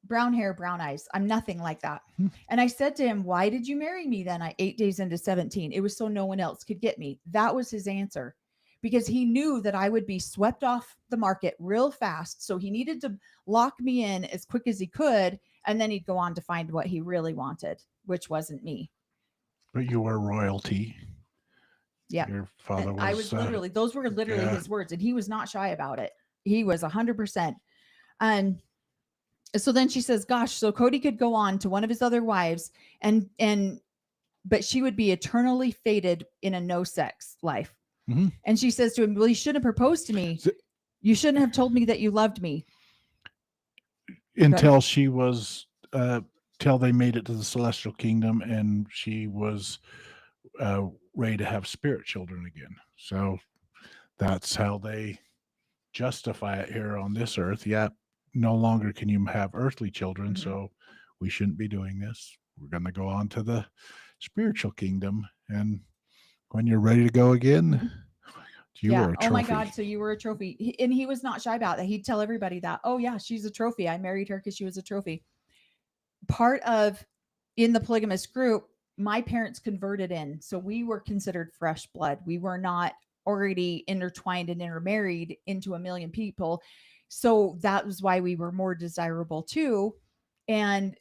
brown hair, brown eyes. I'm nothing like that. And I said to him, "Why did you marry me then?" 8 days into 17. It was so no one else could get me. That was his answer, because he knew that I would be swept off the market real fast. So he needed to lock me in as quick as he could. And then he'd go on to find what he really wanted, which wasn't me. But you were royalty. Yeah. Your And father I was. was literally, those were literally Yeah. his words, and he was not shy about it. He was 100%. And so then she says, "Gosh, so Cody could go on to one of his other wives, and but she would be eternally fated in a no sex life." Mhm. And she says to him, "Well, you shouldn't have proposed to me. You shouldn't have told me that you loved me." Until she was, till they made it to the celestial kingdom, and she was ready to have spirit children again. So that's how they justify it here on this earth. Yeah, no longer can you have earthly children, Mhm. so we shouldn't be doing this. We're going to go on to the spiritual kingdom, and when you're ready to go again, you Yeah. were a Oh my trophy. God. So you were a trophy. And he was not shy about that. He'd tell everybody that, "Oh, yeah, she's a trophy. I married her because she was a trophy." Part of, in the polygamous group, my parents converted in. So we were considered fresh blood. We were not already intertwined and intermarried into a million people. So that was why we were more desirable too. And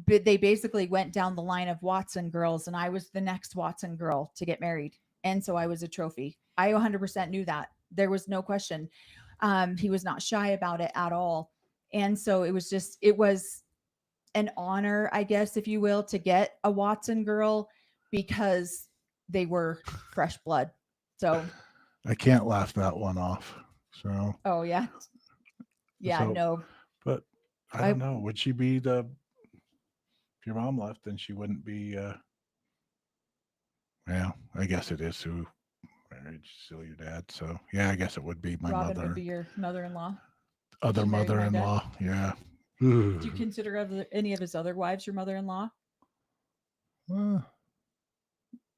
they basically went down the line of Watson girls, and I was the next Watson girl to get married. And so I was a trophy. I 100% knew that. There was no question. He was not shy about it at all. And so it was an honor, I guess, if you will, to get a Watson girl because they were fresh blood. So, I can't laugh that one off. So, oh yeah, yeah, so, no, but I I don't know. Would she be the? If your mom left, then she wouldn't be Well, I guess it is who married still your dad. So yeah, I guess it would be my Robin mother, would be your mother-in-law. other She married my dad. mother-in-law. Yeah. Do you Ooh. consider any of his other wives your mother-in-law? Well,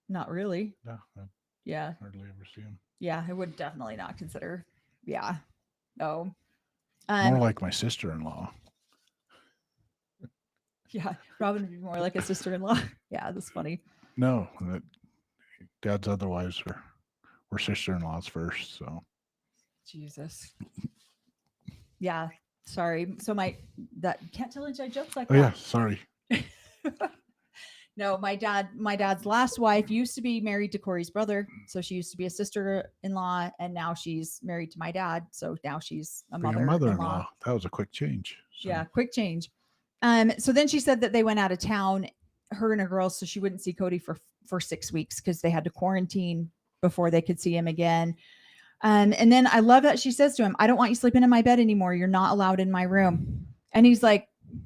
Not really. no, I Yeah. hardly ever see him. Yeah, I would definitely not consider. Yeah. No. More Um, like my sister-in-law. yeah, Robin would be more like a sister-in-law. Yeah, that's funny. No, dad's other wives were sister-in-laws first. So Jesus. Yeah. Sorry. So that can't tell inside jokes like oh yeah, that. sorry. No, my dad's last wife used to be married to Corey's brother. So she used to be a sister-in-law, and now she's married to my dad. So now she's a Being a mother-in-law. mother-in-law, that was a quick change. So. Yeah, quick change. So then she said that they went out of town, her and her girls, so she wouldn't see Cody for 6 weeks because they had to quarantine before they could see him again. And then I love that she says to him, "I don't want you sleeping in my bed anymore. You're not allowed in my room." And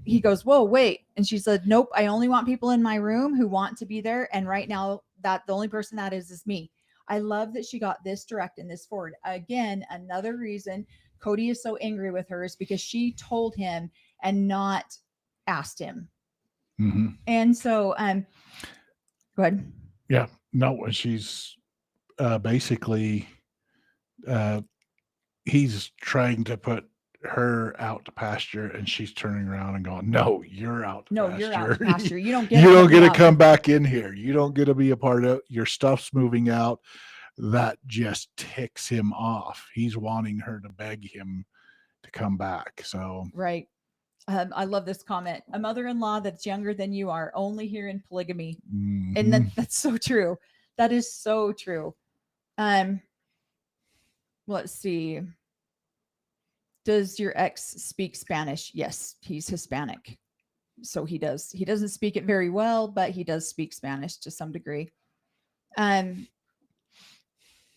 he goes, "Whoa, wait." And she said, "Nope, I only want people in my room who want to be there. And right now, that the only person that is me." I love that she got this direct and this forward. Again, another reason Cody is so angry with her is because she told him and not asked him. Mm-hmm. And so, go ahead. Yeah, no, she's basically he's trying to put her out to pasture, and she's turning around and going, "No, you're out to pasture. You're out to pasture. You don't get. You don't get to come back in here. You don't get to be a part of it. Your stuff's moving out." That just ticks him off. He's wanting her to beg him to come back. So right. I love this comment. A mother-in-law that's younger than you are, only here in polygamy. mm-hmm. And that's so true. That is so true. Let's see. Does your ex speak Spanish? Yes, he's Hispanic. So he does. He doesn't speak it very well, but he does speak Spanish to some degree.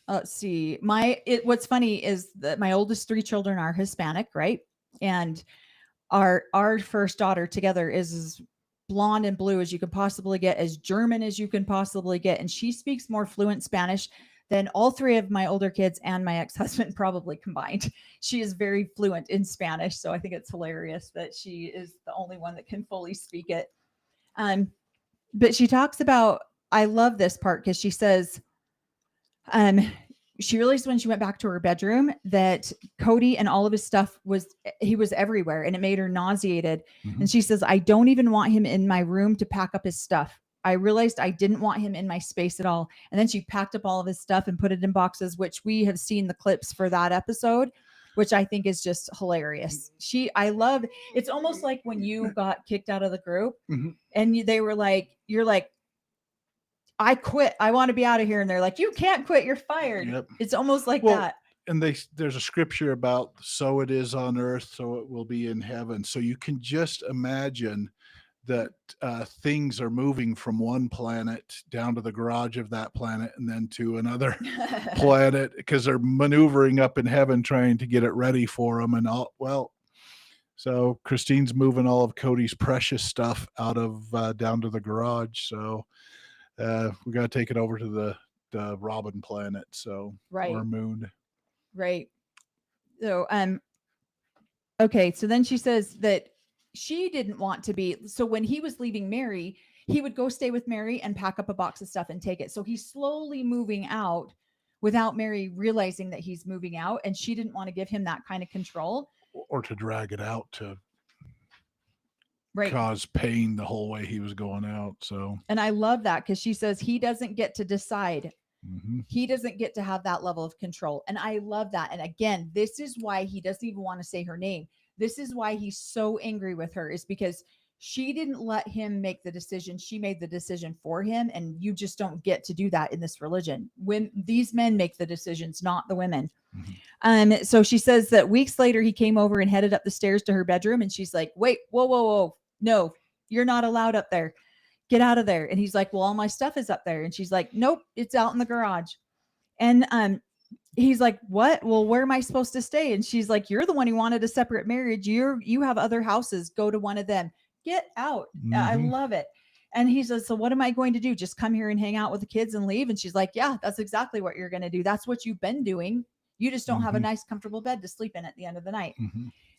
Let's see. What's funny is that my oldest 3 children are Hispanic, right? And our first daughter together is as blonde and blue as you could possibly get, as German as you can possibly get, and she speaks more fluent Spanish than all 3 of my older kids and my ex-husband probably combined. She is very fluent in Spanish, so I think it's hilarious that she is the only one that can fully speak it. But she talks about, I love this part because she says, she realized when she went back to her bedroom that Cody and all of his stuff was everywhere, and it made her nauseated. Mm-hmm. And she says, "I don't even want him in my room to pack up his stuff. I realized I didn't want him in my space at all." And then she packed up all of his stuff and put it in boxes, which we have seen the clips for that episode, which I think is just hilarious. I love, it's almost like when you got kicked out of the group mm-hmm. and they were like, you're like, "I quit. I want to be out of here." And they're like, "You can't quit. You're fired." Yep. It's almost like that. And there's a scripture about, "So it is on earth, so it will be in heaven." So you can just imagine that things are moving from one planet down to the garage of that planet and then to another planet, because they're maneuvering up in heaven trying to get it ready for them. And so Christine's moving all of Cody's precious stuff out of down to the garage. So we got to take it over to the Robin planet. So right. Or moon. Right. So, okay. So then she says that she didn't want to be. So when he was leaving Mary, he would go stay with Mary and pack up a box of stuff and take it. So he's slowly moving out without Mary realizing that he's moving out. And she didn't want to give him that kind of control. Or to drag it out to right. cause pain the whole way he was going out. So, and I love that because she says he doesn't get to decide. Mm-hmm. He doesn't get to have that level of control. And I love that. And again, this is why he doesn't even want to say her name. This is why he's so angry with her, is because she didn't let him make the decision. She made the decision for him. And you just don't get to do that in this religion. When these men make the decisions, not the women. Mm-hmm. So she says that weeks later, he came over and headed up the stairs to her bedroom. And she's like, "Wait, whoa. No, you're not allowed up there. Get out of there." And he's like, "Well, all my stuff is up there." And she's like, "Nope, it's out in the garage." And he's like, "What? Well, where am I supposed to stay?" And she's like, "You're the one who wanted a separate marriage. You have other houses. Go to one of them. Get out." Mm-hmm. I love it. And he says, so what am I going to do? Just come here and hang out with the kids and leave? And she's like, yeah, that's exactly what you're going to do. That's what you've been doing. You just don't have a nice, comfortable bed to sleep in at the end of the night.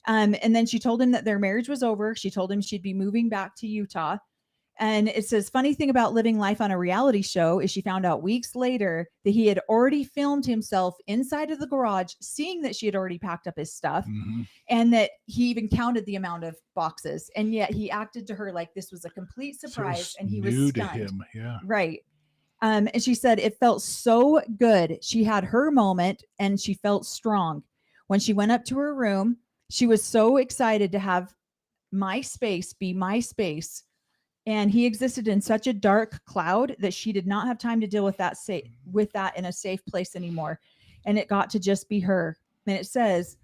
And then she told him that their marriage was over. She told him she'd be moving back to Utah. And it says, funny thing about living life on a reality show is she found out weeks later that he had already filmed himself inside of the garage, seeing that she had already packed up his stuff, and that he even counted the amount of boxes. And yet he acted to her like this was a complete surprise, and he was stunned. To him. Yeah. Right. And she said it felt so good. She had her moment and she felt strong. When she went up to her room, she was so excited to have my space be my space. And he existed in such a dark cloud that she did not have time to deal with that in a safe place anymore. And it got to just be her. And it says,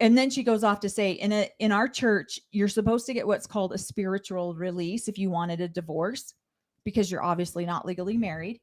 and then she goes off to say, in our church, you're supposed to get what's called a spiritual release if you wanted a divorce, because you're obviously not legally married.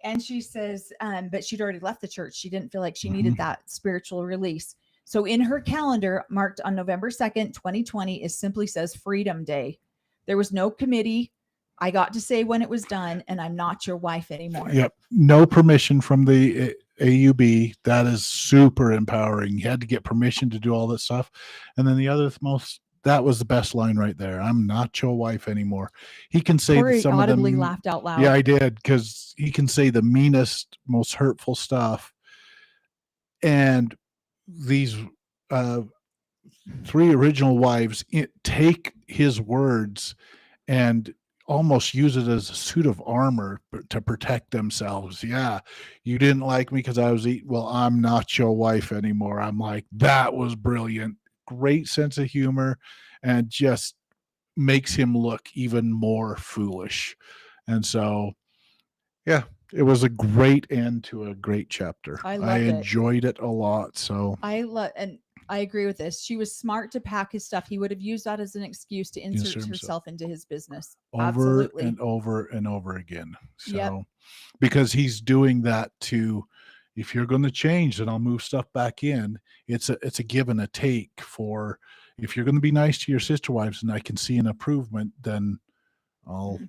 And she says, but she'd already left the church. She didn't feel like she needed that spiritual release. So in her calendar, marked on November 2nd, 2020, it simply says Freedom Day. There was no committee. I got to say when it was done, and I'm not your wife anymore. Yep. No permission from the AUB. That is super empowering. You had to get permission to do all that stuff. And then the other that was the best line right there. I'm not your wife anymore. He can say Corey some audibly of them. Laughed out loud. Yeah, I did, because he can say the meanest, most hurtful stuff. And these three original wives take his words and almost use it as a suit of armor to protect themselves. Yeah, you didn't like me because I was eating. Well, I'm not your wife anymore. I'm like, that was brilliant. Great sense of humor, and just makes him look even more foolish. And so, yeah, it was a great end to a great chapter. I enjoyed it a lot. So I agree with this. She was smart to pack his stuff. He would have used that as an excuse to insert herself into his business. Absolutely. And over again. So, because he's doing that to, if you're going to change, then I'll move stuff back in. It's a give and a take. For if you're going to be nice to your sister wives and I can see an improvement, then I'll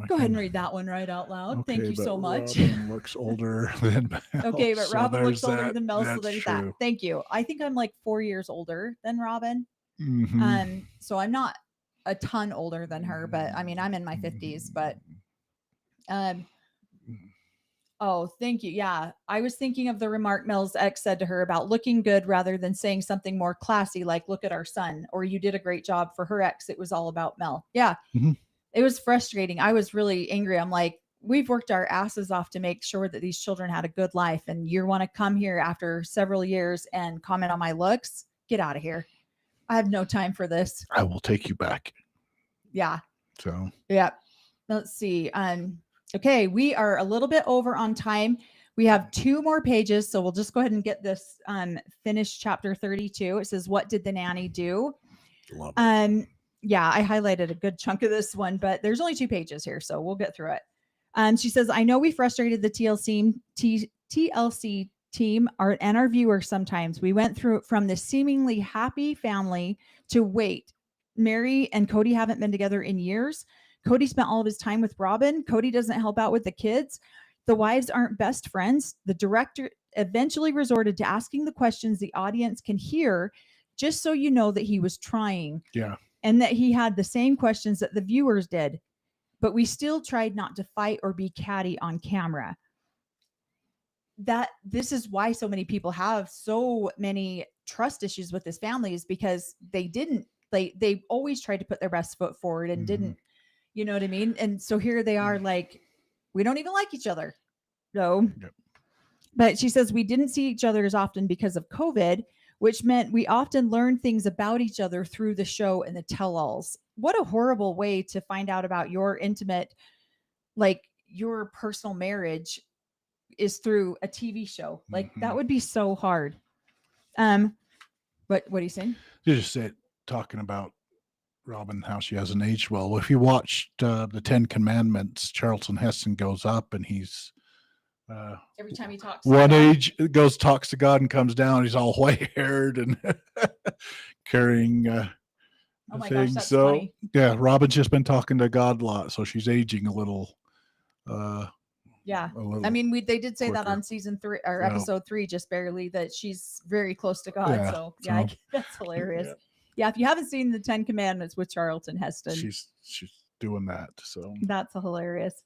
Go ahead and read that one right out loud. Okay, thank you so much. Robin looks older than Mel. Okay, but so Robin looks older than Mel, so there's that. Thank you. I think I'm like 4 years older than Robin. So I'm not a ton older than her, but I mean, I'm in my 50s, but oh, thank you. Yeah, I was thinking of the remark Mel's ex said to her about looking good rather than saying something more classy, like, look at our son, or you did a great job. For her ex, it was all about Mel. Yeah. It was frustrating. I was really angry. I'm like, we've worked our asses off to make sure that these children had a good life. And you want to come here after several years and comment on my looks? Get out of here. I have no time for this. I will take you back. Yeah. So, yeah. Let's see. Okay. We are a little bit over on time. We have 2 more pages. So we'll just go ahead and get this finished. Chapter 32. It says, what did the nanny do? Love it. Yeah, I highlighted a good chunk of this one, but there's only 2 pages here, so we'll get through it. She says, I know we frustrated the TLC team and our viewers sometimes. We went through from this seemingly happy family to wait. Mary and Cody haven't been together in years. Cody spent all of his time with Robin. Cody doesn't help out with the kids. The wives aren't best friends. The director eventually resorted to asking the questions the audience can hear, just so you know that he was trying. Yeah. And that he had the same questions that the viewers did, but we still tried not to fight or be catty on camera. This is why so many people have so many trust issues with this family, is because they always tried to put their best foot forward and didn't, you know what I mean? And so here they are, like, we don't even like each other. So, but she says, we didn't see each other as often because of COVID, which meant we often learned things about each other through the show and the tell-alls. What a horrible way to find out about your intimate, like your personal marriage, is through a TV show. Like that would be so hard. But what are you saying? You just said, talking about Robin, how she hasn't aged well. If you watched the 10 Commandments, Charlton Heston goes up and he's every time he talks talks to God and comes down, he's all white haired and carrying Oh my gosh, thing. that's So funny. yeah, Robin's just been talking to God a lot, so she's aging a little, Yeah. a little I mean, they did say that quicker. on season 3 or Yeah, episode 3, just barely, that she's very close to God. yeah. So yeah, So that's hilarious. yeah, Yeah. If you haven't seen the 10 Commandments with Charlton Heston, she's doing that. So that's hilarious.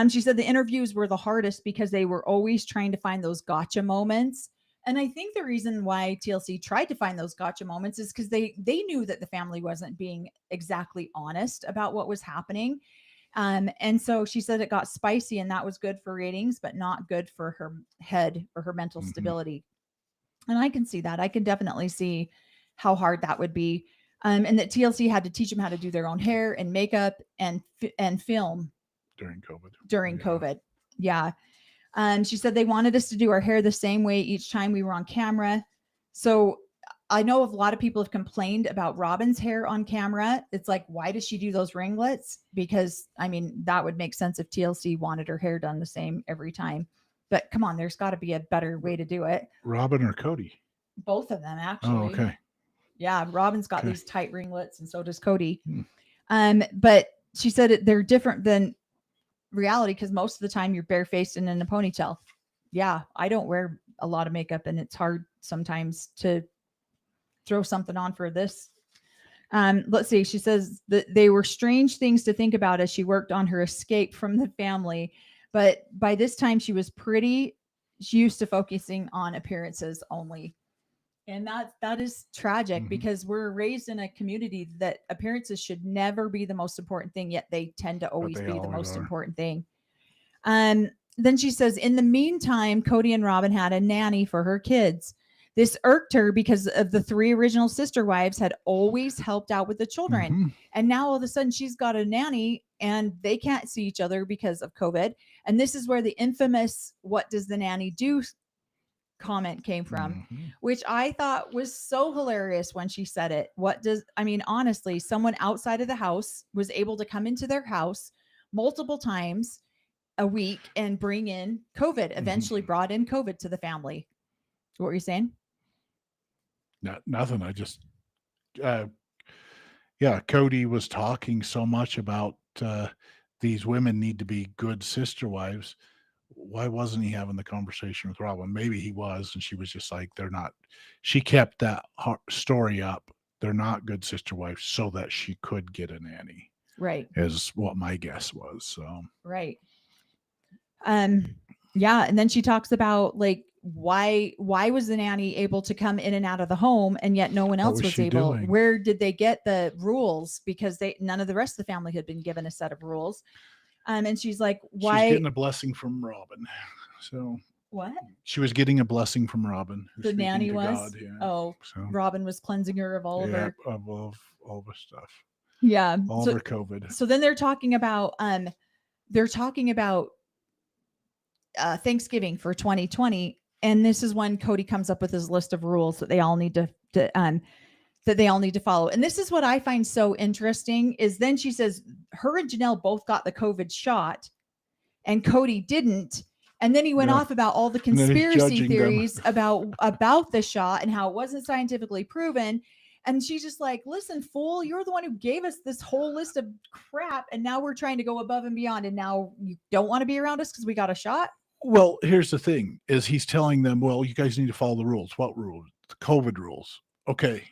She said the interviews were the hardest because they were always trying to find those gotcha moments. And I think the reason why TLC tried to find those gotcha moments is because they knew that the family wasn't being exactly honest about what was happening. And so she said it got spicy, and that was good for ratings, but not good for her head or her mental mhm. stability. And I can see that. I can definitely see how hard that would be. And that TLC had to teach them how to do their own hair and makeup and film During COVID. during Yeah. COVID. Yeah. She said they wanted us to do our hair the same way each time we were on camera. So I know a lot of people have complained about Robin's hair on camera. It's like, why does she do those ringlets? Because I mean, that would make sense if TLC wanted her hair done the same every time. But come on, there's got to be a better way to do it. Robin or Cody? Both of them, Oh, actually. okay. Yeah, Robin's got Okay. these tight ringlets, and so does Cody. Hmm. But she said they're different than reality because most of the time you're barefaced and in a ponytail. Yeah, I don't wear a lot of makeup, and it's hard sometimes to throw something on for this. Let's see. She says that they were strange things to think about as she worked on her escape from the family. But by this time, she was pretty used to focusing on appearances only. And that is tragic Mhm. because we're raised in a community that appearances should never be the most important thing, yet they tend to But always they be the always most are. important thing. Then she says, in the meantime, Cody and Robin had a nanny for her kids. This irked her because of the 3 original sister wives had always helped out with the children. Mhm. And now all of a sudden she's got a nanny and they can't see each other because of COVID. And this is where the infamous "what does the nanny do" comment came from, Mhm. which I thought was so hilarious when she said it. I mean, honestly, someone outside of the house was able to come into their house multiple times a week and bring in COVID, eventually brought in COVID to the family. What were you saying? Nothing. I just, uh, yeah, Cody was talking so much about these women need to be good sister wives. Why wasn't he having the conversation with Robin? Maybe he was, and she was just like, they're not. She kept that story up. They're not good sister wives, so that she could get a nanny, Right. is what my guess was. So, Right. Um, yeah, and then she talks about like why was the nanny able to come in and out of the home and yet no one what else was was she able? doing? Where did they get the rules? Because none of the rest of the family had been given a set of rules. And she's like, She's why? getting a blessing from Robin. So What? she was getting a blessing from Robin, who's The speaking nanny to was? God. Yeah. Oh, So Robin was cleansing her of all of yeah, her. of all the stuff, Yeah. all of her COVID. So then they're talking about Thanksgiving for 2020, and this is when Cody comes up with his list of rules that they all need to follow. And this is what I find so interesting is then she says her and Janelle both got the COVID shot and Cody didn't. And then he went Yeah. off about all the And then he's conspiracy judging them. theories about the shot and how it wasn't scientifically proven. And she's just like, listen, fool, you're the one who gave us this whole list of crap. And now we're trying to go above and beyond. And now you don't want to be around us because we got a shot. Well, here's the thing: is he's telling them, well, you guys need to follow the rules. What rules? The COVID rules. Okay,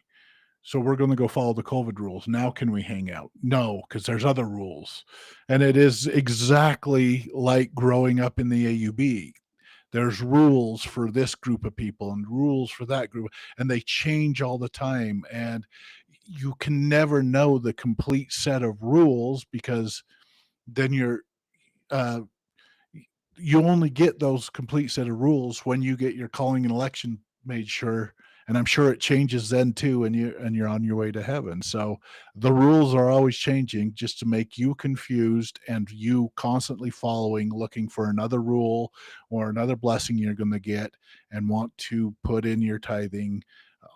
so we're going to go follow the COVID rules. Now, can we hang out? No, because there's other rules, and it is exactly like growing up in the AUB. There's rules for this group of people and rules for that group, and they change all the time. And you can never know the complete set of rules because then uh, you only get those complete set of rules when you get your calling and election made sure. And I'm sure it changes then too, and you're on your way to heaven. So the rules are always changing just to make you confused and you constantly following, looking for another rule or another blessing you're going to get and want to put in your tithing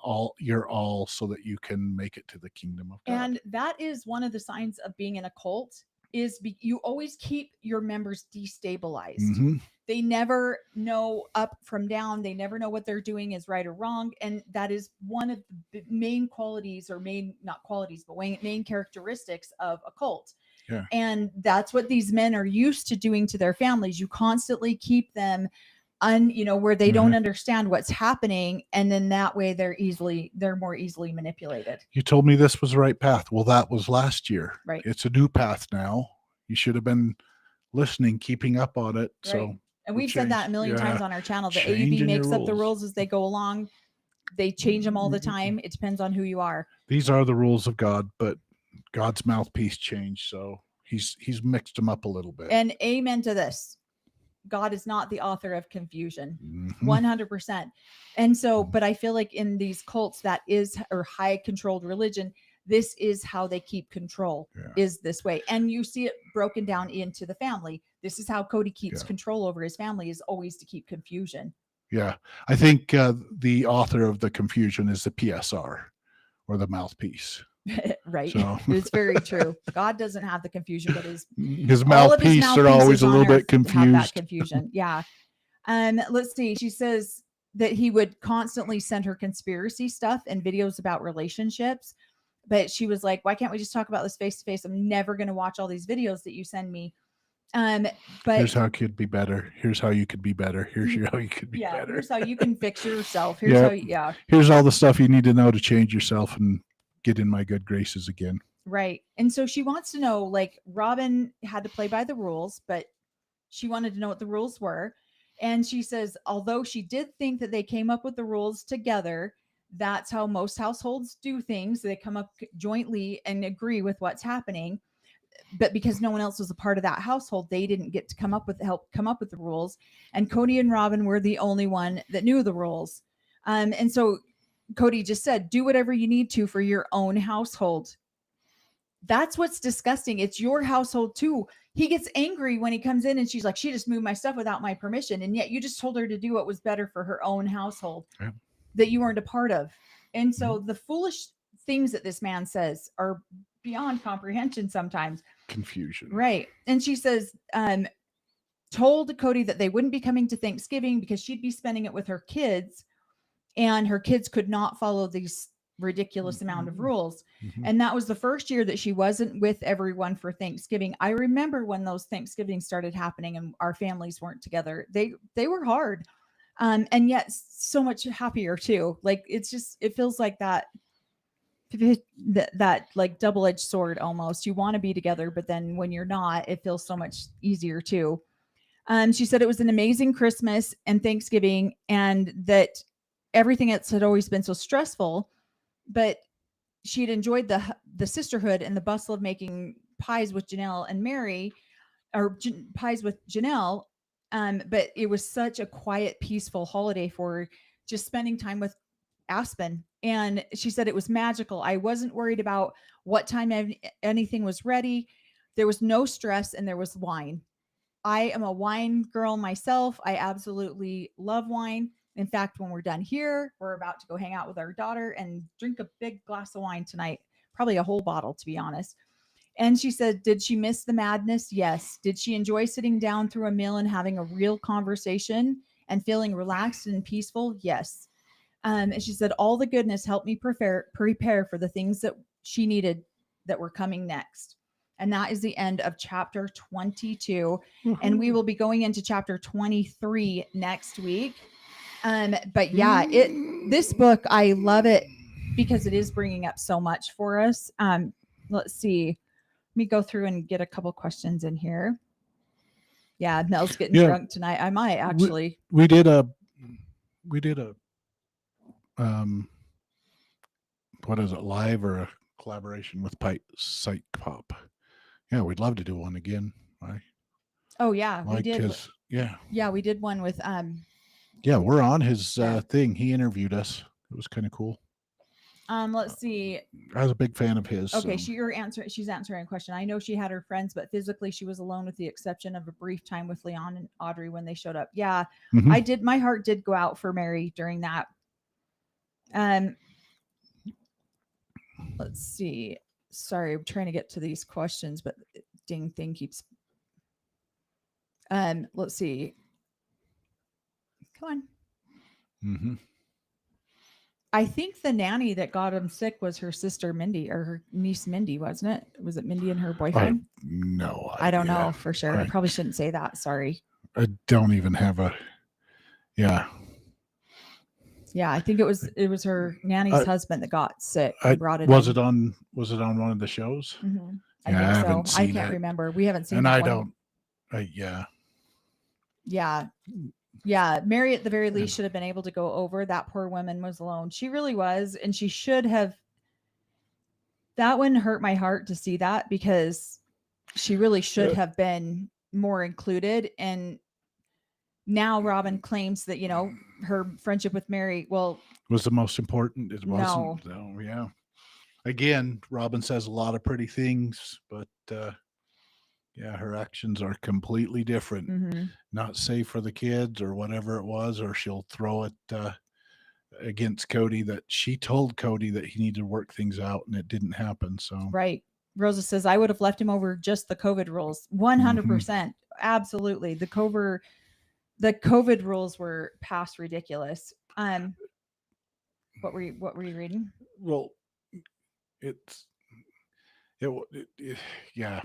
all so that you can make it to the kingdom of God. And that is one of the signs of being in a cult is you always keep your members destabilized. Mhm. They never know up from down. They never know what they're doing is right or wrong. And that is one of the main qualities, or not qualities, but main characteristics of a cult. Yeah. And that's what these men are used to doing to their families. You constantly keep them where they don't understand what's happening. And then that way they're more easily manipulated. You told me this was the right path. Well, that was last year. Right. It's a new path now. You should have been listening, keeping up on it. Right. So, and we've said that a million times on our channel. The AUB makes up the rules as they go along. They change them all the time. It depends on who you are. These are the rules of God, but God's mouthpiece changed. So he's mixed them up a little bit. And amen to this. God is not the author of confusion, 100%. And so, but I feel like in these cults or high controlled religion, this is how they keep control, is this way. And you see it broken down into the family. This is how Cody keeps control over his family, is always to keep confusion. Yeah. I think the author of the confusion is the PSR, or the mouthpiece. Right. So. It's very true. God doesn't have the confusion, but his mouthpiece are always a little bit confused. Have that confusion. Yeah. Let's see. She says that he would constantly send her conspiracy stuff and videos about relationships. But she was like, why can't we just talk about this face to face? I'm never going to watch all these videos that you send me. But here's how it could be better. Here's how you could be better. Here's how you could be better. Here's how you can fix yourself. Here's how here's all the stuff you need to know to change yourself and get in my good graces again. Right. And so she wants to know, like, Robin had to play by the rules, but she wanted to know what the rules were. And she says, although she did think that they came up with the rules together, that's how most households do things. They come up jointly and agree with what's happening. But because no one else was a part of that household, they didn't get to help come up with the rules. And Cody and Robin were the only one that knew the rules. And so Cody just said, do whatever you need to for your own household. That's what's disgusting. It's your household too. He gets angry when he comes in and she's like, she just moved my stuff without my permission. And yet you just told her to do what was better for her own household that you weren't a part of. And so the foolish things that this man says are beyond comprehension sometimes. Confusion. Right. And she says, told Cody that they wouldn't be coming to Thanksgiving because she'd be spending it with her kids. And her kids could not follow these ridiculous amount of rules. And that was the first year that she wasn't with everyone for Thanksgiving. I remember when those Thanksgivings started happening and our families weren't together. They were hard. And yet so much happier too. Like, it feels like that like double-edged sword almost. You want to be together, but then when you're not, it feels so much easier too. She said it was an amazing Christmas and Thanksgiving, and that everything else had always been so stressful, but she'd enjoyed the sisterhood and the bustle of making pies with Janelle and Mary, or pies with Janelle. But it was such a quiet, peaceful holiday for her, just spending time with Aspen. And she said it was magical. I wasn't worried about what time anything was ready. There was no stress, and there was wine. I am a wine girl myself. I absolutely love wine. In fact, when we're done here, we're about to go hang out with our daughter and drink a big glass of wine tonight, probably a whole bottle, to be honest. And she said, did she miss the madness? Yes. Did she enjoy sitting down through a meal and having a real conversation and feeling relaxed and peaceful? Yes. And she said, all the goodness helped me prepare for the things that she needed that were coming next. And that is the end of chapter 22. And we will be going into chapter 23 next week. But yeah, this book, I love it because it is bringing up so much for us. Let's see. Let me go through and get a couple questions in here. Yeah, Mel's getting drunk tonight. I might actually. We did a what is it, live or a collaboration with Psych Pop? Yeah, we'd love to do one again. Oh yeah, we did. Yeah, we did one with yeah, we're on his thing. He interviewed us. It was kind of cool. Let's see. I was a big fan of his. Okay, she's answering a question. I know she had her friends, but physically she was alone with the exception of a brief time with Leon and Audrey when they showed up. Yeah, I did. My heart did go out for Mary during that. Let's see. Sorry, I'm trying to get to these questions, but ding thing keeps. Let's see. Come on. Mm-hmm. I think the nanny that got him sick was her sister Mindy or her niece Mindy, wasn't it? Was it Mindy and her I have boyfriend? no I don't idea. know for sure. I probably shouldn't say that. Sorry. I don't even have a. Yeah. Yeah, I think it was her nanny's I, husband that got sick and brought it was in. it on one of the shows? Mm-hmm. I Yeah, I think so. haven't I seen can't it, remember. We haven't seen and that I one. don't. Yeah. Yeah. Yeah. Mary, at the very least, And- should have been able to go over. That poor woman was alone. She really was. And she should have. That one hurt my heart to see that because she really should have been more included. And now Robin claims that, her friendship with Mary, well, was the most important. It no. wasn't. So, yeah. Again, Robin says a lot of pretty things, but yeah, her actions are completely different. Mm-hmm. Not safe for the kids or whatever it was, or she'll throw it against Cody that she told Cody that he needed to work things out and it didn't happen. So, Right. Rosa says, I would have left him over just the COVID rules. 100%. Absolutely. The COVID rules were past ridiculous. What were you reading? well, yeah,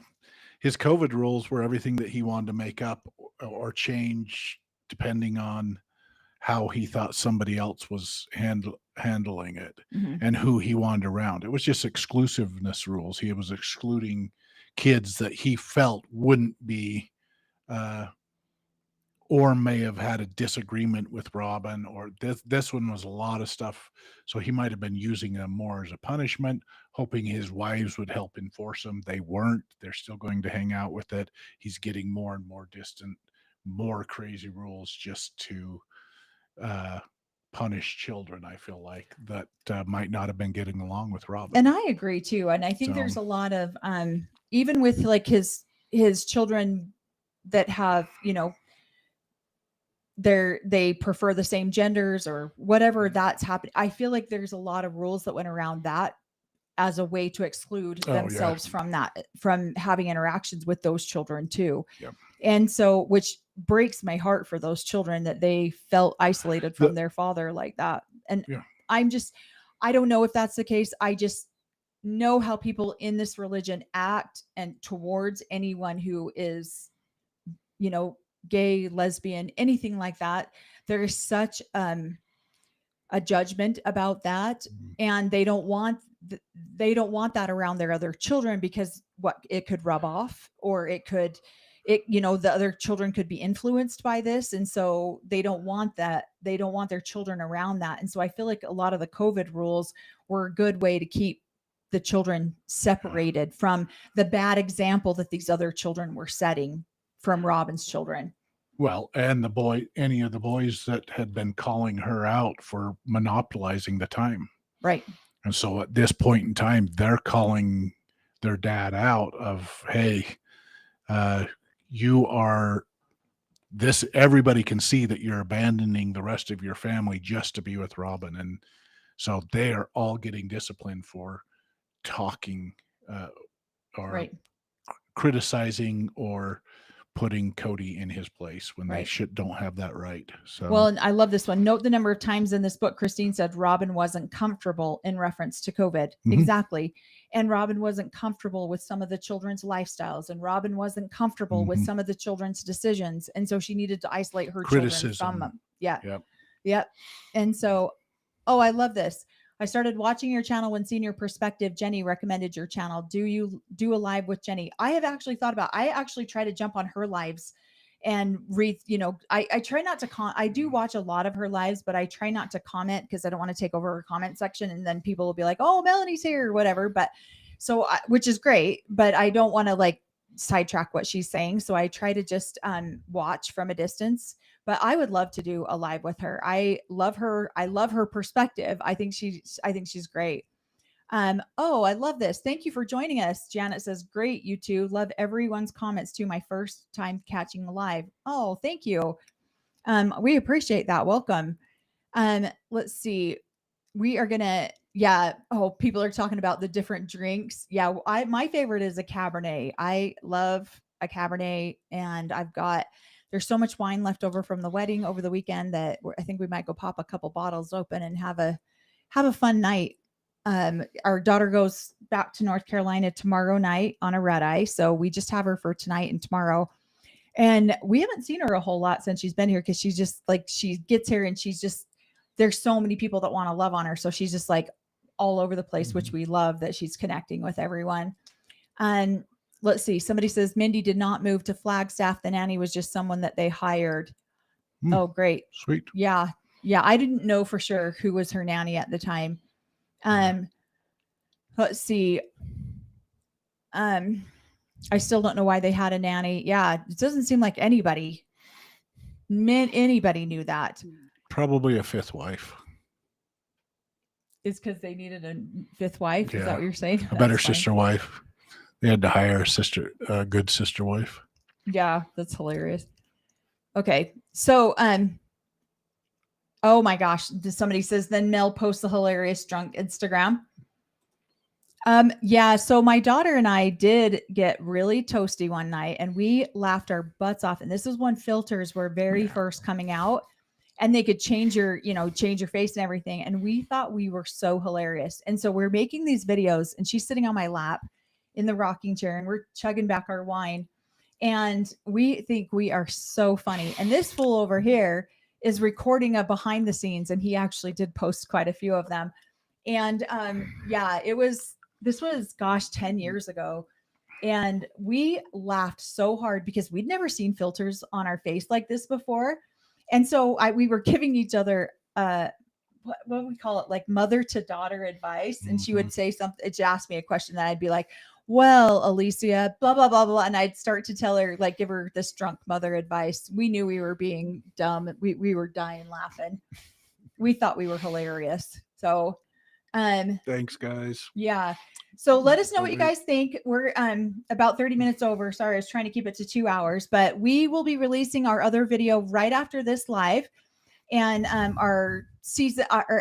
his COVID rules were everything that he wanted to make up or change depending on how he thought somebody else was handling it Mm-hmm. and who he wanted around. It was just exclusiveness rules. He was excluding kids that he felt wouldn't be or may have had a disagreement with Robin, or this one was a lot of stuff. So he might have been using them more as a punishment, hoping his wives would help enforce them. They weren't. They're still going to hang out with it. He's getting more and more distant, more crazy rules just to punish children. I feel like that might not have been getting along with Robin. And I agree too. And I think there's a lot of even with like his children that have, they prefer the same genders or whatever that's happened. I feel like there's a lot of rules that went around that as a way to exclude themselves from having interactions with those children too. Yep. And so, which breaks my heart for those children that they felt isolated from their father like that. And I don't know if that's the case. I just know how people in this religion act and towards anyone who is, gay, lesbian, anything like that. There is such a judgment about that, and they don't want that around their other children because it could rub off, or the other children could be influenced by this, and so they don't want that. They don't want their children around that, and so I feel like a lot of the COVID rules were a good way to keep the children separated from the bad example that these other children were setting from Robin's children. Well, and any of the boys that had been calling her out for monopolizing the time. Right. And so at this point in time, they're calling their dad out of, hey, you are this, everybody can see that you're abandoning the rest of your family just to be with Robin. And so they are all getting disciplined for talking or criticizing or putting Cody in his place when they don't have that right. So, well, and I love this one. Note the number of times in this book Christine said Robin wasn't comfortable in reference to COVID. Mm-hmm. Exactly. And Robin wasn't comfortable with some of the children's lifestyles, and Robin wasn't comfortable with some of the children's decisions, and so she needed to isolate her children from them. Yeah. Yep. And so, I love this. I started watching your channel when Senior Perspective Jenny recommended your channel. Do you do a live with Jenny? I have actually thought about, I actually try to jump on her lives and read, I try not to I do watch a lot of her lives, but I try not to comment because I don't want to take over her comment section. And then people will be like, oh, Melanie's here or whatever. But so, which is great, but I don't want to sidetrack what she's saying. So I try to just watch from a distance. But I would love to do a live with her. I love her. I love her perspective. I think she's great. I love this. Thank you for joining us. Janet says, great, you two. Love everyone's comments too. My first time catching live. Oh, thank you. We appreciate that. Welcome. Let's see. We are gonna, people are talking about the different drinks. Yeah, my favorite is a Cabernet. I love a Cabernet, and There's so much wine left over from the wedding over the weekend that I think we might go pop a couple bottles open and have a fun night. Our daughter goes back to North Carolina tomorrow night on a red eye, so we just have her for tonight and tomorrow. And we haven't seen her a whole lot since she's been here, because she's just like, she gets here and she's just, there's so many people that want to love on her, so she's just like all over the place, which we love that she's connecting with everyone. And let's see, somebody says Mindy did not move to Flagstaff. The nanny was just someone that they hired. Oh, great. Sweet. Yeah. I didn't know for sure who was her nanny at the time. Let's see. I still don't know why they had a nanny. Yeah, it doesn't seem like anybody knew that. Probably a fifth wife. It's because they needed a fifth wife. Yeah. Is that what you're saying? A better sister wife. They had to hire a good sister wife. Yeah, that's hilarious. Okay, so oh my gosh, somebody says then Mel posts the hilarious drunk Instagram. Yeah, so my daughter and I did get really toasty one night and we laughed our butts off. And this is when filters were very first coming out and they could change your face and everything. And we thought we were so hilarious. And so we're making these videos and she's sitting on my lap in the rocking chair and we're chugging back our wine. And we think we are so funny. And this fool over here is recording a behind the scenes and he actually did post quite a few of them. And yeah, this was, gosh, 10 years ago. And we laughed so hard because we'd never seen filters on our face like this before. And so we were giving each other, what would we call it? Like mother to daughter advice. And she would say something, she'd ask me a question that I'd be like, well, Alicia, blah, blah, blah, blah. And I'd start to tell her, like, give her this drunk mother advice. We knew we were being dumb. We were dying laughing. We thought we were hilarious. So, thanks, guys. Yeah. So let us know what you guys think. We're about 30 minutes over. Sorry, I was trying to keep it to 2 hours, but we will be releasing our other video right after this live. And our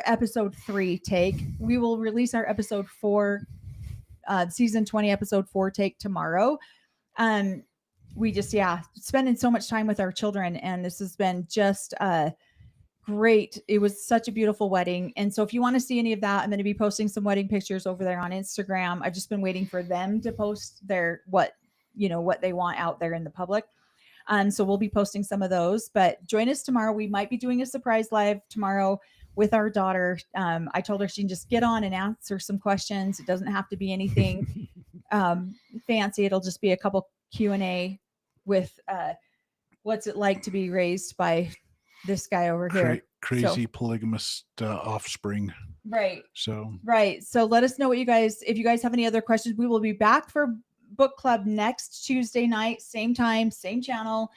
episode 3 take. We will release our episode 4, season 20, episode 4 take tomorrow. We just, spending so much time with our children, and this has been just great. It was such a beautiful wedding. And so if you want to see any of that, I'm going to be posting some wedding pictures over there on Instagram. I've just been waiting for them to post what they want out there in the public. So we'll be posting some of those, but join us tomorrow. We might be doing a surprise live tomorrow with our daughter. I told her she can just get on and answer some questions. It doesn't have to be anything fancy. It'll just be a couple Q&A with what's it like to be raised by this guy over here. Crazy polygamous offspring. Right. So let us know if you guys have any other questions. We will be back for book club next Tuesday night, same time, same channel.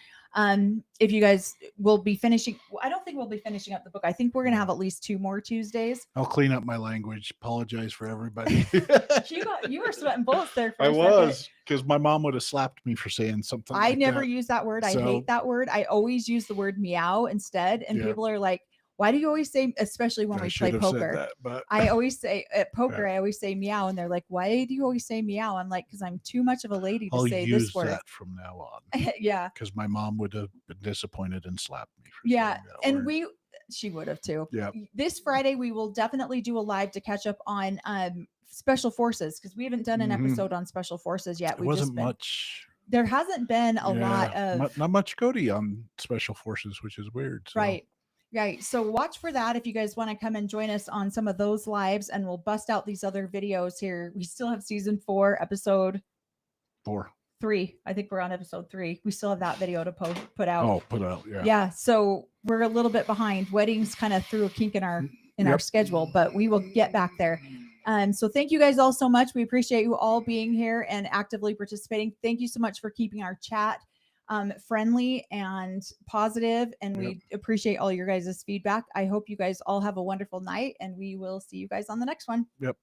If you guys will be finishing, I don't think we'll be finishing up the book. I think we're going to have at least 2 more Tuesdays. I'll clean up my language. Apologize for everybody. You were sweating bullets there. I was, because my mom would have slapped me for saying something. I never use that word. I hate that word. I always use the word meow instead. And people are like, why do you always say, especially when we play poker? I always say at poker, I always say meow. And they're like, why do you always say meow? I'm like, because I'm too much of a lady to say this word. I'll use that from now on. Yeah. Because my mom would have been disappointed and slapped me. And she would have too. Yeah. This Friday, we will definitely do a live to catch up on Special Forces, because we haven't done an episode on Special Forces yet. There hasn't been a lot of. Not much Cody on Special Forces, which is weird. So. Right. So watch for that if you guys want to come and join us on some of those lives, and we'll bust out these other videos here. We still have season 4, episode 3. I think we're on episode 3. We still have that video to put out. Oh, put out. Yeah. Yeah. So we're a little bit behind. Weddings kind of threw a kink in our schedule, but we will get back there. So thank you guys all so much. We appreciate you all being here and actively participating. Thank you so much for keeping our chat friendly and positive, and we appreciate all your guys' feedback. I hope you guys all have a wonderful night, and we will see you guys on the next one. Yep.